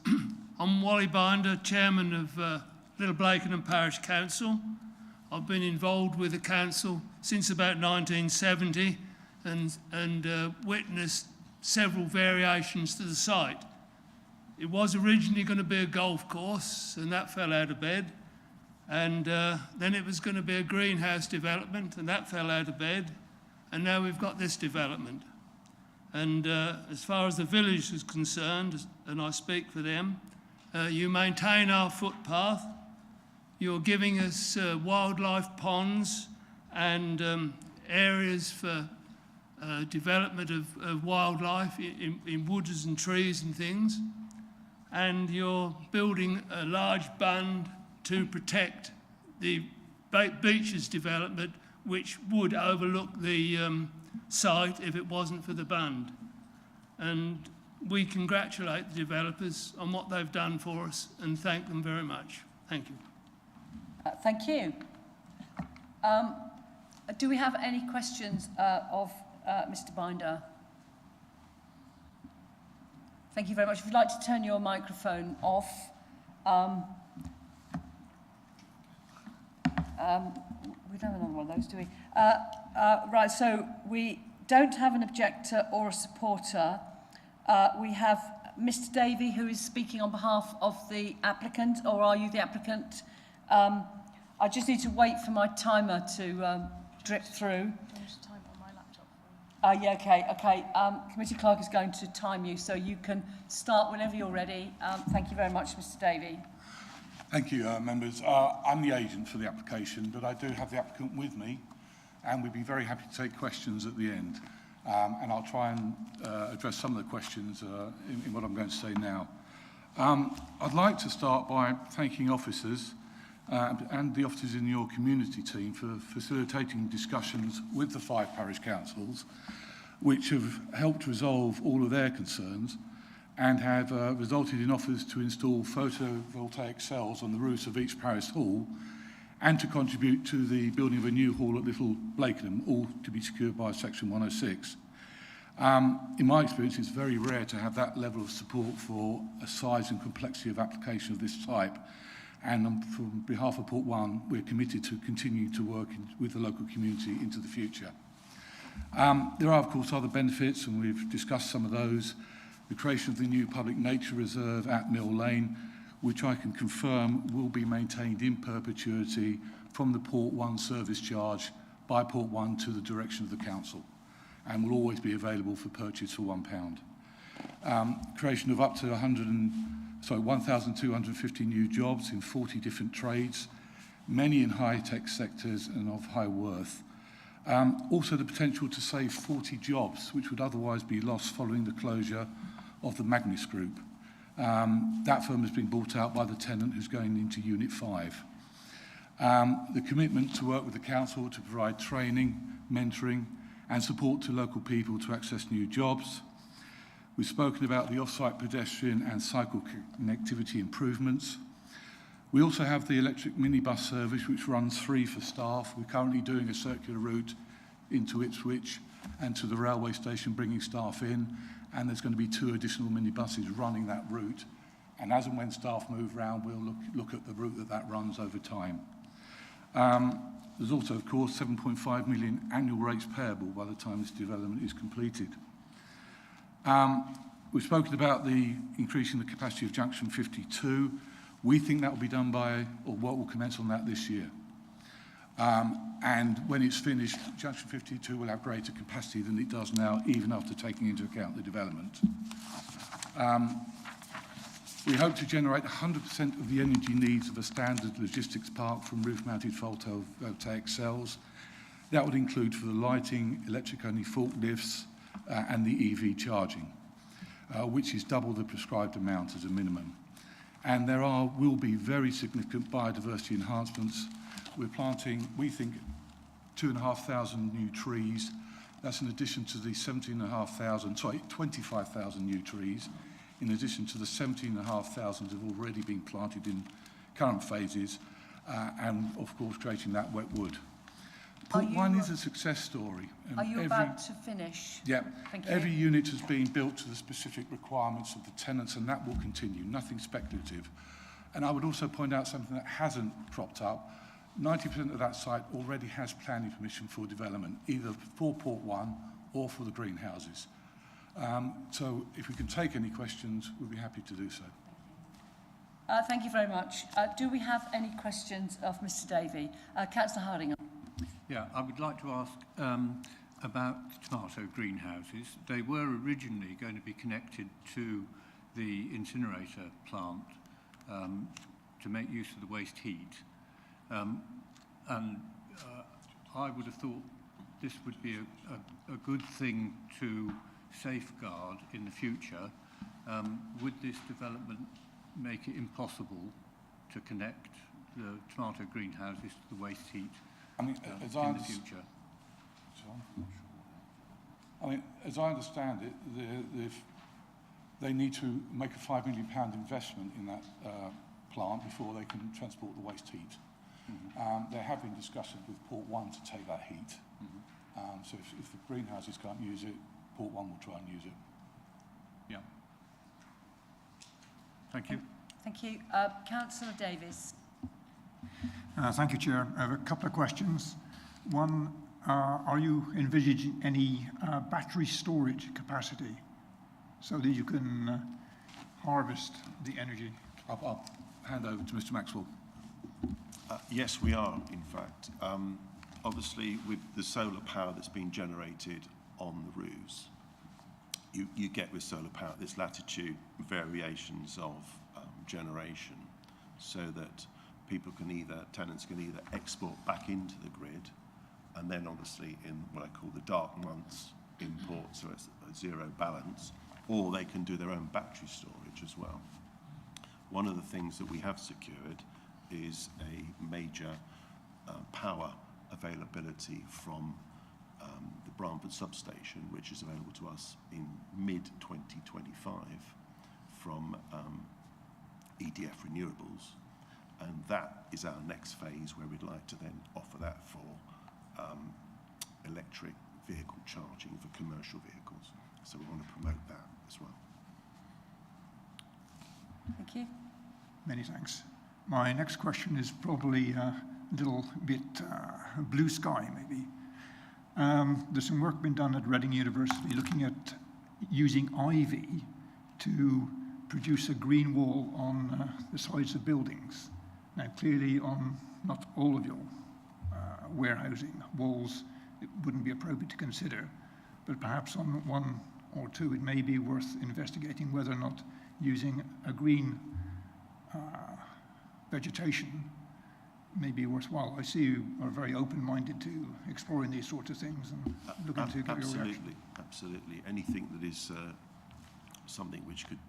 I'm Wally Binder, Chairman of Little Blakenham Parish Council. I've been involved with the council since about 1970 and witnessed several variations to the site. It was originally going to be a golf course, and that fell out of bed. And then it was going to be a greenhouse development, and that fell out of bed. And now we've got this development. And as far as the village is concerned, and I speak for them, you maintain our footpath. You're giving us wildlife ponds and areas for development of wildlife in woods and trees and things. And you're building a large bund to protect the beaches development, which would overlook the site if it wasn't for the bund. And we congratulate the developers on what they've done for us and thank them very much. Thank you. Thank you. Do we have any questions of Mr. Binder? Thank you very much. If you'd like to turn your microphone off. We don't have another one of those, do we? Right, so we don't have an objector or a supporter. We have Mr. Davey, who is speaking on behalf of the applicant, or are you the applicant? I just need to wait for my timer to drip through. Yeah, okay. Committee clerk is going to time you, so you can start whenever you're ready. Thank you very much, Mr. Davey. Thank you, members. I'm the agent for the application, but I do have the applicant with me, and we'd be very happy to take questions at the end. And I'll try and address some of the questions in what I'm going to say now. I'd like to start by thanking officers and the officers in your community team for facilitating discussions with the 5 parish councils, which have helped resolve all of their concerns and have resulted in offers to install photovoltaic cells on the roofs of each parish hall and to contribute to the building of a new hall at Little Blakenham, all to be secured by Section 106. In my experience, it's very rare to have that level of support for a size and complexity of application of this type. And on behalf of Port One, we're committed to continue to work with the local community into the future. There are, of course, other benefits, and we've discussed some of those. The creation of the new public nature reserve at Mill Lane, which I can confirm will be maintained in perpetuity from the Port One service charge by Port One to the direction of the council, and will always be available for purchase for £1. Creation of up to 1,250 new jobs in 40 different trades, many in high-tech sectors and of high worth. Also the potential to save 40 jobs, which would otherwise be lost following the closure of the Magnus Group. That firm has been bought out by the tenant who's going into Unit 5. The commitment to work with the council to provide training, mentoring and support to local people to access new jobs. We've spoken about the off-site pedestrian and cycle connectivity improvements. We also have the electric minibus service, which runs free for staff. We're currently doing a circular route into Ipswich and to the railway station, bringing staff in. And there's going to be 2 additional minibuses running that route. And as and when staff move around, we'll look at the route that runs over time. There's also, of course, 7.5 million annual rates payable by the time this development is completed. We've spoken about the increasing the capacity of Junction 52. We think that will be done by, or what will commence on that this year. And when it's finished, Junction 52 will have greater capacity than it does now, even after taking into account the development. We hope to generate 100% of the energy needs of a standard logistics park from roof-mounted photovoltaic cells. That would include for the lighting, electric-only forklifts, and the EV charging, which is double the prescribed amount as a minimum. And there will be very significant biodiversity enhancements. We're planting, we think, 2,500 new trees. That's in addition to the 25,000 new trees, in addition to the 17,500 have already been planted in current phases, and of course creating that wet wood. Port One is a success story. Are you about to finish? Yeah. Thank you. Every unit has been built to the specific requirements of the tenants, and that will continue, nothing speculative. And I would also point out something that hasn't cropped up. 90% of that site already has planning permission for development, either for Port One or for the greenhouses. So if we can take any questions, we'll be happy to do so. Thank you very much. Do we have any questions of Mr. Davey? Councillor Harding. Yeah, I would like to ask about tomato greenhouses. They were originally going to be connected to the incinerator plant to make use of the waste heat. I would have thought this would be a good thing to safeguard in the future. Would this development make it impossible to connect the tomato greenhouses to the waste heat in the future? I mean, as I understand it, they need to make a £5 million investment in that plant before they can transport the waste heat. Mm-hmm. There have been discussions with Port One to take that heat. Mm-hmm. So if the greenhouses can't use it, Port One will try and use it. Yeah. Thank you. Thank you. Councillor Davies. Thank you, Chair. I have a couple of questions. One, are you envisaging any battery storage capacity so that you can harvest the energy? I'll hand over to Mr. Maxwell. Yes, we are, in fact. Obviously, with the solar power that's being generated on the roofs, you get with solar power this latitude variations of generation, so that tenants can either export back into the grid, and then obviously in what I call the dark months import, so it's a zero balance, or they can do their own battery storage as well. One of the things that we have secured is a major power availability from the Bramford substation, which is available to us in mid-2025 from EDF Renewables, and that is our next phase where we'd like to then offer that for electric vehicle charging for commercial vehicles. So we want to promote that as well. Thank you. Many thanks. My next question is probably a little bit blue sky, maybe. There's some work been done at Reading University looking at using ivy to produce a green wall on the sides of buildings. Now, clearly on not all of your warehousing walls, it wouldn't be appropriate to consider, but perhaps on one or two, it may be worth investigating whether or not using a green vegetation may be worthwhile. I see you are very open-minded to exploring these sorts of things and looking to get your reaction. Absolutely. Anything that is something which could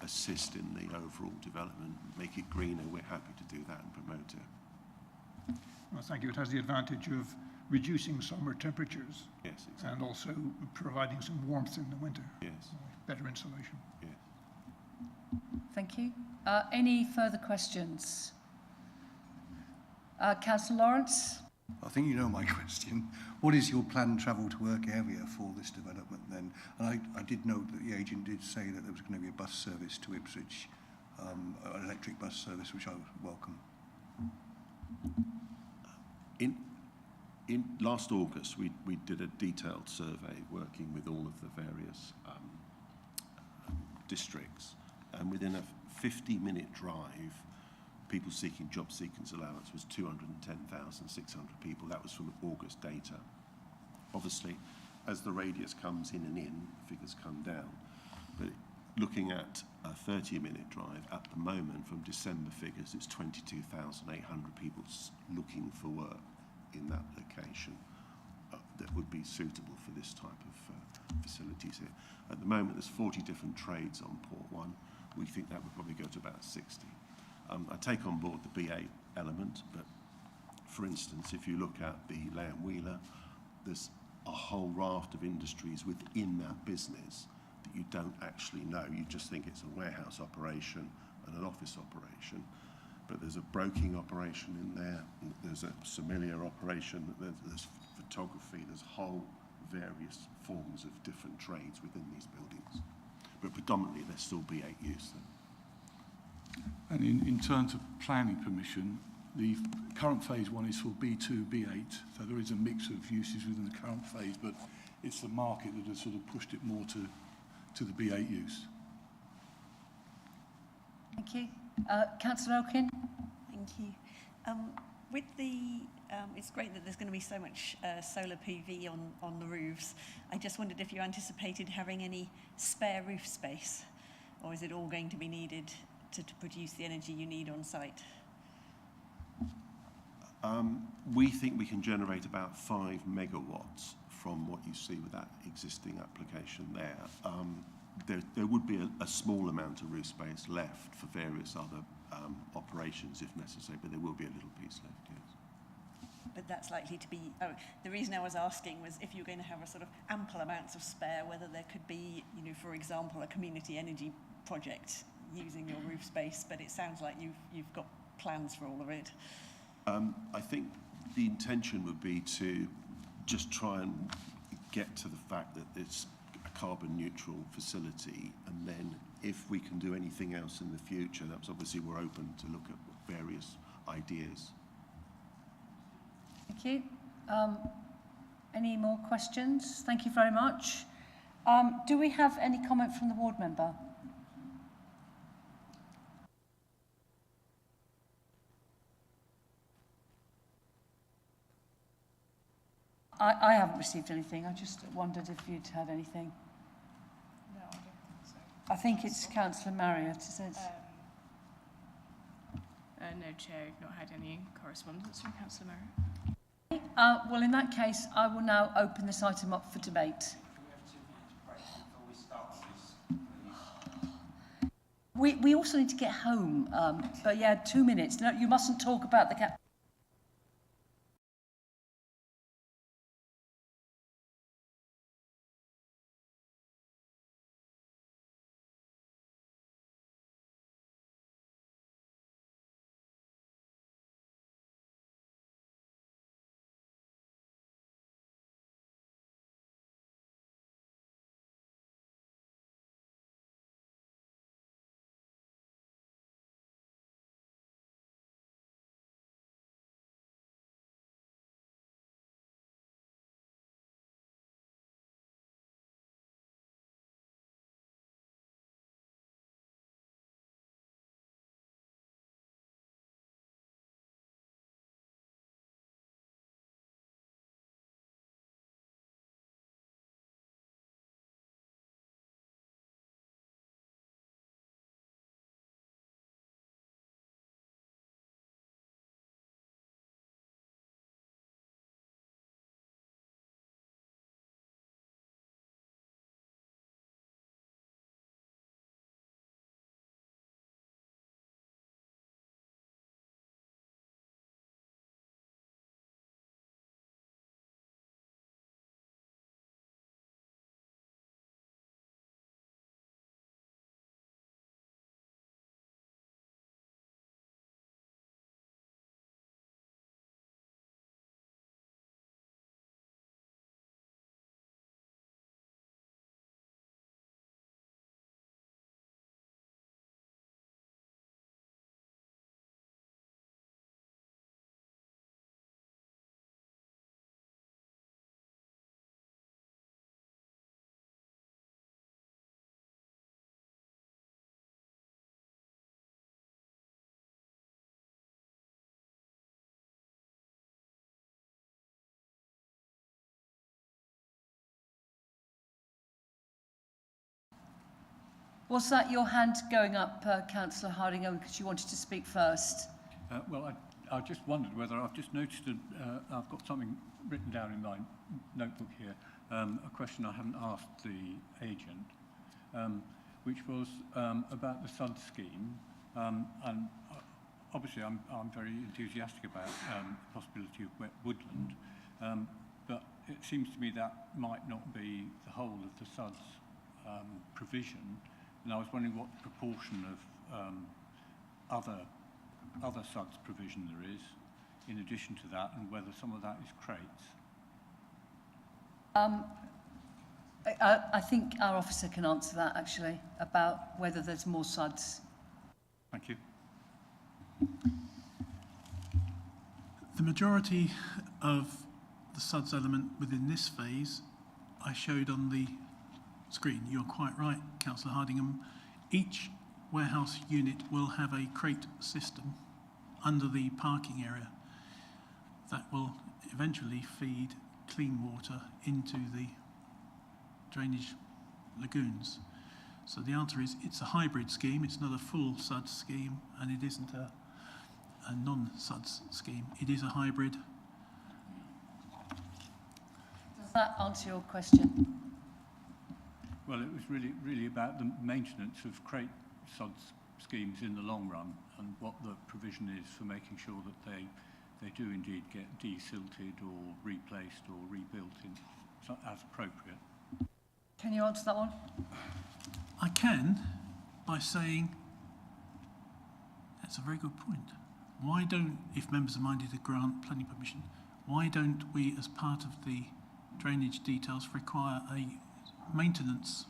assist in the overall development, make it greener, we're happy to do that and promote it. Well, thank you. It has the advantage of reducing summer temperatures. Yes, exactly. And also providing some warmth in the winter. Yes. Better insulation. Yes. Thank you. Any further questions? Councillor Lawrence? I think you know my question. What is your planned travel to work area for this development then? And I did note that the agent did say that there was going to be a bus service to Ipswich, an electric bus service, which I would welcome. In last August, we did a detailed survey working with all of the various districts, and within a 50-minute drive, people seeking job seekers allowance was 210,600 people. That was from August data. Obviously, as the radius comes in and in, figures come down. But looking at a 30-minute drive, at the moment, from December figures, it's 22,800 people looking for work in that location that would be suitable for this type of facilities here. At the moment, there's 40 different trades on Port 1. We think that would probably go to about 60. I take on board the B8 element, but for instance, if you look at the Lamb Wheeler, there's a whole raft of industries within that business that you don't actually know. You just think it's a warehouse operation and an office operation, but there's a broking operation in there, there's a sommelier operation, there's photography, there's whole various forms of different trades within these buildings. But predominantly there's still B8 use then. And in terms of planning permission, the current phase one is for B2, B8, so there is a mix of uses within the current phase, but it's the market that has sort of pushed it more to the B8 use. Thank you. Councillor Elkin? Thank you. With the, it's great that there's going to be so much solar PV on the roofs. I just wondered if you anticipated having any spare roof space, or is it all going to be needed to produce the energy you need on site? We think we can generate about 5 megawatts from what you see with that existing application there. There would be a small amount of roof space left for various other operations if necessary, but there will be a little piece left, yes. But that's likely to be, the reason I was asking was if you're going to have a sort of ample amounts of spare, whether there could be, you know, for example, a community energy project using your roof space, but it sounds like you've got plans for all of it. I think the intention would be to just try and get to the fact that it's a carbon neutral facility, and then if we can do anything else in the future, that's obviously we're open to look at various ideas. Thank you. Any more questions? Thank you very much. Do we have any comment from the ward member? I haven't received anything. I just wondered if you'd had anything. No, I don't think so. I think it's Councillor Marriott, is it? No, Chair, we've not had any correspondence from Councillor Merritt. Well, in that case, I will now open this item up for debate. We also need to get home, but yeah, 2 minutes. No, you mustn't talk about the... Was that your hand going up, Councillor Hardingham, because you wanted to speak first? Well, I just wondered whether I've just noticed I've got something written down in my notebook here, a question I haven't asked the agent, which was about the SUD scheme, and obviously I'm very enthusiastic about the possibility of wet woodland, but it seems to me that might not be the whole of the SUD's provision. And I was wondering what proportion of other SUDS provision there is in addition to that, and whether some of that is crates. I think our officer can answer that, actually, about whether there's more SUDS. Thank you. The majority of the SUDS element within this phase I showed on the screen. You're quite right, Councillor Hardingham. Each warehouse unit will have a crate system under the parking area that will eventually feed clean water into the drainage lagoons. So the answer is it's a hybrid scheme. It's not a full SUDS scheme, and it isn't a non-SUDS scheme. It is a hybrid. Does that answer your question? Well, it was really about the maintenance of crate SUDS schemes in the long run, and what the provision is for making sure that they do indeed get desilted or replaced or rebuilt as appropriate. Can you answer that one? I can, by saying, that's a very good point. Why don't, if members are minded to grant planning permission, why don't we, as part of the drainage details, require a maintenance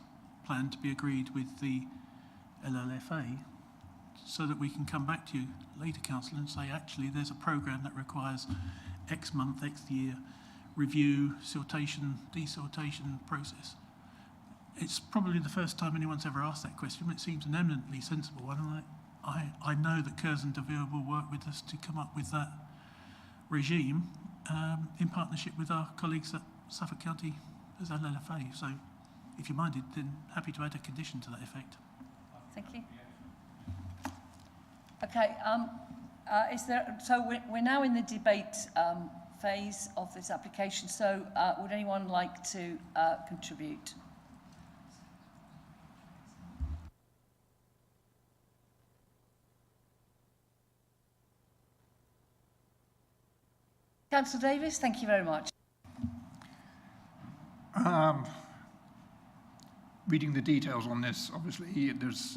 plan to be agreed with the LLFA, so that we can come back to you later, Councillor, and say, actually, there's a programme that requires X month, X year review, siltation, desiltation process. It's probably the first time anyone's ever asked that question, but it seems an eminently sensible one, and I know that Curzon de Ville will work with us to come up with that regime, in partnership with our colleagues at Suffolk County as LLFA. So if you're minded, then happy to add a condition to that effect. Thank you. Okay, so we're now in the debate phase of this application, so would anyone like to contribute? Councillor Davis, thank you very much. Reading the details on this, obviously there's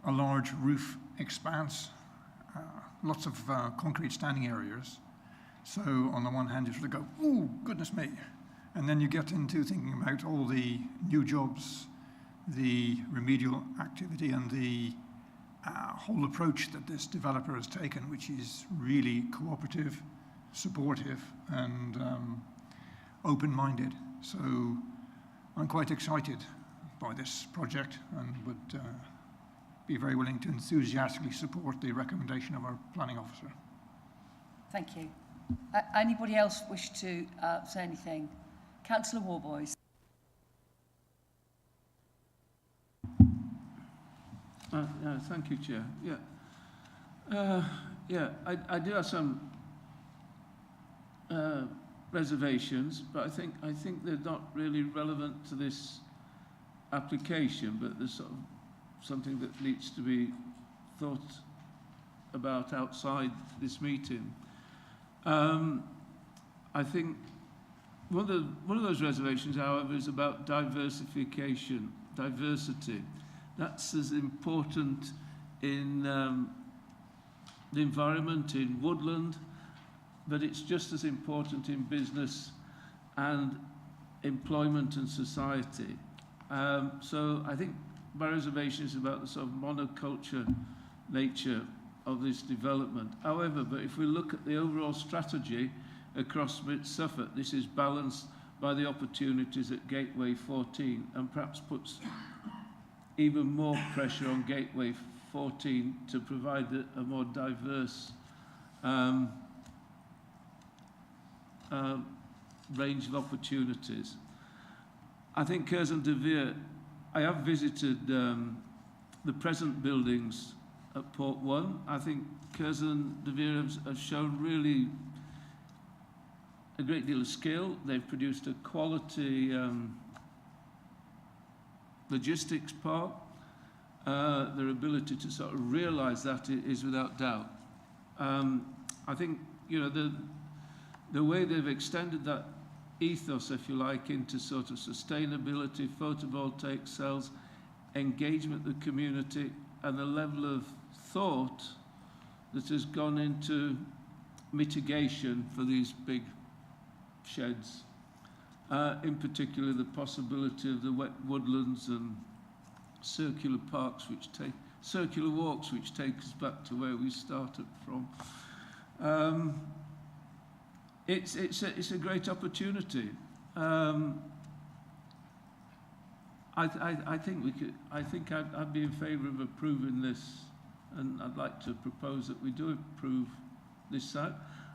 a large roof expanse, lots of concrete standing areas. So on the one hand you sort of go, ooh, goodness me. And then you get into thinking about all the new jobs, the remedial activity and the whole approach that this developer has taken, which is really cooperative, supportive and open-minded. So I'm quite excited by this project and would be very willing to enthusiastically support the recommendation of our planning officer. Thank you. Anybody else wish to say anything? Councillor Warboys. Thank you, Chair. I do have some reservations, but I think they're not really relevant to this application, but there's sort of something that needs to be thought about outside this meeting. I think one of those reservations, however, is about diversity. That's as important in the environment, in woodland, but it's just as important in business and employment and society. So I think my reservation is about the sort of monoculture nature of this development. However, but if we look at the overall strategy across Mid Suffolk, this is balanced by the opportunities at Gateway 14 and perhaps puts even more pressure on Gateway 14 to provide a more diverse range of opportunities. I think Curzon de Vere, I have visited the present buildings at Port 1. I think Curzon de Vere have shown really a great deal of skill. They've produced a quality logistics park. Their ability to sort of realise that is without doubt. I think, you know, the way they've extended that ethos, if you like, into sort of sustainability, photovoltaic cells, engagement with the community, and the level of thought that has gone into mitigation for these big sheds. In particular, the possibility of the wet woodlands and circular parks, circular walks, which take us back to where we started from. It's a great opportunity. I think I'd be in favour of approving this, and I'd like to propose that we do approve this site.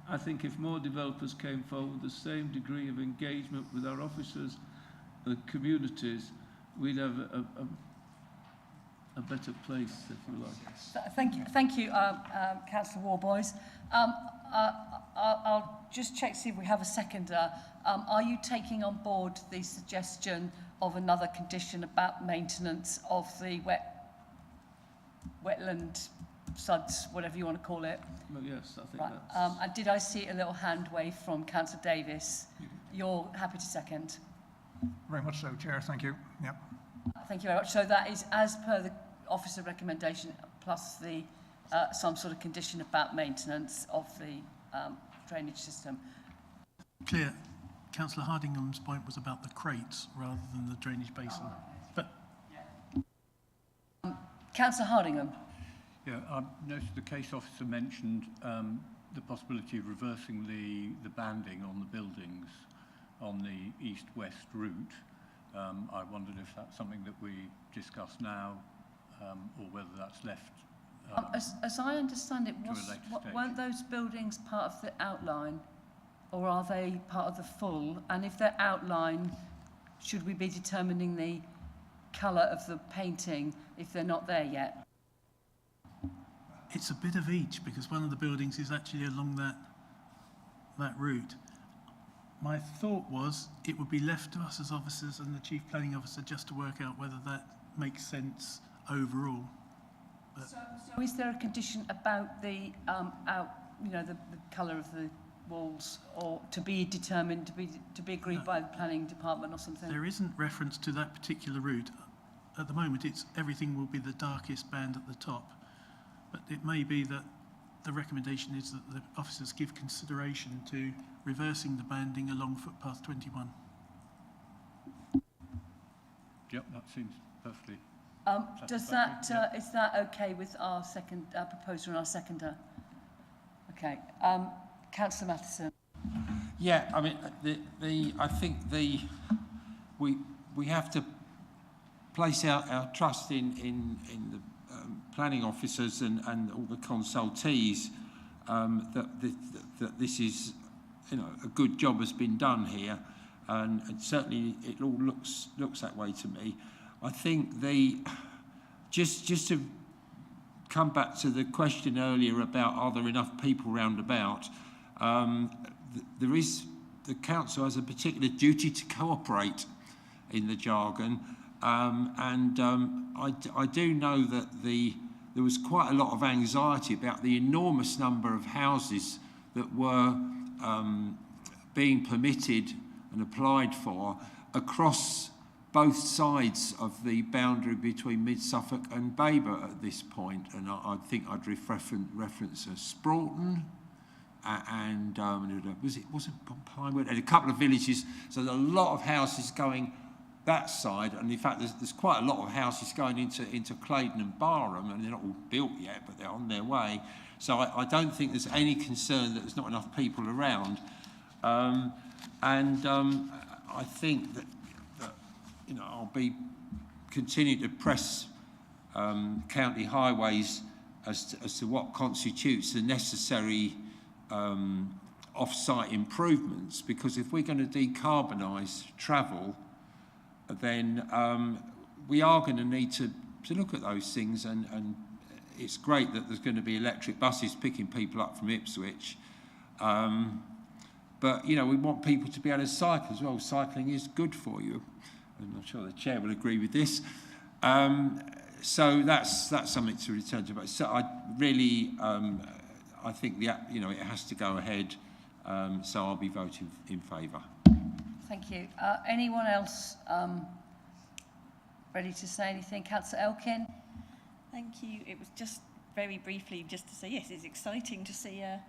I think if more developers came forward with the same degree of engagement with our officers, the communities, we'd have a better place, if you like. Thank you, Councillor Warboys. I'll just check to see if we have a seconder. Are you taking on board the suggestion of another condition about maintenance of the wetland suds, whatever you want to call it? Well, yes, I think right. that's... And did I see a little hand wave from Councillor Davis? You're happy to second? Very much so, Chair. Thank you. Yep. Thank you very much. So that is as per the officer recommendation, plus the some sort of condition about maintenance of the drainage system. Clear. Councillor Hardingham's point was about the crates rather than the drainage basin. But Councillor Hardingham. Yeah, I noticed the case officer mentioned the possibility of reversing the banding on the buildings on the east-west route. I wondered if that's something that we discuss now or whether that's left. As I understand it, weren't those buildings part of the outline? or are they part of the full? And if they're outline, should we be determining the colour of the painting if they're not there yet? It's a bit of each, because one of the buildings is actually along that route. My thought was it would be left to us as officers and the Chief Planning Officer just to work out whether that makes sense overall. But So is there a condition about the the colour of the walls, or to be determined, to be agreed by the planning department or something? there isn't reference to that particular route. At the moment, everything will be the darkest band at the top, but it may be that the recommendation is that the officers give consideration to reversing the banding along footpath 21. Yep, that seems perfectly. Does that is that okay with our second proposer and our seconder? Okay, Councillor Matheson. Yeah, I mean, I think we have to place our trust in the planning officers and all the consultees that this is, a good job has been done here, and certainly it all looks that way to me. I think just to come back to the question earlier about are there enough people round about, the council has a particular duty to cooperate in the jargon, and I do know that there was quite a lot of anxiety about the enormous number of houses that were being permitted and applied for across both sides of the boundary between Mid Suffolk and Baber at this point, and I think I'd reference Sproughton and was it Pinewood, and a couple of villages. So there's a lot of houses going that side, and in fact there's quite a lot of houses going into Claydon and Barham, and they're not all built yet, but they're on their way. So I don't think there's any concern that there's not enough people around, I think that I'll be continue to press county highways as to what constitutes the necessary off-site improvements, because if we're going to decarbonise travel, then we are going to need to look at those things, and it's great that there's going to be electric buses picking people up from Ipswich, but we want people to be able to cycle as well. Cycling is good for you, and I'm sure the chair will agree with this. So that's something to return to. But so I really I think it has to go ahead. So I'll be voting in favour. Thank you. Anyone else ready to say anything? Councillor Elkin. Thank you. It was just very briefly just to say, yes, it's exciting to see a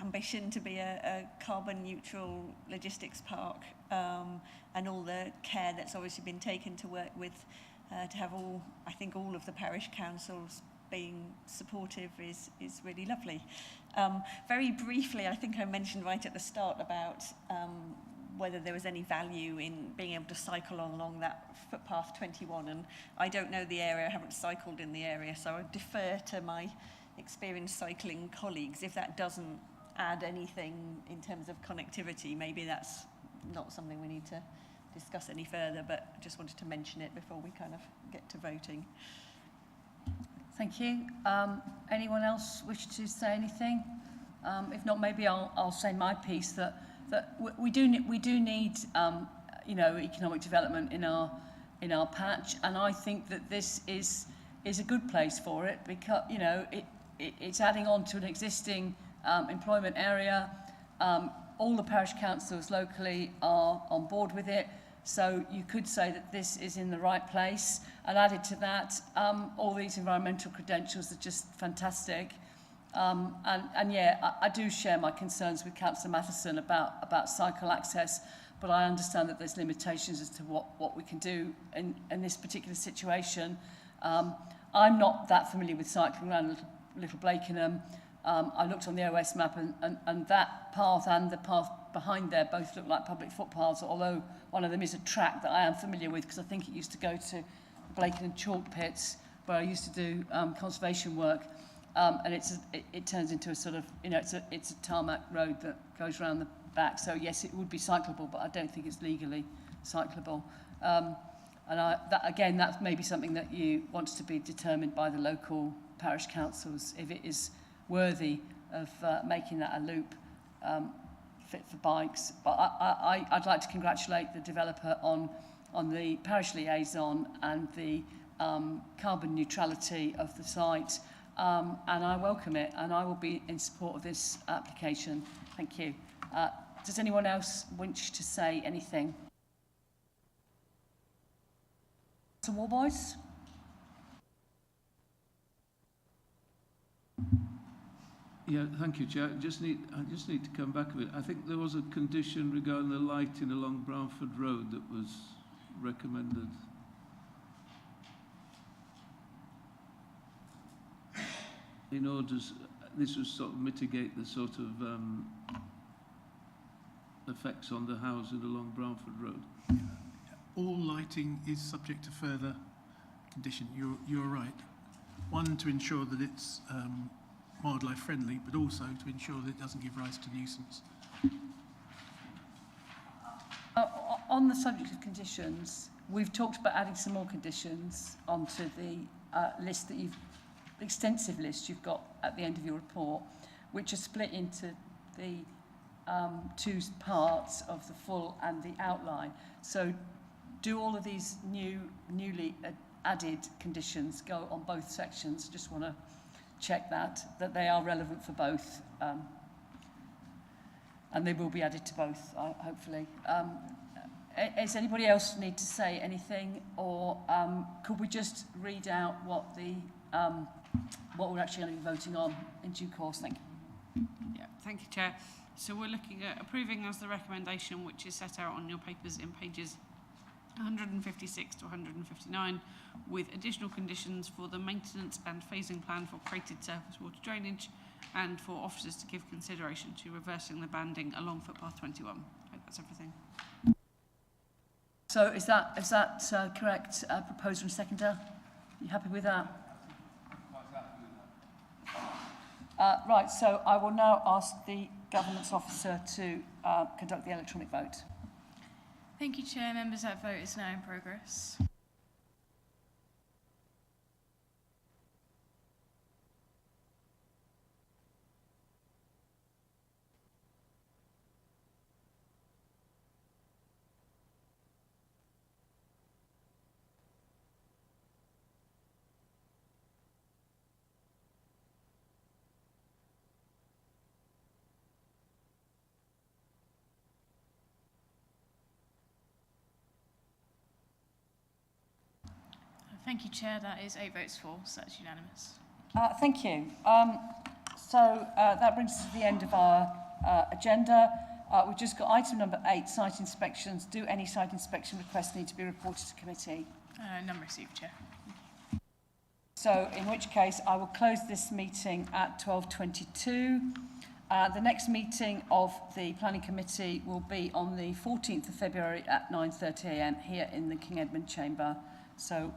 ambition to be a carbon neutral logistics park, and all the care that's obviously been taken to work with, to have all of the parish councils being supportive is really lovely. Very briefly, I think I mentioned right at the start about whether there was any value in being able to cycle along that footpath 21, and I don't know the area, I haven't cycled in the area, so I defer to my experienced cycling colleagues. If that doesn't add anything in terms of connectivity, maybe that's not something we need to discuss any further, but I just wanted to mention it before we kind of get to voting. Thank you. Anyone else wish to say anything? If not, maybe I'll say my piece that we do need economic development in our patch, and I think that this is a good place for it, because it's adding on to an existing employment area. All the parish councils locally are on board with it, so you could say that this is in the right place. And added to that, all these environmental credentials are just fantastic. I do share my concerns with Councillor Matheson about cycle access, but I understand that there's limitations as to what we can do in this particular situation. I'm not that familiar with cycling around Little Blakenham. I looked on the OS map, and that path and the path behind there both look like public footpaths, although one of them is a track that I am familiar with, because I think it used to go to Blakenham chalk pits where I used to do conservation work. and it turns into a sort of, you know, it's a tarmac road that goes around the back. So yes, it would be cyclable, but I don't think it's legally cyclable. And that's maybe something that you want to be determined by the local parish councils, if it is worthy of making that a loop fit for bikes. But I'd like to congratulate the developer on the parish liaison and the carbon neutrality of the site, and I welcome it, and I will be in support of this application. Thank you. Does anyone else wish to say anything? Mr. Warboys? Yeah, thank you, Chair. I just need to come back a bit. I think there was a condition regarding the lighting along Bramford Road that was recommended. In order, this would sort of mitigate the sort of effects on the housing along Bramford Road. All lighting is subject to further condition. You're right. One, to ensure that it's wildlife friendly, but also to ensure that it doesn't give rise to nuisance. On the subject of conditions, we've talked about adding some more conditions onto the list that extensive list you've got at the end of your report, which are split into the two parts of the full and the outline. So do all of these newly added conditions go on both sections? Just want to check that they are relevant for both, and they will be added to both, hopefully. Does anybody else need to say anything, or could we just read out what we're actually going to be voting on in due course? Thank you. Yeah, thank you, Chair. So we're looking at approving as the recommendation, which is set out on your papers in pages 156 to 159, with additional conditions for the maintenance and phasing plan for created surface water drainage, and for officers to give consideration to reversing the banding along footpath 21. I hope that's everything. So is that correct, proposer and seconder? You happy with that? Right, so I will now ask the governance officer to conduct the electronic vote. Thank you, Chair. Members, that vote is now in progress. Thank you, Chair. That is 8 votes for, so that's unanimous. Thank you. So that brings us to the end of our agenda. We've just got item number 8, site inspections. Do any site inspection requests need to be reported to committee? None received, Chair. So in which case I will close this meeting at 12:22. The next meeting of the Planning Committee will be on the 14th of February at 9:30 a.m. here in the King Edmund Chamber. So